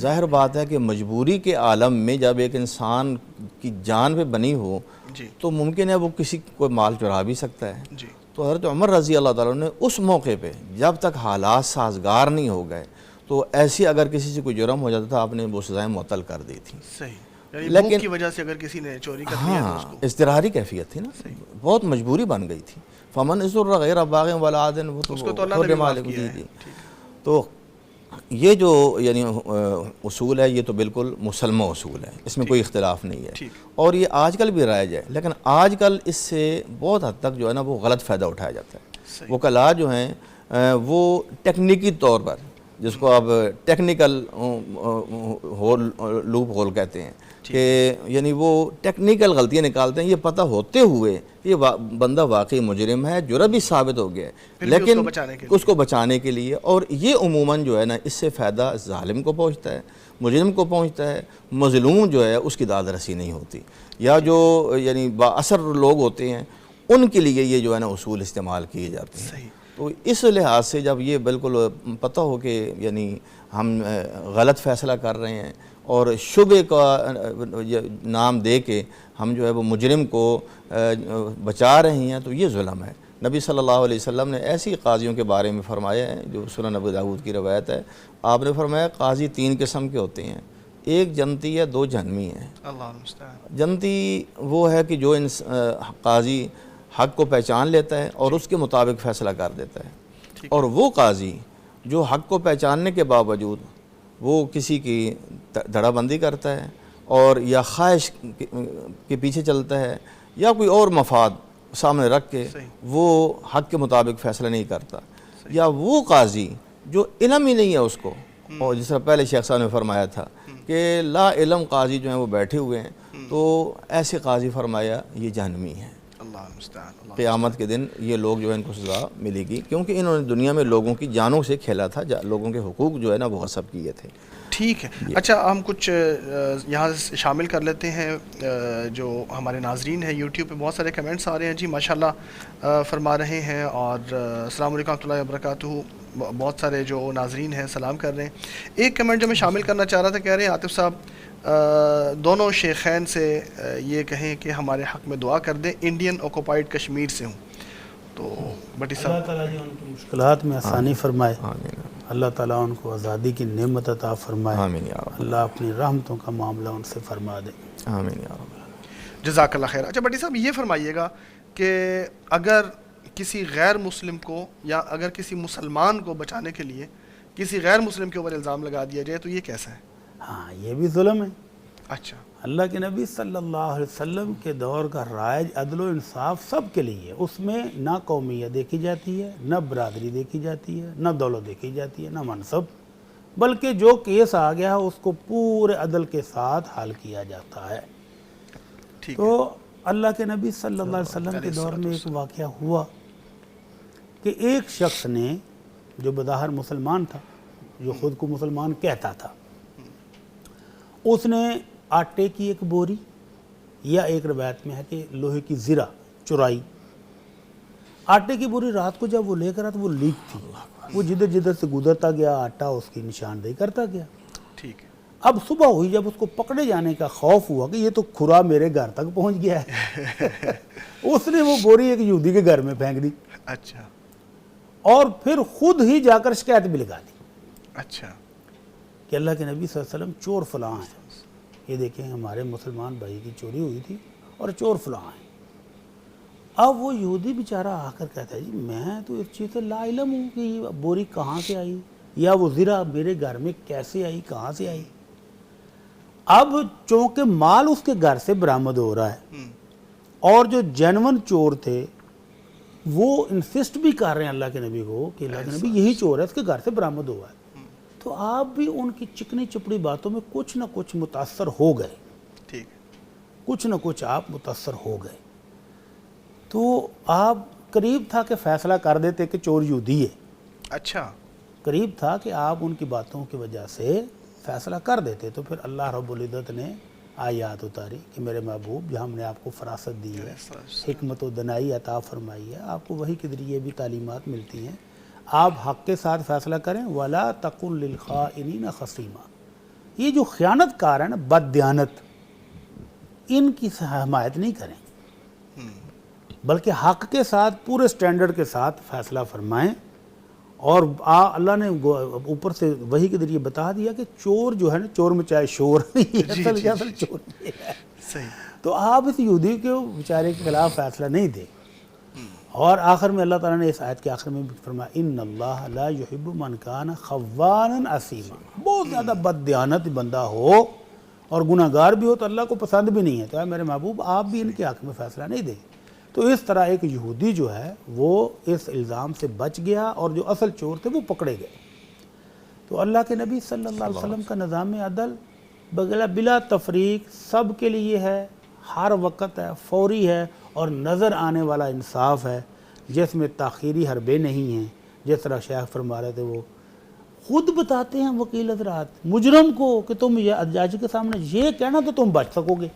ظاہر بات ہے کہ مجبوری کے عالم میں جب ایک انسان کی جان پہ بنی ہو تو ممکن ہے وہ کسی کو مال چرا بھی سکتا ہے۔ تو حضرت عمر رضی اللہ تعالیٰ نے اس موقع پہ جب تک حالات سازگار نہیں ہو گئے تو ایسی اگر کسی سے کوئی جرم ہو جاتا تھا آپ نے وہ سزائیں معطل کر دی تھی۔ صحیح، لیکن کی وجہ سے اگر کسی نے چوری کر لیا تو اس کو اضطراری کیفیت تھی نا، بہت مجبوری بن گئی تھی۔ فمن اضطر غیر باغ ولا عاد اس کو تو اللہ نے معاف کیا ہے۔ تو یہ جو یعنی اصول ہے یہ تو بالکل مسلمہ اصول ہے، اس میں کوئی اختلاف نہیں ہے، اور یہ آج کل بھی رائج ہے، لیکن آج کل اس سے بہت حد تک جو ہے نا وہ غلط فائدہ اٹھایا جاتا ہے۔ وکلاء جو ہیں وہ ٹیکنیکی طور پر، جس کو اب ٹیکنیکل لوپ ہول کہتے ہیں، کہ یعنی وہ ٹیکنیکل غلطیاں نکالتے ہیں یہ پتہ ہوتے ہوئے یہ بندہ واقعی مجرم ہے، جرم بھی ثابت ہو گیا ہے، لیکن اس کو بچانے کے لیے، اور یہ عموماً جو ہے نا اس سے فائدہ ظالم کو پہنچتا ہے، مجرم کو پہنچتا ہے، مظلوم جو ہے اس کی داد رسی نہیں ہوتی، یا جو یعنی با اثر لوگ ہوتے ہیں ان کے لیے یہ جو ہے نا اصول استعمال کیے جاتے ہیں۔ تو اس لحاظ سے جب یہ بالکل پتہ ہو کہ یعنی ہم غلط فیصلہ کر رہے ہیں اور شبہ کا نام دے کے ہم جو ہے وہ مجرم کو بچا رہے ہیں تو یہ ظلم ہے۔ نبی صلی اللہ علیہ وسلم نے ایسی قاضیوں کے بارے میں فرمایا ہے جو سنن ابو داؤد کی روایت ہے، آپ نے فرمایا قاضی 3 قسم کے ہوتے ہیں، ایک جنتی ہے، 2 جہنمی ہیں۔ جنتی وہ ہے کہ جو قاضی حق کو پہچان لیتا ہے اور اس کے مطابق فیصلہ کر دیتا ہے، اور وہ قاضی جو حق کو پہچاننے کے باوجود وہ کسی کی دھڑا بندی کرتا ہے اور یا خواہش کے پیچھے چلتا ہے یا کوئی اور مفاد سامنے رکھ کے وہ حق کے مطابق فیصلہ نہیں کرتا، یا وہ قاضی جو علم ہی نہیں ہے اس کو، اور جس طرح پہلے شیخ صاحب نے فرمایا تھا کہ لا علم قاضی جو ہیں وہ بیٹھے ہوئے ہیں، تو ایسے قاضی فرمایا یہ جہنمی ہیں۔ قیامت کے دن یہ لوگ جو ہے ان کو سزا ملے گی، کیونکہ انہوں نے دنیا میں لوگوں کی جانوں سے کھیلا تھا، لوگوں کے حقوق جو ہے نا وہ غصب کیے تھے۔ ٹھیک ہے، اچھا ہم کچھ یہاں شامل کر لیتے ہیں جو ہمارے ناظرین ہیں، یوٹیوب پہ بہت سارے کمنٹس آ رہے ہیں جی، ماشاءاللہ فرما رہے ہیں، اور السلام علیکم ورحمۃ اللہ وبرکاتہ، بہت سارے جو ناظرین ہیں سلام کر رہے ہیں۔ ایک کمنٹ جو میں شامل کرنا چاہ رہا تھا، کہہ رہے ہیں عاطف صاحب دونوں شیخین سے یہ کہیں کہ ہمارے حق میں دعا کر دیں، انڈین آکوپائڈ کشمیر سے ہوں۔ تو بٹی صاحب اللہ تعالیٰ ان کی مشکلات میں آسانی فرمائے، اللہ تعالیٰ ان کو آزادی کی نعمت عطا فرمائے، اللہ اپنی رحمتوں کا معاملہ ان سے فرما دے، آمین یا رب۔ جزاک اللہ خیر۔ اچھا بٹی صاحب یہ فرمائیے گا کہ اگر کسی غیر مسلم کو یا اگر کسی مسلمان کو بچانے کے لیے کسی غیر مسلم کے اوپر الزام لگا دیا جائے تو یہ کیسا ہے؟ ہاں یہ بھی ظلم ہے۔ اچھا، اللہ کے نبی صلی اللہ علیہ وسلم کے دور کا رائج عدل و انصاف سب کے لیے ہے، اس میں نہ قومیت دیکھی جاتی ہے، نہ برادری دیکھی جاتی ہے، نہ دولت دیکھی جاتی ہے، نہ منصب، بلکہ جو کیس آ گیا اس کو پورے عدل کے ساتھ حل کیا جاتا ہے۔ تو اللہ کے نبی صلی اللہ علیہ وسلم کے دور میں ایک واقعہ ہوا کہ ایک شخص نے جو بظاہر مسلمان تھا، جو خود کو مسلمان کہتا تھا، اس نے آٹے کی ایک بوری یا ایک روایت میں ہے کہ لوہے کی زرہ چرائی، آٹے کی بوری رات کو جب وہ لے کر آتا وہ لیک تھی، وہ جدھر جدھر سے گزرتا گیا آٹا اس کی نشاندہی کرتا گیا۔ ٹھیک ہے۔ اب صبح ہوئی، جب اس کو پکڑے جانے کا خوف ہوا کہ یہ تو کھرا میرے گھر تک پہنچ گیا ہے اس نے وہ بوری ایک یہودی کے گھر میں پھینک دی، اچھا اور پھر خود ہی جا کر شکایت بھی لگا دی اچھا کہ اللہ کے نبی صلی اللہ علیہ وسلم چور فلاں ہیں، یہ دیکھیں ہمارے مسلمان بھائی کی چوری ہوئی تھی اور چور فلاں ہیں۔ اب وہ یہودی بیچارہ آ کر کہتا ہے جی میں تو اس چیز سے لا علم ہوں کہ یہ بوری کہاں سے آئی، یا وہ زرہ میرے گھر میں کیسے آئی، کہاں سے آئی۔ اب چونکہ مال اس کے گھر سے برآمد ہو رہا ہے اور جو جینون چور تھے وہ انسسٹ بھی کر رہے ہیں اللہ کے نبی کو کہ اللہ کے نبی یہی چور ہے، اس کے گھر سے برآمد ہوا ہے، تو آپ بھی ان کی چکنی چپڑی باتوں میں کچھ نہ کچھ متاثر ہو گئے، ٹھیک، کچھ نہ کچھ آپ متاثر ہو گئے، تو آپ قریب تھا کہ فیصلہ کر دیتے کہ چور یہودی ہے، اچھا قریب تھا کہ آپ ان کی باتوں کی وجہ سے فیصلہ کر دیتے، تو پھر اللہ رب العزت نے آیات اتاری کہ میرے محبوب جہاں ہم نے آپ کو فراست دی ہے، حکمت و دنائی عطا فرمائی ہے، آپ کو وحی کے ذریعے بھی تعلیمات ملتی ہیں، آپ حق کے ساتھ فیصلہ کریں، وَلَا تَقُلْ لِلْخَائِنِينَ خَصِيمًا، یہ جو خیانت کار ہیں نا، بد دیانت، ان کی حمایت نہیں کریں، بلکہ حق کے ساتھ پورے سٹینڈرڈ کے ساتھ فیصلہ فرمائیں، اور اللہ نے اوپر سے وحی کے ذریعے بتا دیا کہ چور جو ہے نا، چور میں چاہے شور اصل چور یہ ہے، صحیح، تو آپ اس یہودی کے بیچارے کے خلاف فیصلہ نہیں دیں۔ اور آخر میں اللہ تعالیٰ نے اس آیت کے آخر میں بھی فرمایا ان اللہ لا یحب من کان خوانا اثیما، بہت زیادہ بد دیانت بندہ ہو اور گناہ گار بھی ہو تو اللہ کو پسند بھی نہیں ہے، تو اے میرے محبوب آپ بھی ان کے حق میں فیصلہ نہیں دیں۔ تو اس طرح ایک یہودی جو ہے وہ اس الزام سے بچ گیا اور جو اصل چور تھے وہ پکڑے گئے۔ تو اللہ کے نبی صلی اللہ علیہ وسلم کا نظام عدل بلا تفریق سب کے لیے ہے، ہر وقت ہے، فوری ہے، اور نظر آنے والا انصاف ہے جس میں تاخیری حربے نہیں ہیں، جس طرح شیخ فرما رہے تھے، وہ خود بتاتے ہیں وکیل حضرات مجرم کو کہ تم یہ جج کے سامنے یہ کہنا تو تم بچ سکو گے۔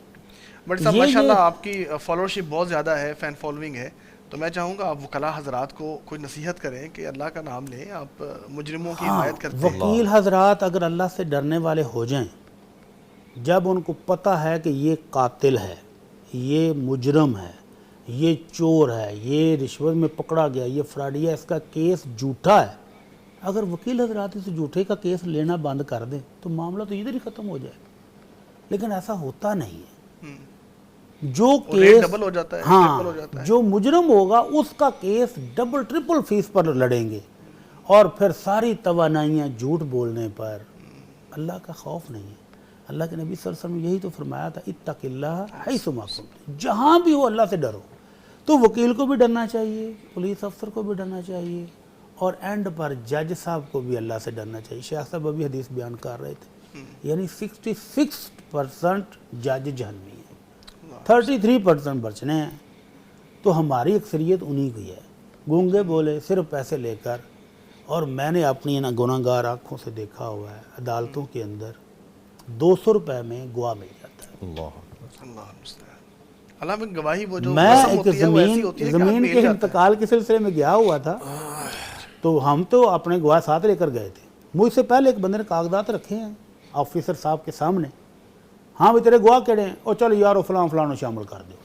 بٹ صاحب ماشاءاللہ آپ کی فالوورشپ بہت زیادہ ہے، فین فالوئنگ ہے، تو میں چاہوں گا آپ وکلاء حضرات کو کوئی نصیحت کریں کہ اللہ کا نام لیں، آپ مجرموں کی حمایت کرتے ہیں۔ وکیل حضرات اگر اللہ سے ڈرنے والے ہو جائیں، جب ان کو پتہ ہے کہ یہ قاتل ہے، یہ مجرم ہے، یہ چور ہے، یہ رشوت میں پکڑا گیا، یہ فراڈی ہے، اس کا کیس جھوٹا ہے، اگر وکیل حضرات اس جھوٹے کا کیس لینا بند کر دیں تو معاملہ تو ادھر ہی ختم ہو جائے، لیکن ایسا ہوتا نہیں ہے۔ جو کیس ڈبل ہو جاتا ہے، ہاں ٹرپل ہو جاتا ہے، جو مجرم ہوگا اس کا کیس ڈبل ٹرپل فیس پر لڑیں گے، اور پھر ساری توانائیاں جھوٹ بولنے پر۔ اللہ کا خوف نہیں ہے۔ اللہ کے نبی صلی اللہ علیہ وسلم یہی تو فرمایا تھا اتق اللہ حیث ما کنت، جہاں بھی ہو اللہ سے ڈرو۔ تو وکیل کو بھی ڈرنا چاہیے، پولیس افسر کو بھی ڈرنا چاہیے، اور اینڈ پر جج صاحب کو بھی اللہ سے ڈرنا چاہیے۔ شیخ صاحب ابھی حدیث بیان کر رہے تھے، یعنی 66% جج جہنمی ہیں، 33% بچنے ہیں، تو ہماری اکثریت انہی کی ہے، گونگے بولے صرف پیسے لے کر۔ اور میں نے اپنی گناہ گار آنکھوں سے دیکھا ہوا ہے، عدالتوں کے اندر 200 روپے میں گواہ مل جاتا ہے۔ اللہ المستعان۔ حالانکہ گواہی وہ جو میں قسم ایک ہوتی ہے وہ ایسی ہوتی ہے کہ زمین آدمی کے ہل جاتا ہے۔ انتقال کے سلسلے میں گیا ہوا تھا، تو ہم تو اپنے گواہ ساتھ لے کر گئے تھے، مجھ سے پہلے ایک بندے نے کاغذات رکھے ہیں آفیسر صاحب کے سامنے، ہاں بھی تیرے گواہ کہڑے ہیں، اور چلو یارو فلاں فلاں شامل کر دو۔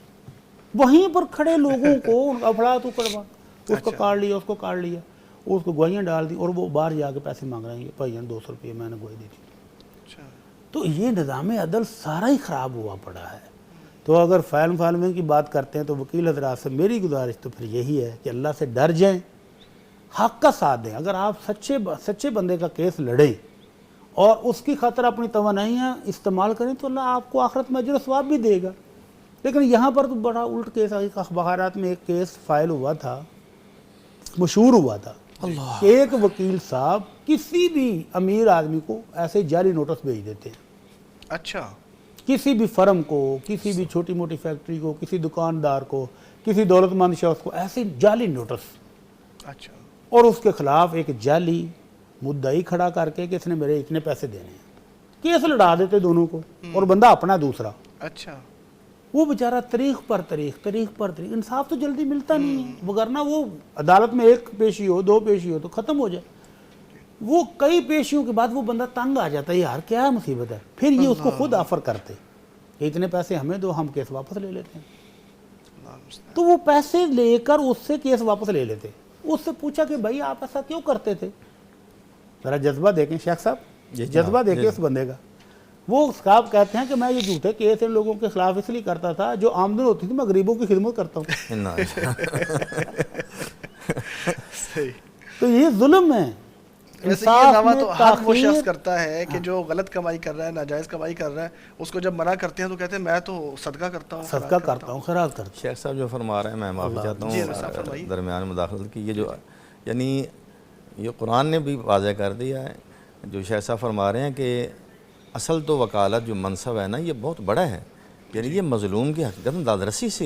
وہیں پر کھڑے لوگوں کو افلا تو کڑوا، اس کو کاٹ لیا، اس کو کاٹ لیا، اس کو گواہیاں ڈال دی، اور وہ باہر جا کے پیسے مانگ رہے ہیں، بھائی 200 روپے میں نے گواہی دی تھی۔ تو یہ نظام عدل سارا ہی خراب ہوا پڑا ہے۔ تو اگر فالوئنگ کی بات کرتے ہیں تو وکیل حضرات سے میری گزارش تو پھر یہی ہے کہ اللہ سے ڈر جائیں، حق کا ساتھ دیں۔ اگر آپ سچے بندے کا کیس لڑیں اور اس کی خاطر اپنی توانائیاں استعمال کریں تو اللہ آپ کو آخرت میں اجر و ثواب بھی دے گا۔ لیکن یہاں پر تو بڑا الٹ کیس آگے، اخبارات میں ایک کیس فائل ہوا تھا، مشہور ہوا تھا کہ ایک وکیل صاحب کسی بھی امیر آدمی کو ایسے جعلی نوٹس بھیج دیتے ہیں، اچھا، کسی بھی فرم کو، کسی بھی چھوٹی موٹی فیکٹری کو، کسی دکاندار کو، کسی دولت مند شخص کو ایسے جعلی نوٹس، اچھا، اور اس کے خلاف ایک جعلی مدعی کھڑا کر کے کہ اس نے میرے اتنے پیسے دینے ہیں، کیس لڑا دیتے دونوں کو، اور بندہ اپنا دوسرا۔ اچھا، وہ بیچارہ تاریخ پر تاریخ، انصاف تو جلدی ملتا نہیں ہے، وگرنہ وہ عدالت میں ایک پیشی ہو، 2 پیشی ہو تو ختم ہو جائے۔ وہ کئی پیشیوں کے بعد وہ بندہ تنگ آ جاتا ہے، یار کیا مصیبت ہے، پھر یہ اس کو خود آفر کرتے کہ اتنے پیسے ہمیں دو، ہم کیس واپس لے لیتے ہیں. تو وہ پیسے لے کر اس سے کیس واپس لے لیتے. اس سے پوچھا کہ بھائی آپ ایسا کیوں کرتے تھے؟ ذرا جذبہ دیکھیں شیخ صاحب، جذبہ دیکھیں اس بندے کا. وہ صاحب کہتے ہیں کہ میں یہ جھوٹے کیس ان لوگوں کے خلاف اس لیے کرتا تھا، جو آمدن ہوتی تھی میں غریبوں کی خدمت کرتا ہوں. تو یہ ظلم ہے. ویسے یہ دعویٰ تو ہر وہ شخص کرتا ہے کہ جو غلط کمائی کر رہا ہے، ناجائز کمائی کر رہا ہے، اس کو جب منع کرتے ہیں تو کہتے ہیں میں تو صدقہ کرتا ہوں، صدقہ کرتا ہوں، خیرات کرتا ہوں. شیخ صاحب جو فرما رہے ہیں، میں معافی چاہتا ہوں درمیان مداخلت کی. یہ جو یعنی یہ قرآن نے بھی واضح کر دیا ہے، جو شیخ صاحب فرما رہے ہیں کہ اصل تو وکالت جو منصب ہے نا یہ بہت بڑا ہے. یعنی یہ مظلوم کی حقیقت دادرسی سے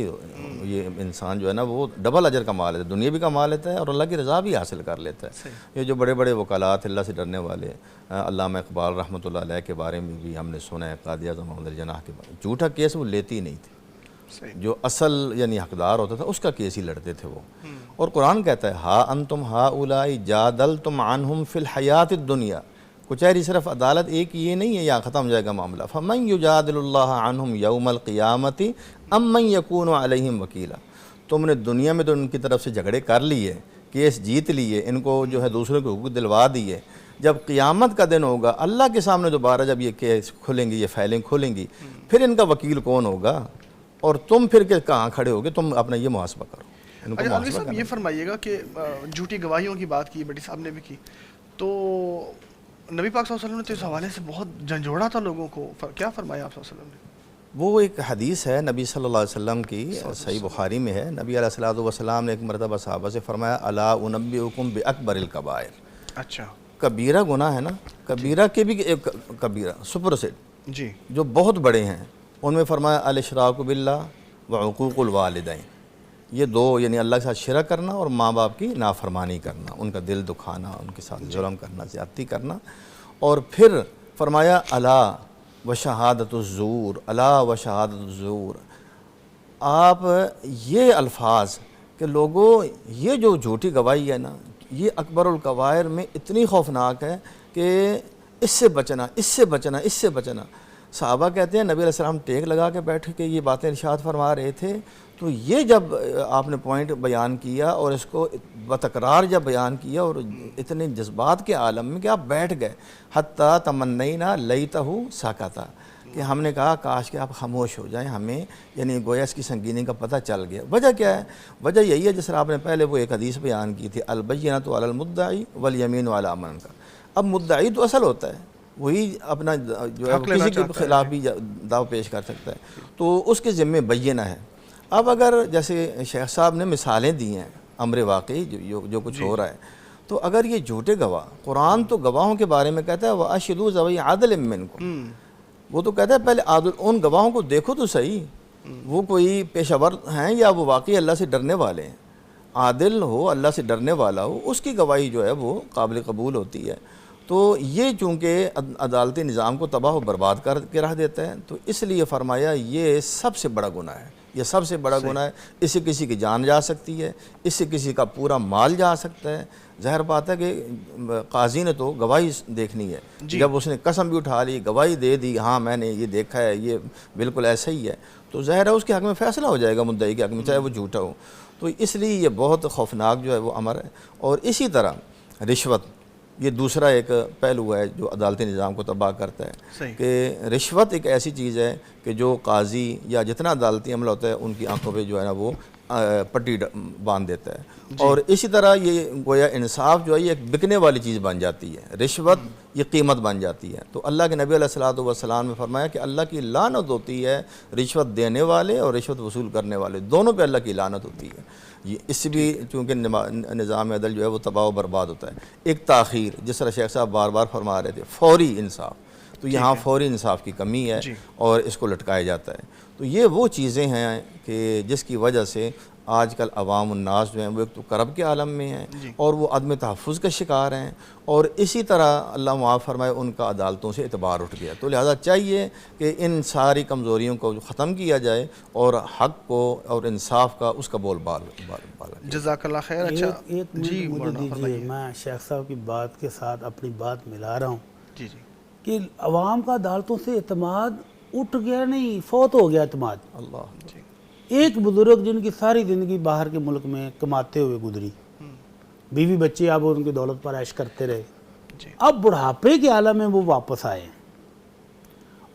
یہ انسان جو ہے نا وہ ڈبل اجر کما لیتا ہے، دنیا بھی کما لیتا ہے اور اللہ کی رضا بھی حاصل کر لیتا ہے. یہ جو بڑے بڑے وکالات اللہ سے ڈرنے والے، علامہ اقبال رحمۃ اللہ علیہ کے بارے میں بھی ہم نے سنا ہے، قاضی اعظم محمد علی جناح کے بارے میں جھوٹا کیس وہ لیتی نہیں تھی، جو اصل یعنی حقدار ہوتا تھا اس کا کیس ہی لڑتے تھے وہ. اور قرآن کہتا ہے ہا انتم ہؤلاء جادلتم عنہم فی الحیات الدنیا. کچہری صرف عدالت ایک یہ نہیں ہے یا ختم ہو جائے گا معاملہ. فمن یجادل اللہ عنہم یوم القیامت ام من یکون علیہم وکیلا. تم نے دنیا میں تو ان کی طرف سے جھگڑے کر لیے، کیس جیت لیے، ان کو جو ہے دوسروں کے حقوق دلوا دیے. جب قیامت کا دن ہوگا اللہ کے سامنے دوبارہ جب یہ کیس کھلیں گی، یہ فائلیں کھولیں گی، پھر ان کا وکیل کون ہوگا اور تم پھر کہاں کھڑے ہوگے؟ تم اپنا یہ محاسبہ کرو. اچھا علی صاحب یہ فرمائیے گا کہ جھوٹی گواہیوں کی بات کی، بٹی صاحب نے بھی کی، تو نبی پاک صلی اللہ علیہ وسلم نے تو اس حوالے سے بہت جھنجھوڑا تھا لوگوں کو. کیا فرمایا آپ صلی اللہ علیہ وسلم نے؟ وہ ایک حدیث ہے نبی صلی اللہ علیہ وسلم کی، صحیح بخاری میں ہے. نبی علیہ الصلوۃ والسلام نے ایک مرتبہ صحابہ سے فرمایا الا انبئکم باکبر الکبائر. اچھا کبیرہ گناہ ہے نا، کبیرہ کے بھی ایک کبیرہ سپر سیٹ جی جو بہت بڑے ہیں، ان میں فرمایا الاشراک باللہ وعقوق الوالدین. یہ دو یعنی اللہ کے ساتھ شرک کرنا اور ماں باپ کی نافرمانی کرنا، ان کا دل دکھانا، ان کے ساتھ ظلم کرنا، زیادتی کرنا. اور پھر فرمایا الا وشہادت الزور، الا وشہادت الزور. آپ یہ الفاظ کہ لوگوں یہ جو جھوٹی گواہی ہے نا یہ اکبر الکبائر میں اتنی خوفناک ہے کہ اس سے بچنا، اس سے بچنا، اس سے بچنا. صحابہ کہتے ہیں نبی علیہ السلام ٹیک لگا کے بیٹھ کے یہ باتیں ارشاد فرما رہے تھے. تو یہ جب آپ نے پوائنٹ بیان کیا اور اس کو بتکرار جب بیان کیا اور اتنے جذبات کے عالم میں کہ آپ بیٹھ گئے، حتیٰ تمنینا لیتہ ساکتا، کہ ہم نے کہا کاش کہ آپ خاموش ہو جائیں، ہمیں یعنی گویا اس کی سنگینی کا پتہ چل گیا. وجہ کیا ہے؟ وجہ یہی ہے جس طرح آپ نے پہلے وہ ایک حدیث بیان کی تھی البینۃ علی المدعی والیمین علی من انکر. اب مدعی تو اصل ہوتا ہے، وہی اپنا جو ہے کسی کے خلاف بھی دعویٰ پیش کر سکتا ہے، تو اس کے ذمے بینہ ہے. اب اگر جیسے شیخ صاحب نے مثالیں دی ہیں امر واقعی جو کچھ ہو رہا ہے، تو اگر یہ جھوٹے گواہ، قرآن تو گواہوں کے بارے میں کہتا ہے وَأَشْهِدُوا ذَوِي عَدْلٍ مِّنكُمْ، وہ تو کہتا ہے پہلے عادل ان گواہوں کو دیکھو تو صحیح، وہ کوئی پیشہ ور ہیں یا وہ واقعی اللہ سے ڈرنے والے ہیں. عادل ہو، اللہ سے ڈرنے والا ہو، اس کی گواہی جو ہے وہ قابل قبول ہوتی ہے. تو یہ چونکہ عدالتی نظام کو تباہ و برباد کر کے رکھ دیتا ہے، تو اس لیے فرمایا یہ سب سے بڑا گناہ ہے، یہ سب سے بڑا گناہ ہے. اس سے کسی کی جان جا سکتی ہے، اس سے کسی کا پورا مال جا سکتا ہے. ظاہر بات ہے کہ قاضی نے تو گواہی دیکھنی ہے، جب اس نے قسم بھی اٹھا لی، گواہی دے دی، ہاں میں نے یہ دیکھا ہے، یہ بالکل ایسا ہی ہے، تو ظاہر ہے اس کے حق میں فیصلہ ہو جائے گا مدعی کے حق میں، چاہے وہ جھوٹا ہو. تو اس لیے یہ بہت خوفناک جو ہے وہ امر ہے. اور اسی طرح رشوت یہ دوسرا ایک پہلو ہے جو عدالتی نظام کو تباہ کرتا ہے کہ رشوت ایک ایسی چیز ہے کہ جو قاضی یا جتنا عدالتی عمل ہوتا ہے ان کی آنکھوں پہ جو ہے نا وہ پٹی باندھ دیتا ہے. اور اسی طرح یہ گویا انصاف جو ہے یہ ایک بکنے والی چیز بن جاتی ہے، رشوت یہ قیمت بن جاتی ہے. تو اللہ کے نبی علیہ الصلوۃ والسلام نے فرمایا کہ اللہ کی لعنت ہوتی ہے رشوت دینے والے اور رشوت وصول کرنے والے، دونوں پہ اللہ کی لعنت ہوتی ہے. یہ اس سے بھی چونکہ نظام عدل جو ہے وہ تباہ و برباد ہوتا ہے. ایک تاخیر، جس طرح شیخ صاحب بار بار فرما رہے تھے، فوری انصاف. تو تو یہاں فوری انصاف کی کمی ہے اور اس کو لٹکایا جاتا ہے. تو یہ وہ چیزیں ہیں کہ جس کی وجہ سے آج کل عوام الناس جو ہیں وہ ایک تو کرب کے عالم میں ہیں اور وہ عدم تحفظ کا شکار ہیں، اور اسی طرح اللہ معاف فرمائے ان کا عدالتوں سے اعتبار اٹھ گیا. تو لہذا چاہیے کہ ان ساری کمزوریوں کو ختم کیا جائے اور حق کو اور انصاف کا اس کا بول بالا. جزاک اللہ خیر. اچھا ایک جی مجھے دیجیے، میں شیخ صاحب کی بات کے ساتھ اپنی بات ملا رہا ہوں جی جی کہ عوام کا عدالتوں سے اعتماد اٹھ گیا نہیں، فوت ہو گیا اعتماد. اللہ جی ایک بزرگ جن کی ساری زندگی باہر کے ملک میں کماتے ہوئے گزری، بیوی بچے اب ان کی دولت پر عیش کرتے رہے، اب بڑھاپے کے عالم میں وہ واپس آئے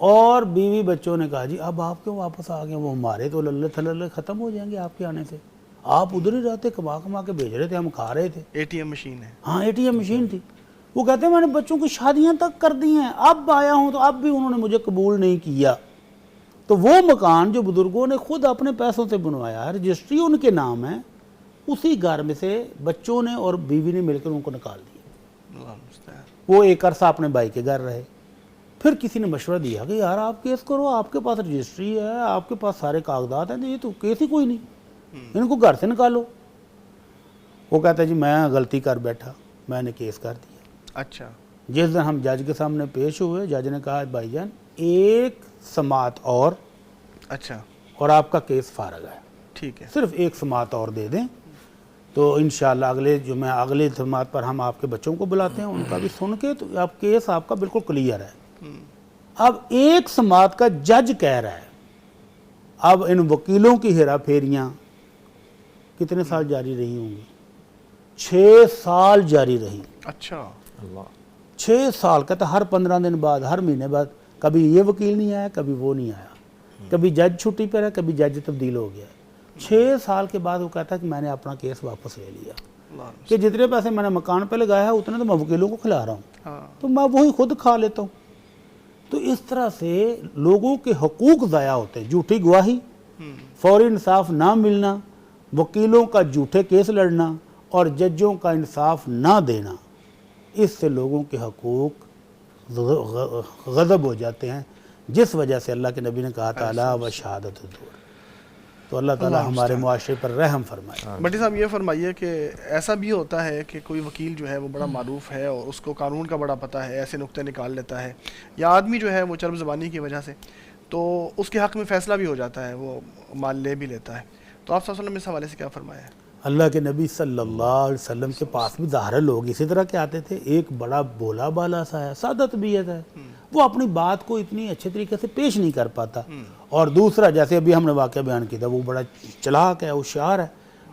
اور بیوی بچوں نے کہا جی اب آپ کیوں واپس آ گئے، وہ ہمارے تو للے تھلے ختم ہو جائیں گے آپ کے آنے سے، آپ ادھر ہی رہتے کما کے بھیج رہے تھے، ہم کھا رہے تھے. ATM مشین ہے. ہاں ATM مشین تھی. وہ کہتے ہیں میں نے بچوں کی شادیاں تک کر دی ہیں، اب آیا ہوں تو اب بھی انہوں نے مجھے قبول نہیں کیا. تو وہ مکان جو بزرگوں نے خود اپنے پیسوں سے بنوایا ہے، رجسٹری ان کے نام ہے، اسی گھر میں سے بچوں نے اور بیوی نے مل کر ان کو نکال دیا. وہ ایک عرصہ اپنے بھائی کے گھر رہے. پھر کسی نے مشورہ دیا کہ یار آپ کیس کرو، آپ کے پاس رجسٹری ہے، آپ کے پاس سارے کاغذات ہیں، یہ تو کیس ہی کوئی نہیں، ان کو گھر سے نکالو. وہ کہتا ہے جی میں غلطی کر بیٹھا، میں نے کیس کر دیا. اچھا. جس دن ہم جج کے سامنے پیش ہوئے، جج نے کہا بھائی جان ایک سماعت اور اچھا اور آپ کا کیس فارغ ہے، ٹھیک ہے، صرف ایک سماعت اور دے دیں تو انشاءاللہ اگلے جمعہ اگلے سماعت پر ہم آپ کے بچوں کو بلاتے ہیں، ان کا بھی سن کے تو آپ کیس آپ کا بالکل کلیئر ہے. اب ایک سماعت کا جج کہہ رہا ہے. اب ان وکیلوں کی ہیرا پھیریاں کتنے سال جاری رہی ہوں گی؟ 6 سال جاری رہی. اچھا. 6 سال کہتا ہر 15 دن بعد، ہر مہینے بعد، کبھی یہ وکیل نہیں آیا، کبھی وہ نہیں آیا، کبھی جج چھٹی پر ہے، کبھی جج تبدیل ہو گیا. 6 سال کے بعد وہ کہتا ہے کہ میں نے اپنا کیس واپس لے لیا، کہ جتنے پیسے میں نے مکان پہ لگایا ہے اتنے تو میں وکیلوں کو کھلا رہا ہوں، تو میں وہی خود کھا لیتا ہوں. تو اس طرح سے لوگوں کے حقوق ضائع ہوتے ہیں. جھوٹی گواہی، فوری انصاف نہ ملنا، وکیلوں کا جھوٹے کیس لڑنا اور ججوں کا انصاف نہ دینا، اس سے لوگوں کے حقوق غضب ہو جاتے ہیں، جس وجہ سے اللہ کے نبی نے کہا تعالیٰ و شہادت الزور. تو اللہ تعالیٰ ہمارے معاشرے پر رحم فرمائے. بٹی صاحب یہ فرمائیے کہ ایسا بھی ہوتا ہے کہ کوئی وکیل جو ہے وہ بڑا معروف ہے اور اس کو قانون کا بڑا پتہ ہے، ایسے نقطے نکال لیتا ہے، یا آدمی جو ہے وہ چرب زبانی کی وجہ سے تو اس کے حق میں فیصلہ بھی ہو جاتا ہے، وہ مال لے بھی لیتا ہے، تو آپ صلی اللہ علیہ وسلم اس حوالے سے کیا فرمایا ہے؟ اللہ کے نبی صلی اللہ علیہ وسلم کے پاس بھی ظاہر لوگ اسی طرح کے آتے تھے. ایک بڑا بولا بالا سا ہے، سادہ طبیعت ہے، وہ اپنی بات کو اتنی اچھے طریقے سے پیش نہیں کر پاتا. اور دوسرا جیسے ابھی ہم نے واقعہ بیان کیا تھا، وہ بڑا چلاک ہے، ہوشیار ہے،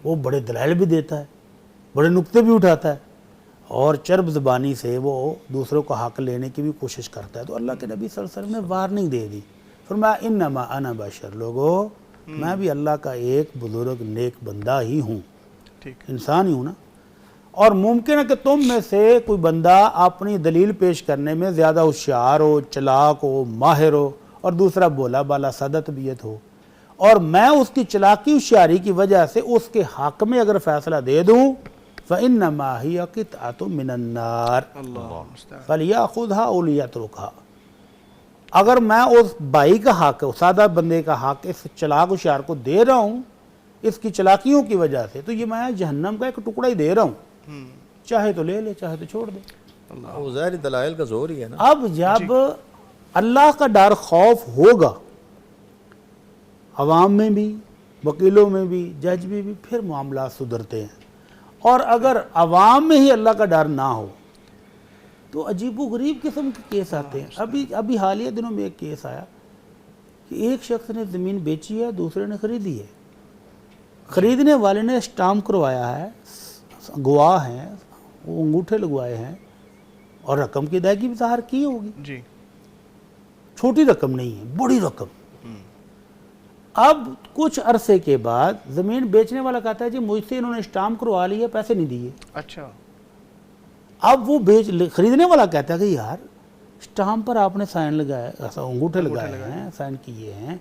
وہ بڑے دلائل بھی دیتا ہے، بڑے نکتے بھی اٹھاتا ہے اور چرب زبانی سے وہ دوسروں کا حق لینے کی بھی کوشش کرتا ہے. تو اللہ کے نبی صلی اللہ علیہ وسلم نے وارننگ دے دی، فرمایا انما انا بشر، لوگو میں بھی اللہ کا ایک بزرگ نیک بندہ ہی ہوں، انسان ہی ہوں نا. اور ممکن ہے کہ تم میں سے کوئی بندہ اپنی دلیل پیش کرنے میں زیادہ ہوشیار ہو، چلاک ہو، ماہر ہو، اور دوسرا بولا بالا سادہ طبیعت ہو، اور میں اس کی چلاکی ہوشیاری کی وجہ سے اس کے حق میں اگر فیصلہ دے دوں فَإِنَّمَا هِيَ قِطْعَةٌ مِّنَ النَّارِ فَلْيَأْخُذْهَا أَوْ لِيَتْرُكْهَا. اگر میں اس بھائی کا حق، سادہ بندے کا حق اس چلاک ہوشیار کو دے رہا ہوں اس کی چلاکیوں کی وجہ سے، تو یہ میں جہنم کا ایک ٹکڑا ہی دے رہا ہوں، چاہے تو لے لے چاہے تو چھوڑ دے. وہ ظاہر دلائل کا زور ہی ہے نا. اب جب اللہ کا ڈر خوف ہوگا عوام میں بھی، وکیلوں میں بھی، جج میں بھی، پھر معاملات سدھرتے ہیں. اور اگر عوام میں ہی اللہ کا ڈر نہ ہو تو عجیب و غریب قسم کے کیس آتے ہیں. ابھی حالیہ دنوں میں ایک کیس آیا کہ ایک شخص نے زمین بیچی ہے، دوسرے نے خریدی ہے. خریدنے والے نے اسٹامپ کروایا ہے، گواہ ہیں، وہ انگوٹھے لگوائے ہیں اور رقم کی ادائیگی بھی ظاہر کی ہوگی. جی چھوٹی رقم نہیں ہے، بڑی رقم. اب کچھ عرصے کے بعد زمین بیچنے والا کہتا ہے جی مجھ سے انہوں نے اسٹامپ کروا لیا، پیسے نہیں دیے. اچھا. اب وہ خریدنے والا کہتا ہے کہ یار اسٹامپ پر آپ نے سائن لگائے، انگوٹھے لگائے ہیں، سائن کیے ہیں،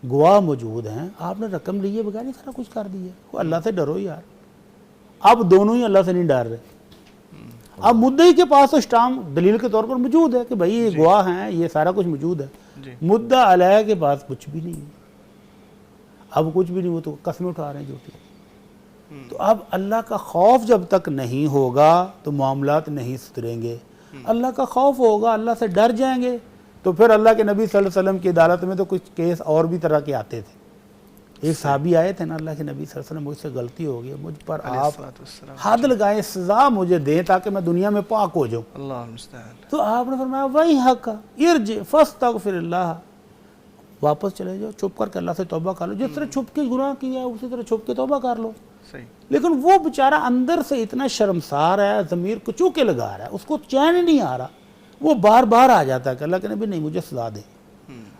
گواہ موجود ہیں، آپ نے رقم لیے بغیر نہیں سارا کچھ کر دیا. اللہ سے ڈرو یار. اب دونوں ہی اللہ سے نہیں ڈر رہے. اب مدعی کے پاس تو اسٹامپ دلیل کے طور پر موجود ہے کہ بھائی یہ گواہ ہیں، یہ سارا کچھ موجود ہے، مدعا علیہ کے پاس کچھ بھی نہیں ہے، اب کچھ بھی نہیں، وہ تو قسمیں اٹھا رہے ہیں جھوٹی۔ تو اب اللہ کا خوف جب تک نہیں ہوگا تو معاملات نہیں سدھریں گے، اللہ کا خوف ہوگا، اللہ سے ڈر جائیں گے، تو پھر اللہ کے نبی صلی اللہ علیہ وسلم کی عدالت میں تو کچھ کیس اور بھی طرح کے آتے تھے۔ ایک صحابی آئے تھے نا، اللہ کے نبی صلی اللہ علیہ وسلم، مجھ سے غلطی ہو گئی، مجھ پر آپ حد لگائیں، سزا مجھے دیں تاکہ میں دنیا میں پاک ہو جاؤں۔ اللہ المستعان۔ تو آپ نے فرمایا وہی حق ارجع فاستغفر اللہ، واپس چلے جاؤ، چھپ کر کے اللہ سے توبہ کر لو، جس طرح چھپ کے گناہ کیا ہے اسی طرح چھپ کے توبہ کر لو۔ صحیح۔ لیکن وہ بیچارہ اندر سے اتنا شرمسار ہے، ضمیر کو چوکے لگا رہا ہے، اس کو چین ہی نہیں آ رہا، وہ بار بار آ جاتا ہے کہ اللہ کے نبی نہیں، مجھے سزا دے۔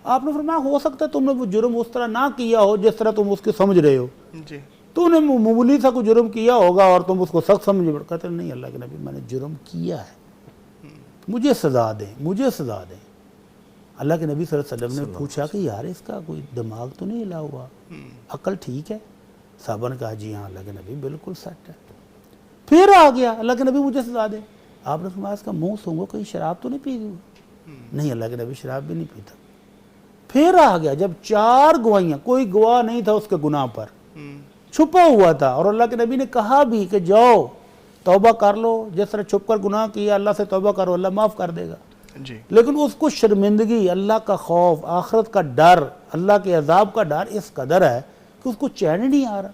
آپ نے فرمایا ہو سکتا ہے تم نے وہ جرم اس طرح نہ کیا ہو جس طرح تم اس کے سمجھ رہے ہو، جی۔ تو نے معمولی سا کوئی جرم کیا ہوگا اور تم اس کو سخت سمجھ رہے، کہتے نہیں اللہ کے نبی میں نے جرم کیا ہے، مجھے سزا دیں، مجھے سزا دیں۔ اللہ کے نبی صلی اللہ علیہ وسلم نے پوچھا کہ یار اس کا کوئی دماغ تو نہیں ہلا ہوا، عقل ٹھیک ہے؟ صحابہ نے کہا جی ہاں اللہ کے نبی بالکل سیٹ ہے۔ پھر آ گیا اللہ کے نبی مجھے سزا دے، آپ نے فرمایا اس کا منہ سونگو کہیں شراب تو نہیں پی گئی؟ نہیں اللہ کے نبی شراب بھی نہیں پیتا۔ پھر آ گیا جب 4 گواہیاں، کوئی گواہ نہیں تھا اس کے گناہ پر، چھپا ہوا تھا، اور اللہ کے نبی نے کہا بھی کہ جاؤ توبہ کر لو، جس طرح چھپ کر گناہ کیا اللہ سے توبہ کرو، اللہ معاف کر دے گا۔ جی۔ لیکن اس کو شرمندگی، اللہ کا خوف، آخرت کا ڈر، اللہ کے عذاب کا ڈر اس قدر ہے کہ اس کو چین ہی نہیں آ رہا،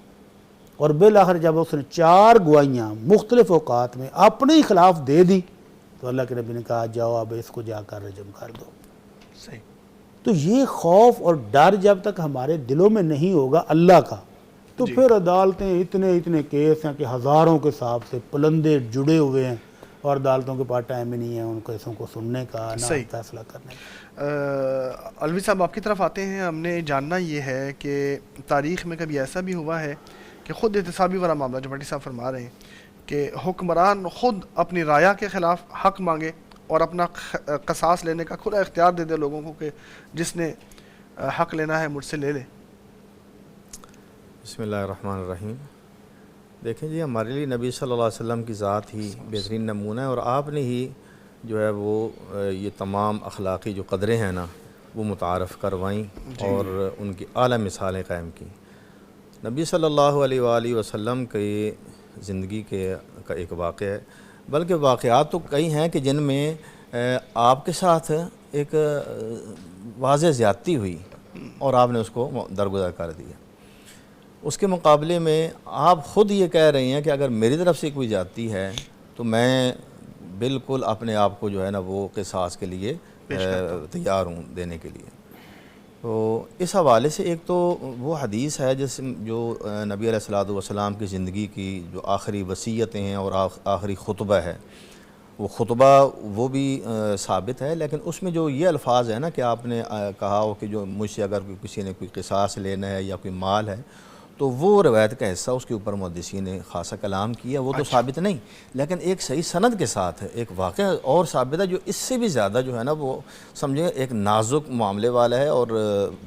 اور بالآخر جب اس نے 4 گواہیاں مختلف اوقات میں اپنے ہی خلاف دے دی تو اللہ کے نبی نے کہا جاؤ اب اس کو جا کر رجم کر دو۔ صحیح۔ تو یہ خوف اور ڈر جب تک ہمارے دلوں میں نہیں ہوگا اللہ کا، تو پھر عدالتیں اتنے کیس ہیں کہ ہزاروں کے حساب سے پلندے جڑے ہوئے ہیں، اور عدالتوں کے پاس ٹائم ہی نہیں ہے ان کیسوں کو سننے کا، نہ فیصلہ کرنے کا۔ الوی صاحب آپ کی طرف آتے ہیں، ہم نے جاننا یہ ہے کہ تاریخ میں کبھی ایسا بھی ہوا ہے کہ خود احتسابی والا معاملہ جو بھٹی صاحب فرما رہے ہیں کہ حکمران خود اپنی رایا کے خلاف حق مانگے اور اپنا قصاص لینے کا کھلا اختیار دے دے لوگوں کو کہ جس نے حق لینا ہے مجھ سے لے لے؟ بسم اللہ الرحمن الرحیم۔ دیکھیں جی ہمارے لیے نبی صلی اللہ علیہ وسلم کی ذات ہی بہترین نمونہ ہے، اور آپ نے ہی جو ہے وہ یہ تمام اخلاقی جو قدریں ہیں نا وہ متعارف کروائیں اور ان کی اعلیٰ مثالیں قائم کی۔ نبی صلی اللہ علیہ وآلہ وسلم کی زندگی کا ایک واقعہ ہے، بلکہ واقعات تو کئی ہیں کہ جن میں آپ کے ساتھ ایک واضح زیادتی ہوئی اور آپ نے اس کو درگزر کر دیا۔ اس کے مقابلے میں آپ خود یہ کہہ رہی ہیں کہ اگر میری طرف سے کوئی زیادتی ہے تو میں بالکل اپنے آپ کو جو ہے نا وہ قصاص کے لیے تیار ہوں دینے کے لیے۔ تو اس حوالے سے ایک تو وہ حدیث ہے جو نبی علیہ الصلوۃ والسلام کی زندگی کی جو آخری وصیتیں ہیں اور آخری خطبہ ہے، وہ خطبہ وہ بھی ثابت ہے، لیکن اس میں جو یہ الفاظ ہیں نا کہ آپ نے کہا ہو کہ جو مجھ سے اگر کسی نے کوئی قصاص لینا ہے یا کوئی مال ہے، تو وہ روایت کا حصہ اس کے اوپر محدثین نے خاصا کلام کیا، وہ تو ثابت نہیں، لیکن ایک صحیح سند کے ساتھ ایک واقعہ اور ثابت ہے جو اس سے بھی زیادہ جو ہے نا وہ سمجھیں ایک نازک معاملے والا ہے اور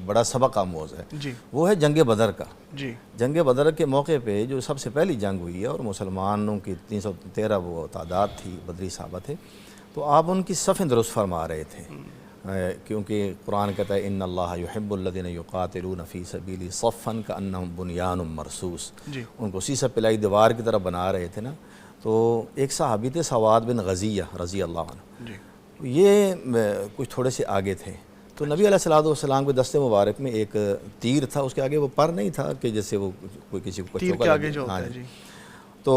بڑا سبق آموز ہے۔ جی۔ وہ ہے جنگ بدر کا۔ جی۔ جنگ بدر کے موقع پہ جو سب سے پہلی جنگ ہوئی ہے اور مسلمانوں کی 313 وہ تعداد تھی، بدری صحابہ تھے، تو آپ ان کی صفیں درست فرما رہے تھے، کیونکہ قرآن کہتا ہے ان اللہ یحب الذین یقاتلون فی سبیلہ صفا کانہم بنیان مرصوص۔ ان کو سیسہ پلائی دیوار کی طرح بنا رہے تھے نا۔ تو ایک صحابی تھے سواد بن غزیہ رضی اللہ عنہ، یہ کچھ تھوڑے سے آگے تھے، تو نبی علیہ الصلوۃ والسلام کے دست مبارک میں ایک تیر تھا، اس کے آگے وہ پر نہیں تھا کہ جیسے وہ کوئی کسی کو تیر کے آگے جو ہوتا ہے۔ جی۔ تو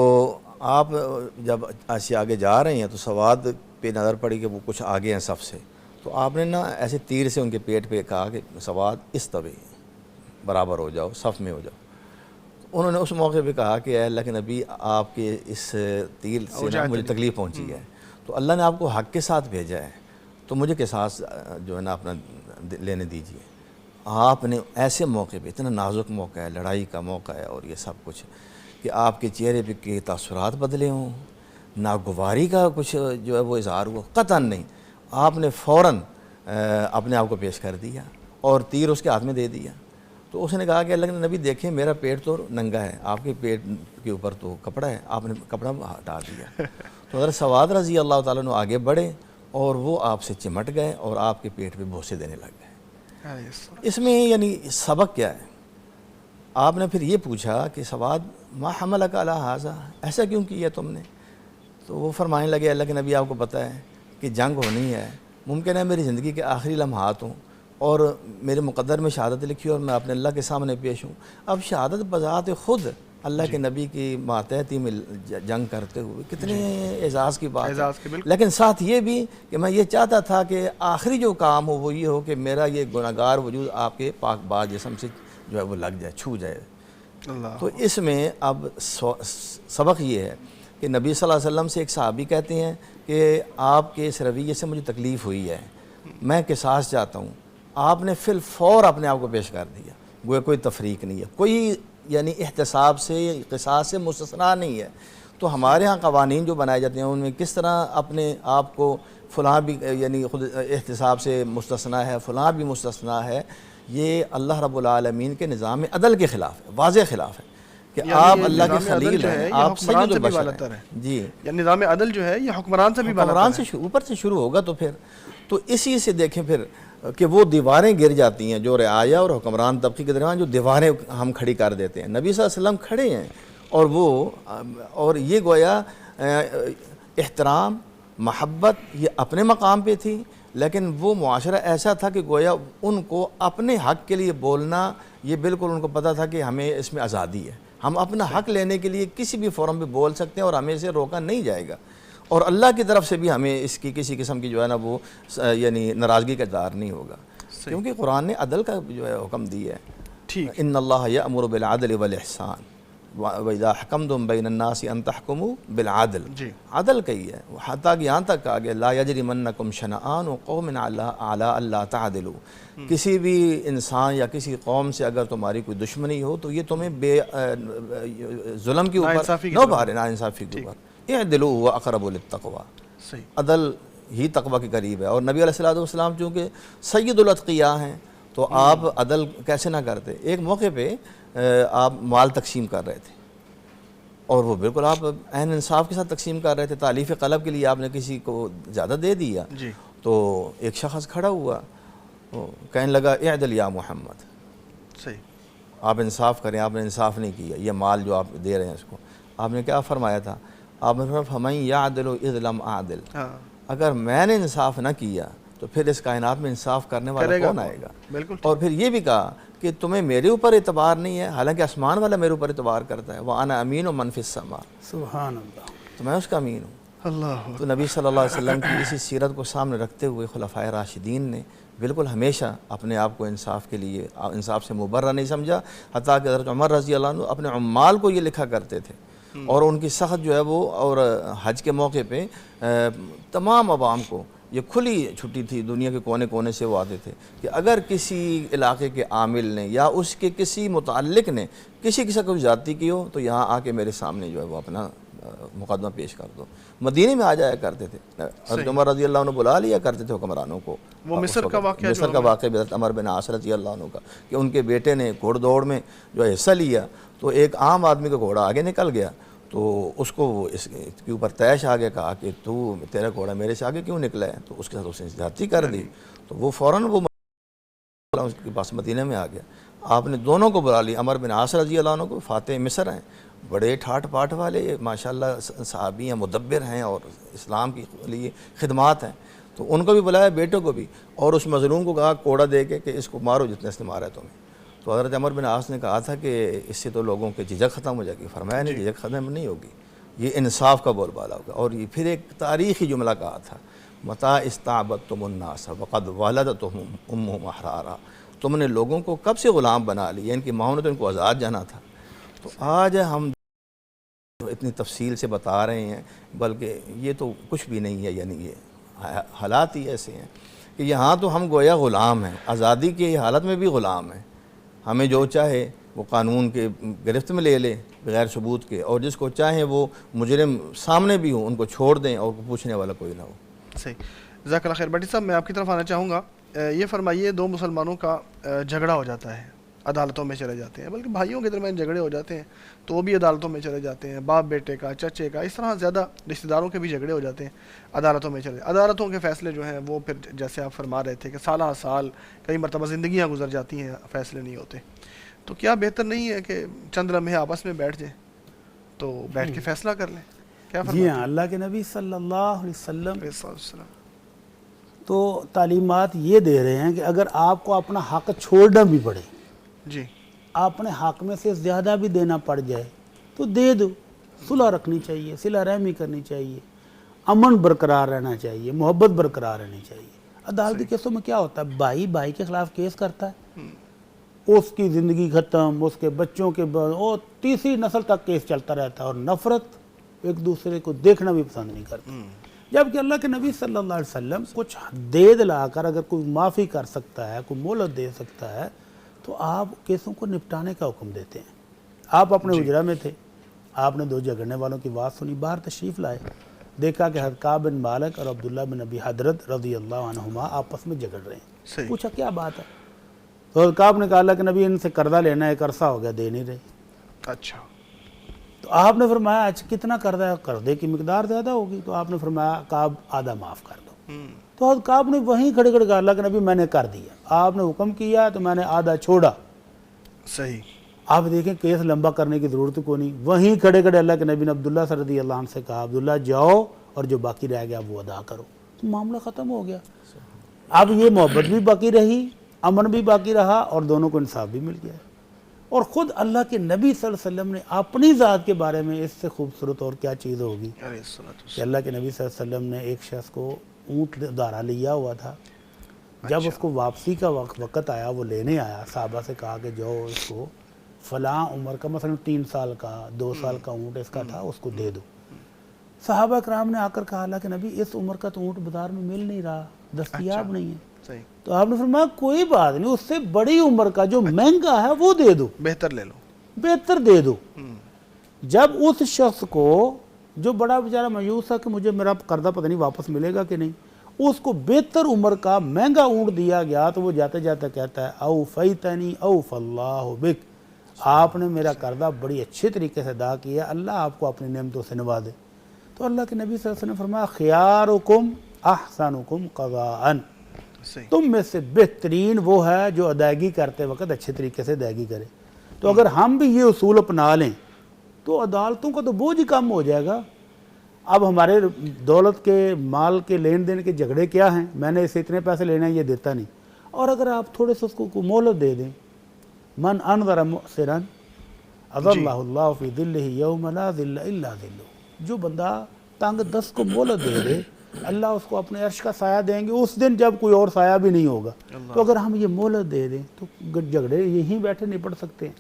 آپ جب ایسے آگے جا رہے ہیں تو سواد پہ نظر پڑی کہ وہ کچھ آگے ہیں صف سے، تو آپ نے نا ایسے تیر سے ان کے پیٹ پہ کہا کہ سواد استوی، برابر ہو جاؤ، صف میں ہو جاؤ۔ انہوں نے اس موقع پہ کہا کہ اے اللہ کے نبی آپ کے اس تیر سے نا مجھے تکلیف پہنچی ہے، تو اللہ نے آپ کو حق کے ساتھ بھیجا ہے، تو مجھے قصاص جو ہے نا اپنا لینے دیجیے۔ آپ نے ایسے موقع پہ، اتنا نازک موقع ہے، لڑائی کا موقع ہے اور یہ سب کچھ، کہ آپ کے چہرے پہ کے تاثرات بدلے ہوں، ناگواری کا کچھ جو ہے وہ اظہار ہوا، قطعاً نہیں، آپ نے فوراً اپنے آپ کو پیش کر دیا اور تیر اس کے ہاتھ میں دے دیا۔ تو تو اس نے کہا کہ اللہ کے نبی دیکھیں میرا پیٹ تو ننگا ہے، آپ کے پیٹ کے اوپر تو کپڑا ہے، آپ نے کپڑا ہٹا دیا۔ تو حضرت سواد رضی اللہ تعالیٰ عنہ آگے بڑھے اور وہ آپ سے چمٹ گئے اور آپ کے پیٹ پہ بوسے دینے لگ گئے۔ اس میں یعنی سبق کیا ہے؟ آپ نے پھر یہ پوچھا کہ سواد ما حملک علی ھذا، ایسا کیوں کیا تم نے؟ تو وہ فرمانے لگے اللہ کے نبی آپ کو پتہ ہے کہ جنگ ہونی ہے، ممکن ہے میری زندگی کے آخری لمحات ہوں اور میرے مقدر میں شہادت لکھی اور میں اپنے اللہ کے سامنے پیش ہوں۔ اب شہادت بذات خود اللہ کے نبی کی ماتحتی میں جنگ کرتے ہوئے کتنے اعزاز کی بات ہے، لیکن ساتھ یہ بھی کہ میں یہ چاہتا تھا کہ آخری جو کام ہو وہ یہ ہو کہ میرا یہ گناہگار وجود آپ کے پاک باز جسم سے جو ہے وہ لگ جائے، چھو جائے۔ تو اس میں اب سبق یہ ہے کہ نبی صلی اللہ علیہ وسلم سے ایک صحابی کہتے ہیں کہ آپ کے اس رویے سے مجھے تکلیف ہوئی ہے، میں قصاص چاہتا ہوں۔ آپ نے فی الفور اپنے آپ کو پیش کر دیا، گویا کوئی تفریق نہیں ہے، کوئی یعنی احتساب سے قصاص سے مستثنا نہیں ہے۔ تو ہمارے ہاں قوانین جو بنائے جاتے ہیں ان میں کس طرح اپنے آپ کو فلاں بھی یعنی خود احتساب سے مستثنا ہے، فلاں بھی مستثنا ہے، یہ اللہ رب العالمین کے نظام عدل کے خلاف ہے، واضح خلاف ہے کہ آپ اللہ کے خلیل ہیں، آپ سید البشر ہیں۔ جی، یعنی نظام عدل جو ہے یہ حکمران سے بھی حکمران سے اوپر سے شروع ہوگا۔ تو پھر تو اسی سے دیکھیں پھر کہ وہ دیواریں گر جاتی ہیں جو رعایا اور حکمران طبقے کے درمیان جو دیواریں ہم کھڑی کر دیتے ہیں، نبی صلی اللہ علیہ وسلم کھڑے ہیں اور وہ اور یہ گویا احترام محبت یہ اپنے مقام پہ تھی، لیکن وہ معاشرہ ایسا تھا کہ گویا ان کو اپنے حق کے لیے بولنا یہ بالکل ان کو پتہ تھا کہ ہمیں اس میں آزادی ہے، ہم اپنا حق لینے کے لیے کسی بھی فورم پہ بول سکتے ہیں اور ہمیں اسے روکا نہیں جائے گا، اور اللہ کی طرف سے بھی ہمیں اس کی کسی قسم کی جو ہے نا وہ یعنی ناراضگی کا اظہار نہیں ہوگا، کیونکہ قرآن نے عدل کا جو ہے حکم دی ہے۔ ٹھیک، ان اللہ یأمر بالعدل والاحسان وَإِذَا حَكَمْتُمْ بَيْنَ النَّاسِ أَن تَحْكُمُوا بِالْعَدْلِ، عدل کہی ہے، حتیٰ کہ یہاں تک کہا گیا لا يَجْرِمَنَّكُمْ شَنَآنُ قَوْمٍ عَلَىٰ أَلَّا تَعْدِلُوا، کسی بھی انسان یا کسی قوم سے اگر تمہاری کوئی دشمنی ہو تو یہ تمہیں بے ظلم کے اوپر نہ ابھارے، ناانصافی کے اوپر، اعدلوا هو اقرب للتقوی، عدل ہی تقوی کے قریب ہے۔ اور نبی علیہ الصلوۃ والسلام چونکہ سید الاتقیاء ہیں تو آپ عدل کیسے نہ کرتے؟ ایک موقع پہ آپ مال تقسیم کر رہے تھے اور وہ بالکل آپ عین انصاف کے ساتھ تقسیم کر رہے تھے، تالیف قلب کے لیے آپ نے کسی کو زیادہ دے دیا، تو ایک شخص کھڑا ہوا کہنے لگا اعدل یا محمد، صحیح آپ انصاف کریں، آپ نے انصاف نہیں کیا، یہ مال جو آپ دے رہے ہیں اس کو۔ آپ نے کیا فرمایا تھا؟ آپ نے فرمایا فَمَن يَعْدِلُ إِذْ لَمْ أَعْدِلْ، اگر میں نے انصاف نہ کیا تو پھر اس کائنات میں انصاف کرنے والا کون آئے گا؟ اور پھر یہ بھی کہا کہ تمہیں میرے اوپر اعتبار نہیں ہے، حالانکہ آسمان والا میرے اوپر اعتبار کرتا ہے، وَأَنَا أَمِينُ مَنْ فِي السَّمَاءِ، سبحان اللہ، تو میں اس کا امین ہوں۔ اللہ تو نبی صلی اللہ علیہ وسلم کی اسی سیرت کو سامنے رکھتے ہوئے خلفائے راشدین نے بالکل ہمیشہ اپنے آپ کو انصاف کے لیے انصاف سے مبرہ نہیں سمجھا، حتیٰ کہ حضرت عمر رضی اللہ عنہ اپنے عمال کو یہ لکھا کرتے تھے، اور ان کی سخت جو ہے وہ، اور حج کے موقع پہ تمام عوام کو یہ کھلی چھٹی تھی، دنیا کے کونے کونے سے وہ آتے تھے کہ اگر کسی علاقے کے عامل نے یا اس کے کسی متعلق نے کسی قسم کی زیادتی کی ہو تو یہاں آ کے میرے سامنے جو ہے وہ اپنا مقدمہ پیش کر دو۔ مدینے میں آ جایا کرتے تھے، حضرت عمر رضی اللہ عنہ بلا لیا کرتے تھے حکمرانوں کو۔ وہ مصر کا واقعہ، مصر کا واقعہ حضرت عمر بن عاص رضی اللہ عنہ کا، کہ ان کے بیٹے نے گھوڑ دوڑ میں جو حصہ لیا تو ایک عام آدمی کا گھوڑا آگے نکل گیا، تو اس کو اس کے اوپر تیش آ گیا، کہا کہ تو تیرا گھوڑا میرے سے آگے کیوں نکلا ہے؟ تو اس کے ساتھ اس نے زیادتی کر دی، تو وہ فوراً وہ اس کے پاس مدینہ میں آ گیا۔ آپ نے دونوں کو بلا لیا، عمر بن عاص رضی اللہ عنہ کو، فاتح مصر ہیں، بڑے ٹھاٹ پاٹ والے ماشاءاللہ صحابی ہیں، مدبر ہیں اور اسلام کے لیے خدمات ہیں، تو ان کو بھی بلایا، بیٹوں کو بھی، اور اس مظلوم کو کہا کوڑا دے کے کہ اس کو مارو جتنے اس نے مارا ہے تمہیں۔ تو حضرت عمر بن عاص نے کہا تھا کہ اس سے تو لوگوں کے جھجک ختم ہو جائے گی، فرمایا نہیں، جھجک ختم نہیں ہوگی، یہ انصاف کا بول بالا ہوگا۔ اور یہ پھر ایک تاریخی جملہ کہا تھا، متى استعبدتم الناس وقد ولدتهم امهم احرارا، تم نے لوگوں کو کب سے غلام بنا لیا، ان کی ماؤں نے تو ان کو آزاد جانا تھا۔ تو آج ہم اتنی تفصیل سے بتا رہے ہیں، بلکہ یہ تو کچھ بھی نہیں ہے، یعنی یہ حالات ہی ایسے ہیں کہ یہاں تو ہم گویا غلام ہیں، آزادی کی حالت میں بھی غلام ہیں، ہمیں جو چاہے وہ قانون کے گرفت میں لے لے بغیر ثبوت کے، اور جس کو چاہیں وہ مجرم سامنے بھی ہوں ان کو چھوڑ دیں اور پوچھنے والا کوئی نہ ہو۔ صحیح، جزاک اللہ خیر۔ بٹی صاحب، میں آپ کی طرف آنا چاہوں گا، یہ فرمائیے دو مسلمانوں کا جھگڑا ہو جاتا ہے عدالتوں میں چلے جاتے ہیں، بلکہ بھائیوں کے درمیان جھگڑے ہو جاتے ہیں تو وہ بھی عدالتوں میں چلے جاتے ہیں، باپ بیٹے کا، چچے کا، اس طرح زیادہ رشتہ داروں کے بھی جھگڑے ہو جاتے ہیں، عدالتوں میں چلے، عدالتوں کے فیصلے جو ہیں وہ پھر جیسے آپ فرما رہے تھے کہ سالہ سال کئی مرتبہ زندگیاں گزر جاتی ہیں، فیصلے نہیں ہوتے، تو کیا بہتر نہیں ہے کہ چند لمحے آپس میں بیٹھ جائیں تو بیٹھ کے فیصلہ کر لیں؟ کیا جی ہاں، اللہ کے نبی صلی اللہ علیہ وسلم فرماتے تو تعلیمات یہ دے رہے ہیں کہ اگر آپ کو اپنا حق چھوڑنا بھی پڑے، جی اپنے حق میں سے زیادہ بھی دینا پڑ جائے تو دے دو، صلح رکھنی چاہیے، صلہ رحمی کرنی چاہیے، امن برقرار رہنا چاہیے، محبت برقرار رہنی چاہیے۔ عدالتی کیسوں میں کیا ہوتا ہے، بھائی بھائی کے خلاف کیس کرتا ہے، اس کی زندگی ختم، اس کے بچوں کے اور تیسری نسل تک کیس چلتا رہتا ہے، اور نفرت ایک دوسرے کو دیکھنا بھی پسند نہیں کرتے۔ جبکہ اللہ کے نبی صلی اللہ علیہ وسلم کچھ دے دلا کر اگر کوئی معافی کر سکتا ہے، کوئی مہلت دے سکتا ہے، تو آپ کیسوں کو نپٹانے کا حکم دیتے ہیں۔ آپ اپنے حجرہ میں تھے، آپ نے دو جھگڑنے والوں کی بات سنی، باہر تشریف لائے، دیکھا کہ حضرت کعب بن مالک اور عبداللہ بن ابی حضرت رضی اللہ عنہما آپس میں جھگڑ رہے ہیں۔ پوچھا کیا بات ہے؟ تو حضرت کعب نے کہا اللہ کے نبی ان سے قرضہ لینا ایک عرصہ ہو گیا، دے نہیں رہے۔ اچھا، تو آپ نے فرمایا اچھا کتنا قرضہ ہے؟ قرضے کی مقدار زیادہ ہوگی، تو آپ نے فرمایا کعب آدھا معاف کر دو۔ تو حضرت کعب نے وہیں کھڑے کھڑے کہا اللہ کے نبی میں نے کر دیا، آپ نے حکم کیا تو میں نے آدھا چھوڑا۔ صحیح، آپ دیکھیں کیس لمبا کرنے کی ضرورت کو نہیں، وہیں کھڑے کھڑے اللہ کے نبی نے عبداللہ رضی اللہ عنہ سے کہا عبداللہ جاؤ اور جو باقی رہ گیا وہ ادا کرو، تو معاملہ ختم ہو گیا۔ اب یہ محبت بھی باقی رہی، امن بھی باقی رہا، اور دونوں کو انصاف بھی مل گیا۔ اور خود اللہ کے نبی صلی اللہ علیہ وسلم نے اپنی ذات کے بارے میں اس سے خوبصورت اور کیا چیز ہوگی کہ اللہ کے نبی صلی اللہ علیہ وسلم نے ایک شخص کو اونٹ ادارہ لیا ہوا تھا، جب اس کو واپسی کا وقت آیا، وہ لینے آیا، صحابہ سے کہا کہ جو اس کو فلاں عمر کا مثلا 3 سال کا 2 سال کا اونٹ اس کا تھا، اس کو دے دو۔ صحابہ کرام نے آ کر کہا اللہ کے نبی اس عمر کا تو اونٹ بازار میں مل نہیں رہا، دستیاب نہیں ہے۔ تو آپ نے فرمایا کوئی بات نہیں، اس سے بڑی عمر کا جو مہنگا ہے وہ دے دو، بہتر لے لو، بہتر دے دو۔ جب اس شخص کو جو بڑا بیچارہ مایوس تھا کہ مجھے میرا قرضہ پتہ نہیں واپس ملے گا کہ نہیں، اس کو بہتر عمر کا مہنگا اونٹ دیا گیا، تو وہ جاتے جاتے کہتا ہے اوفیتنی اوف اللہ بک، آپ نے میرا قرضہ بڑی اچھے طریقے سے ادا کیا، اللہ آپ کو اپنی نعمتوں سے نوازے۔ تو اللہ کے نبی صلی اللہ علیہ وسلم نے فرمایا خیارکم احسنکم قضاء، تم میں سے بہترین وہ ہے جو ادائیگی کرتے وقت اچھے طریقے سے ادائیگی کرے۔ تو اگر ہم بھی یہ اصول اپنا لیں تو عدالتوں کا تو بوجھ ہی کم ہو جائے گا۔ اب ہمارے دولت کے مال کے لین دین کے جھگڑے کیا ہیں، میں نے اسے اتنے پیسے لینے ہیں یہ دیتا نہیں، اور اگر آپ تھوڑے سے اس کو مہلت دے دیں، من انظر مؤسرا اظلہ اللہ فی ظلہ یوم لا ظل الا ظلہ، جو بندہ تنگ دست کو مہلت دے دے اللہ اس کو اپنے عرش کا سایہ دیں گے اس دن جب کوئی اور سایہ بھی نہیں ہوگا۔ تو اگر ہم یہ مہلت دے دیں تو جھگڑے یہیں بیٹھے نپٹ سکتے ہیں،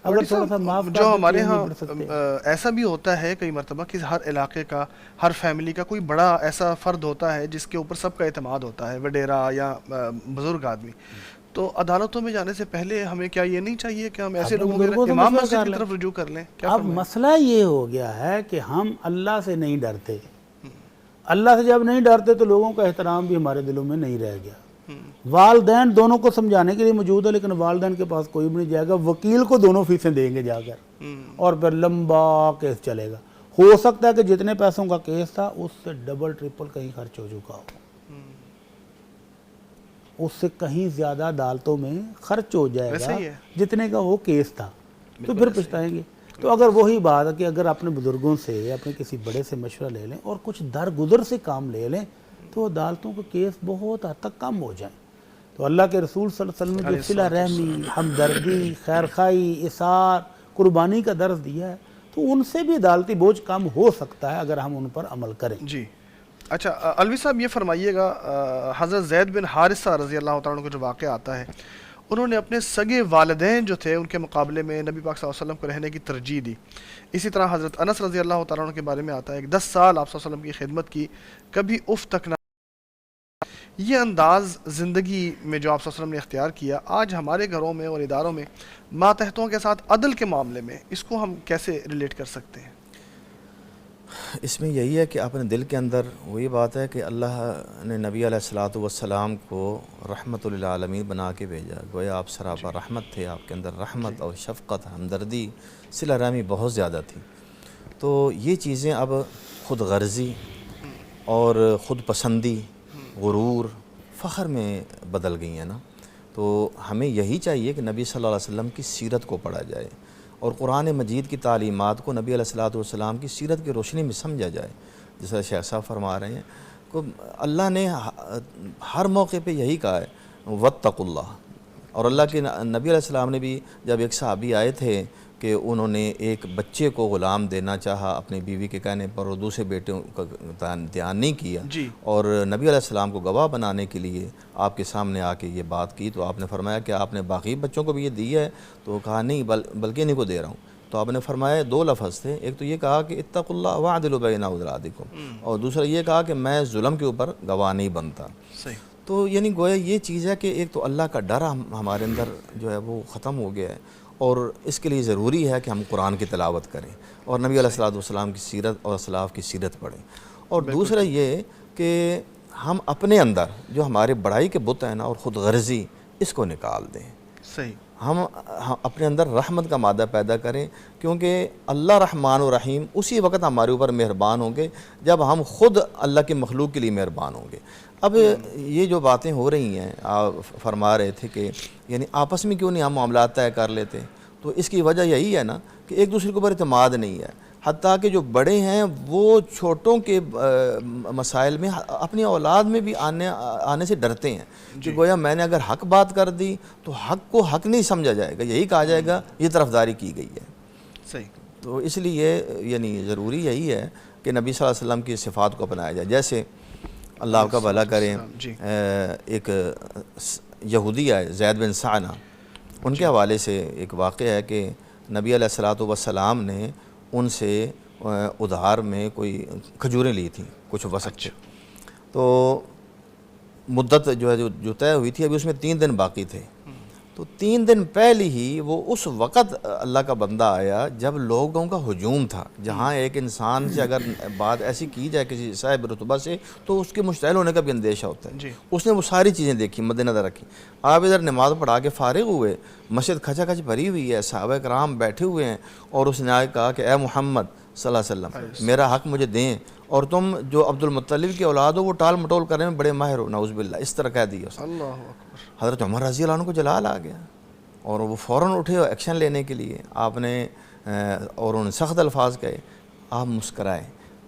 اگر تھوڑا سا معاف کر جو ہمارے ہاں ایسا بھی ہوتا ہے کئی مرتبہ کہ ہر علاقے کا، ہر فیملی کا کوئی بڑا ایسا فرد ہوتا ہے جس کے اوپر سب کا اعتماد ہوتا ہے، وڈیرا یا بزرگ آدمی، تو عدالتوں میں جانے سے پہلے ہمیں کیا یہ نہیں چاہیے کہ ہم ایسے لوگوں کے امام مسجد کی طرف رجوع کر لیں؟ اب مسئلہ یہ ہو گیا ہے کہ ہم اللہ سے نہیں ڈرتے، اللہ سے جب نہیں ڈرتے تو لوگوں کا احترام بھی ہمارے دلوں میں نہیں رہ گیا۔ والدین دونوں کو سمجھانے کے لیے موجود ہے، لیکن والدین کے پاس کوئی بھی نہیں جائے گا، وکیل کو دونوں فیسیں دیں گے جا کر، اور پھر لمبا کیس چلے گا۔ ہو سکتا ہے کہ جتنے پیسوں کا کیس تھا اس سے ڈبل ٹرپل کہیں خرچ ہو چکا ہو، اس سے کہیں زیادہ عدالتوں میں خرچ ہو جائے گا جتنے کا وہ کیس تھا، تو پھر پچھتائیں گے۔ تو اگر وہی بات ہے کہ اگر اپنے بزرگوں سے، اپنے کسی بڑے سے مشورہ لے لیں اور کچھ درگزر سے کام لے لیں تو عدالتوں کے کیس بہت حد تک کم ہو جائیں۔ تو اللہ کے رسول صلی اللہ علیہ وسلم نے جو صلہ رحمی، ہمدردی، خیرخواہی، اثار، قربانی کا درس دیا ہے، تو ان سے بھی عدالتی بوجھ کم ہو سکتا ہے اگر ہم ان پر عمل کریں۔ جی اچھا، الوی صاحب یہ فرمائیے گا، حضرت زید بن حارثہ رضی اللہ تعالیٰ عنہ کا جو واقعہ آتا ہے، انہوں نے اپنے سگے والدین جو تھے ان کے مقابلے میں نبی پاک صلی اللہ علیہ وسلم کو رہنے کی ترجیح دی۔ اسی طرح حضرت انس رضی اللہ تعالیٰ عنہ کے بارے میں آتا ہے کہ 10 سال آپ صلی اللہ علیہ وسلم کی خدمت کی، کبھی اف تک نہ۔ یہ انداز زندگی میں جو آپ صلی اللہ علیہ وسلم نے اختیار کیا، آج ہمارے گھروں میں اور اداروں میں ماتحتوں کے ساتھ عدل کے معاملے میں اس کو ہم کیسے ریلیٹ کر سکتے ہیں؟ اس میں یہی ہے کہ اپنے دل کے اندر وہی بات ہے کہ اللہ نے نبی علیہ الصلاۃ والسلام کو رحمت للعالمین بنا کے بھیجا، گویا آپ سراپا رحمت تھے، آپ کے اندر رحمت اور شفقت، ہمدردی، صلہ رحمی بہت زیادہ تھی۔ تو یہ چیزیں اب خود غرضی اور خود پسندی، غرور، فخر میں بدل گئی ہیں نا۔ تو ہمیں یہی چاہیے کہ نبی صلی اللہ علیہ وسلم کی سیرت کو پڑھا جائے اور قرآن مجید کی تعلیمات کو نبی علیہ الصلاۃ والسلام کی سیرت کی روشنی میں سمجھا جائے۔ جیسا شیخ صاحب فرما رہے ہیں کہ اللہ نے ہر موقع پہ یہی کہا ہے واتقوا اللہ، اور اللہ کے نبی علیہ السلام نے بھی جب ایک صحابی آئے تھے کہ انہوں نے ایک بچے کو غلام دینا چاہا اپنی بیوی کے کہنے پر اور دوسرے بیٹوں کا دھیان نہیں کیا اور نبی علیہ السلام کو گواہ بنانے کے لیے آپ کے سامنے آ کے یہ بات کی، تو آپ نے فرمایا کہ آپ نے باقی بچوں کو بھی یہ دی ہے؟ تو کہا نہیں، بلکہ انہیں کو دے رہا ہوں۔ تو آپ نے فرمایا دو لفظ تھے، ایک تو یہ کہا کہ اتقوا اللہ واعدلوا بین اولادکم، اور دوسرا یہ کہا کہ میں ظلم کے اوپر گواہ نہیں بنتا۔ تو یعنی گویا یہ چیز ہے کہ ایک تو اللہ کا ڈر ہمارے اندر جو ہے وہ ختم ہو گیا ہے، اور اس کے لیے ضروری ہے کہ ہم قرآن کی تلاوت کریں اور نبی علیہ الصلوۃ والسلام کی سیرت اور اسلاف کی سیرت پڑھیں۔ اور دوسرا یہ کہ ہم اپنے اندر جو ہمارے بڑائی کے بت ہیں نا اور خود غرضی، اس کو نکال دیں۔ ہم اپنے اندر رحمت کا مادہ پیدا کریں، کیونکہ اللہ رحمان و رحیم اسی وقت ہمارے اوپر مہربان ہوں گے جب ہم خود اللہ کی مخلوق کے لیے مہربان ہوں گے۔ اب یہ جو باتیں ہو رہی ہیں، آپ فرما رہے تھے کہ یعنی آپس میں کیوں نہیں ہم معاملات طے کر لیتے، تو اس کی وجہ یہی ہے نا کہ ایک دوسرے کے اوپر اعتماد نہیں ہے، حتیٰ کہ جو بڑے ہیں وہ چھوٹوں کے مسائل میں اپنی اولاد میں بھی آنے سے ڈرتے ہیں کہ گویا میں نے اگر حق بات کر دی تو حق کو حق نہیں سمجھا جائے گا، یہی کہا جائے گا یہ طرفداری کی گئی ہے۔ تو اس لیے یعنی ضروری یہی ہے کہ نبی صلی اللہ علیہ وسلم کی صفات کو اپنایا جائے۔ جیسے اللہ آپ کا بھلا کریں، ایک یہودی آئے زید بن سعنہ، ان کے حوالے سے ایک واقعہ ہے کہ نبی علیہ الصلوۃ والسلام نے ان سے ادھار میں کوئی کھجوریں لی تھیں کچھ وسق، تو مدت جو ہے جو طے ہوئی تھی ابھی اس میں 3 دن باقی تھے، تو 3 دن پہلے ہی وہ اس وقت اللہ کا بندہ آیا جب لوگوں کا ہجوم تھا، جہاں ایک انسان سے اگر بات ایسی کی جائے کسی صاحب رتبہ سے تو اس کے مشتعل ہونے کا بھی اندیشہ ہوتا ہے۔ اس نے وہ ساری چیزیں دیکھی، مد نظر رکھی۔ آپ ادھر نماز پڑھا کے فارغ ہوئے، مسجد کھچا کھچ بھری ہوئی ہے، صحابہ کرام بیٹھے ہوئے ہیں، اور اس نے آ کے کہا کہ اے محمد صلی اللہ علیہ وسلم میرا حق مجھے دیں، اور تم جو عبد المطلب کی اولاد ہو وہ ٹال مٹول کرنے میں بڑے ماہر ہو، نعوذ باللہ، اس طرح کہہ دیا۔ حضرت عمر رضی اللہ عنہ کو جلال آ گیا اور وہ فوراً اٹھے ایکشن لینے کے لیے، آپ نے اور انہوں نے سخت الفاظ کہے، آپ مسکرائے،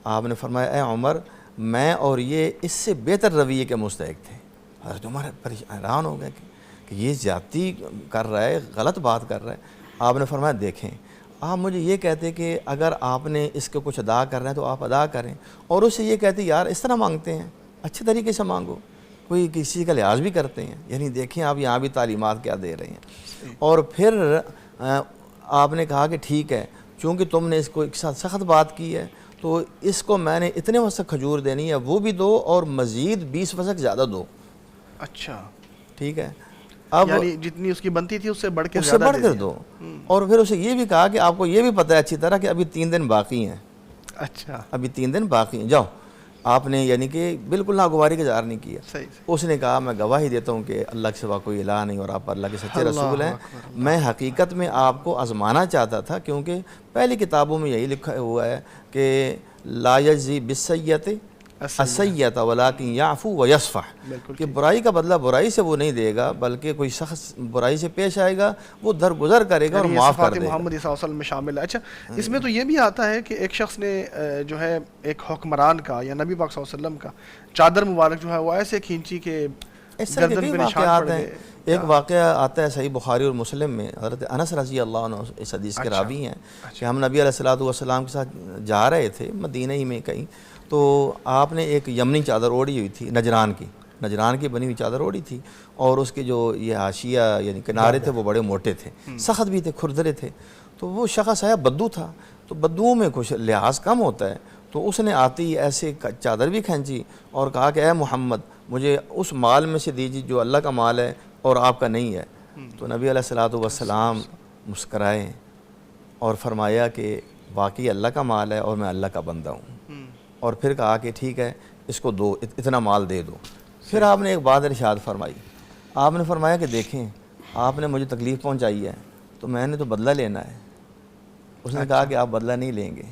آپ نے فرمایا اے عمر میں اور یہ اس سے بہتر رویے کے مستحق تھے۔ حضرت عمر حیران ہو گئے کہ یہ زیادتی کر رہا ہے، غلط بات کر رہا ہے۔ آپ نے فرمایا دیکھیں آپ مجھے یہ کہتے کہ اگر آپ نے اس کے کچھ ادا کرنا ہے تو آپ ادا کریں، اور اسے یہ کہتے یار اس طرح مانگتے ہیں، اچھے طریقے سے مانگو، کوئی کسی کا لحاظ بھی کرتے ہیں۔ یعنی دیکھیں آپ یہاں بھی تعلیمات کیا دے رہے ہیں۔ اور پھر آپ نے کہا کہ ٹھیک ہے، چونکہ تم نے اس کو ایک ساتھ سخت بات کی ہے تو اس کو میں نے اتنے وسق کھجور دینی ہے، وہ بھی دو اور مزید 20 وسق زیادہ دو۔ اچھا ٹھیک ہے، اب یعنی جتنی اس کی بنتی تھی اس سے بڑھ کے اس سے بڑھ کر دو، اور پھر اسے یہ بھی کہا کہ آپ کو یہ بھی پتہ ہے اچھی طرح کہ ابھی 3 دن باقی ہیں۔ اچھا ابھی 3 دن باقی ہیں، جاؤ۔ آپ نے یعنی کہ بالکل ناگواری کا اظہار نہیں کیا۔ اس نے کہا میں گواہی دیتا ہوں کہ اللہ کے سوا کوئی الہ نہیں اور آپ اللہ کے سچے رسول ہیں۔ میں حقیقت میں آپ کو آزمانا چاہتا تھا، کیونکہ پہلی کتابوں میں یہی لکھا ہوا ہے کہ لا یجزی بالسیئۃ السیئۃ ولکن یعفو ویصفح، کہ برائی کا بدلہ برائی سے وہ نہیں دے گا، بلکہ کوئی شخص برائی سے پیش آئے گا وہ درگزر کرے گا اور معاف کر دے گا۔ محمد صلی اللہ علیہ وسلم میں شامل ہے۔ اچھا اس میں تو یہ بھی آتا ہے کہ ایک شخص نے جو ہے ایک حکمران کا یا نبی پاک صلی اللہ علیہ وسلم کا چادر مبارک جو ہے وہ ایسے کھینچی کہ اس طرح کے واقعات ہیں۔ ایک واقعہ آتا ہے صحیح بخاری اور مسلم میں، حضرت انس رضی اللہ عنہ اس حدیث کے راوی ہیں کہ ہم نبی علیہ الصلوۃ والسلام کے ساتھ جا رہے تھے مدینہ ہی میں کہیں، تو آپ نے ایک یمنی چادر اوڑھی ہوئی تھی، نجران کی بنی ہوئی چادر اوڑھی تھی، اور اس کے جو یہ حاشیہ یعنی کنارے تھے وہ بڑے موٹے تھے، سخت بھی تھے، کھردرے تھے۔ تو وہ شخص آیا بدو تھا، تو بدوؤں میں کچھ لحاظ کم ہوتا ہے، تو اس نے آتی ایسے چادر بھی کھینچی اور کہا کہ اے محمد مجھے اس مال میں سے دیجیے جو اللہ کا مال ہے اور آپ کا نہیں ہے۔ تو نبی علیہ الصلوۃ والسلام مسکرائے اور فرمایا کہ واقعی اللہ کا مال ہے اور میں اللہ کا بندہ ہوں۔ اور پھر کہا کہ ٹھیک ہے اس کو دو، اتنا مال دے دو۔ پھر آپ نے ایک بات ارشاد فرمائی، آپ نے فرمایا کہ دیکھیں آپ نے مجھے تکلیف پہنچائی ہے تو میں نے تو بدلہ لینا ہے۔ اس نے کہا کہ آپ بدلہ نہیں لیں گے۔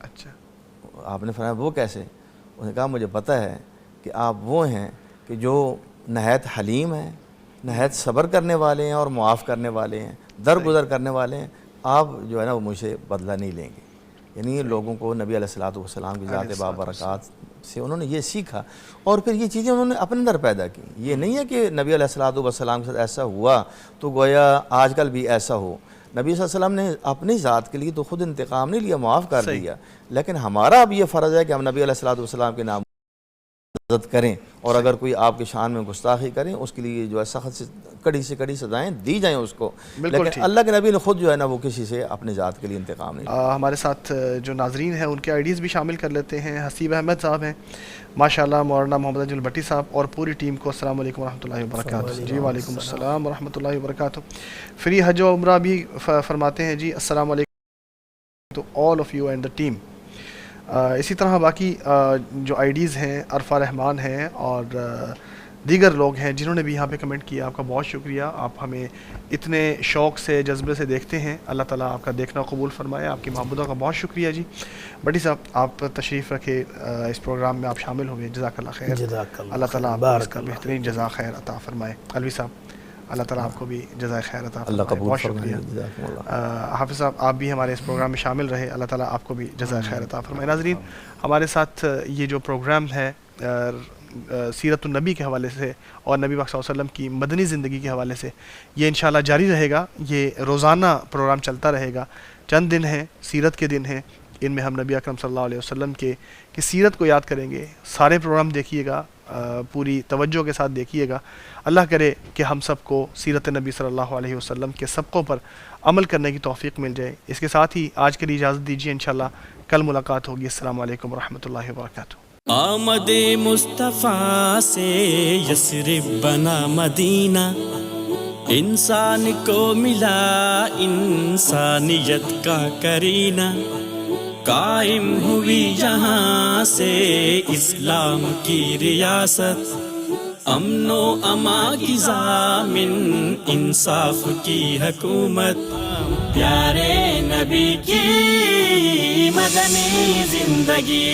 اچھا، آپ نے فرمایا وہ کیسے؟ اس نے کہا مجھے پتہ ہے کہ آپ وہ ہیں کہ جو نہایت حلیم ہیں، نہایت صبر کرنے والے ہیں اور معاف کرنے والے ہیں، درگزر کرنے والے ہیں، آپ جو ہے نا وہ مجھ سے بدلہ نہیں لیں گے۔ یعنی لوگوں کو نبی علیہ الصلوۃ والسلام کی ذات بابرکات سے انہوں نے یہ سیکھا، اور پھر یہ چیزیں انہوں نے اپنے اندر پیدا کی۔ یہ نہیں ہے کہ نبی علیہ الصلوۃ والسلام کے ساتھ ایسا ہوا تو گویا آج کل بھی ایسا ہو۔ نبی صلی اللہ علیہ وسلم نے اپنی ذات کے لیے تو خود انتقام نہیں لیا، معاف کر دیا، لیکن ہمارا اب یہ فرض ہے کہ ہم نبی علیہ الصلوۃ والسلام کے نام عزت کریں، اور اگر کوئی آپ کی شان میں گستاخی کریں اس کے لیے جو ہے سخت سے کڑی سزائیں دی جائیں اس کو، لیکن اللہ کے نبی نے خود جو ہے نا وہ کسی سے اپنے ذات کے لیے انتقام نہیں لیا۔ ہمارے ساتھ جو ناظرین ہیں ان کے آئیڈیز بھی شامل کر لیتے ہیں۔ حسیب احمد صاحب ہیں، ماشاءاللہ، مولانا محمد اجمل بٹی صاحب اور پوری ٹیم کو السلام علیکم ورحمۃ اللہ وبرکاتہ۔ جی وعلیکم السلام ورحمۃ اللہ وبرکاتہ۔ فری حج و عمرہ بھی فرماتے ہیں جی السلام علیکم to all of you and the team. اسی طرح باقی جو آئیڈیز ہیں، عرفہ رحمان ہیں اور دیگر لوگ ہیں جنہوں نے بھی یہاں پہ کمنٹ کیا، آپ کا بہت شکریہ۔ آپ ہمیں اتنے شوق سے جذبے سے دیکھتے ہیں، اللہ تعالیٰ آپ کا دیکھنا قبول فرمائے۔ آپ کی محبتوں کا بہت شکریہ جی۔ بٹی صاحب آپ تشریف رکھے، اس پروگرام میں آپ شامل ہوئے، جزاک اللہ خیر۔ اللہ تعالیٰ آپ کو اس کا بہترین جزا خیر عطا فرمائے۔ الوی صاحب اللہ تعالیٰ آپ کو بھی جزائے خیر عطا فرمائے، اللہ قبول بہت فرمائے۔ شکریہ۔ حافظ صاحب آپ بھی ہمارے اس پروگرام میں شامل رہے، اللہ تعالیٰ آپ کو بھی جزائے خیر عطا فرمائے۔ ناظرین، ہمارے ساتھ یہ جو پروگرام ہے سیرت النبی کے حوالے سے اور نبی پاک صلی اللہ علیہ وسلم کی مدنی زندگی کے حوالے سے یہ انشاءاللہ جاری رہے گا۔ یہ روزانہ پروگرام چلتا رہے گا۔ چند دن ہیں، سیرت کے دن ہیں، ان میں ہم نبی اکرم صلی اللہ علیہ وسلم کی سیرت کو یاد کریں گے۔ سارے پروگرام دیکھیے گا، پوری توجہ کے ساتھ دیکھیے گا۔ اللہ کرے کہ ہم سب کو سیرت نبی صلی اللہ علیہ وسلم کے سبقوں پر عمل کرنے کی توفیق مل جائے۔ اس کے ساتھ ہی آج کے لیے اجازت دیجیے، انشاءاللہ کل ملاقات ہوگی۔ السلام علیکم ورحمۃ اللہ وبرکاتہ۔ آمد مصطفیٰ سے یثرب بنا مدینہ، انسان کو ملا انسانیت کا کرینہ، قائم ہوئی یہاں سے اسلام کی ریاست، امن و امان کی ضامن انصاف کی حکومت، پیارے نبی کی مدنی زندگی۔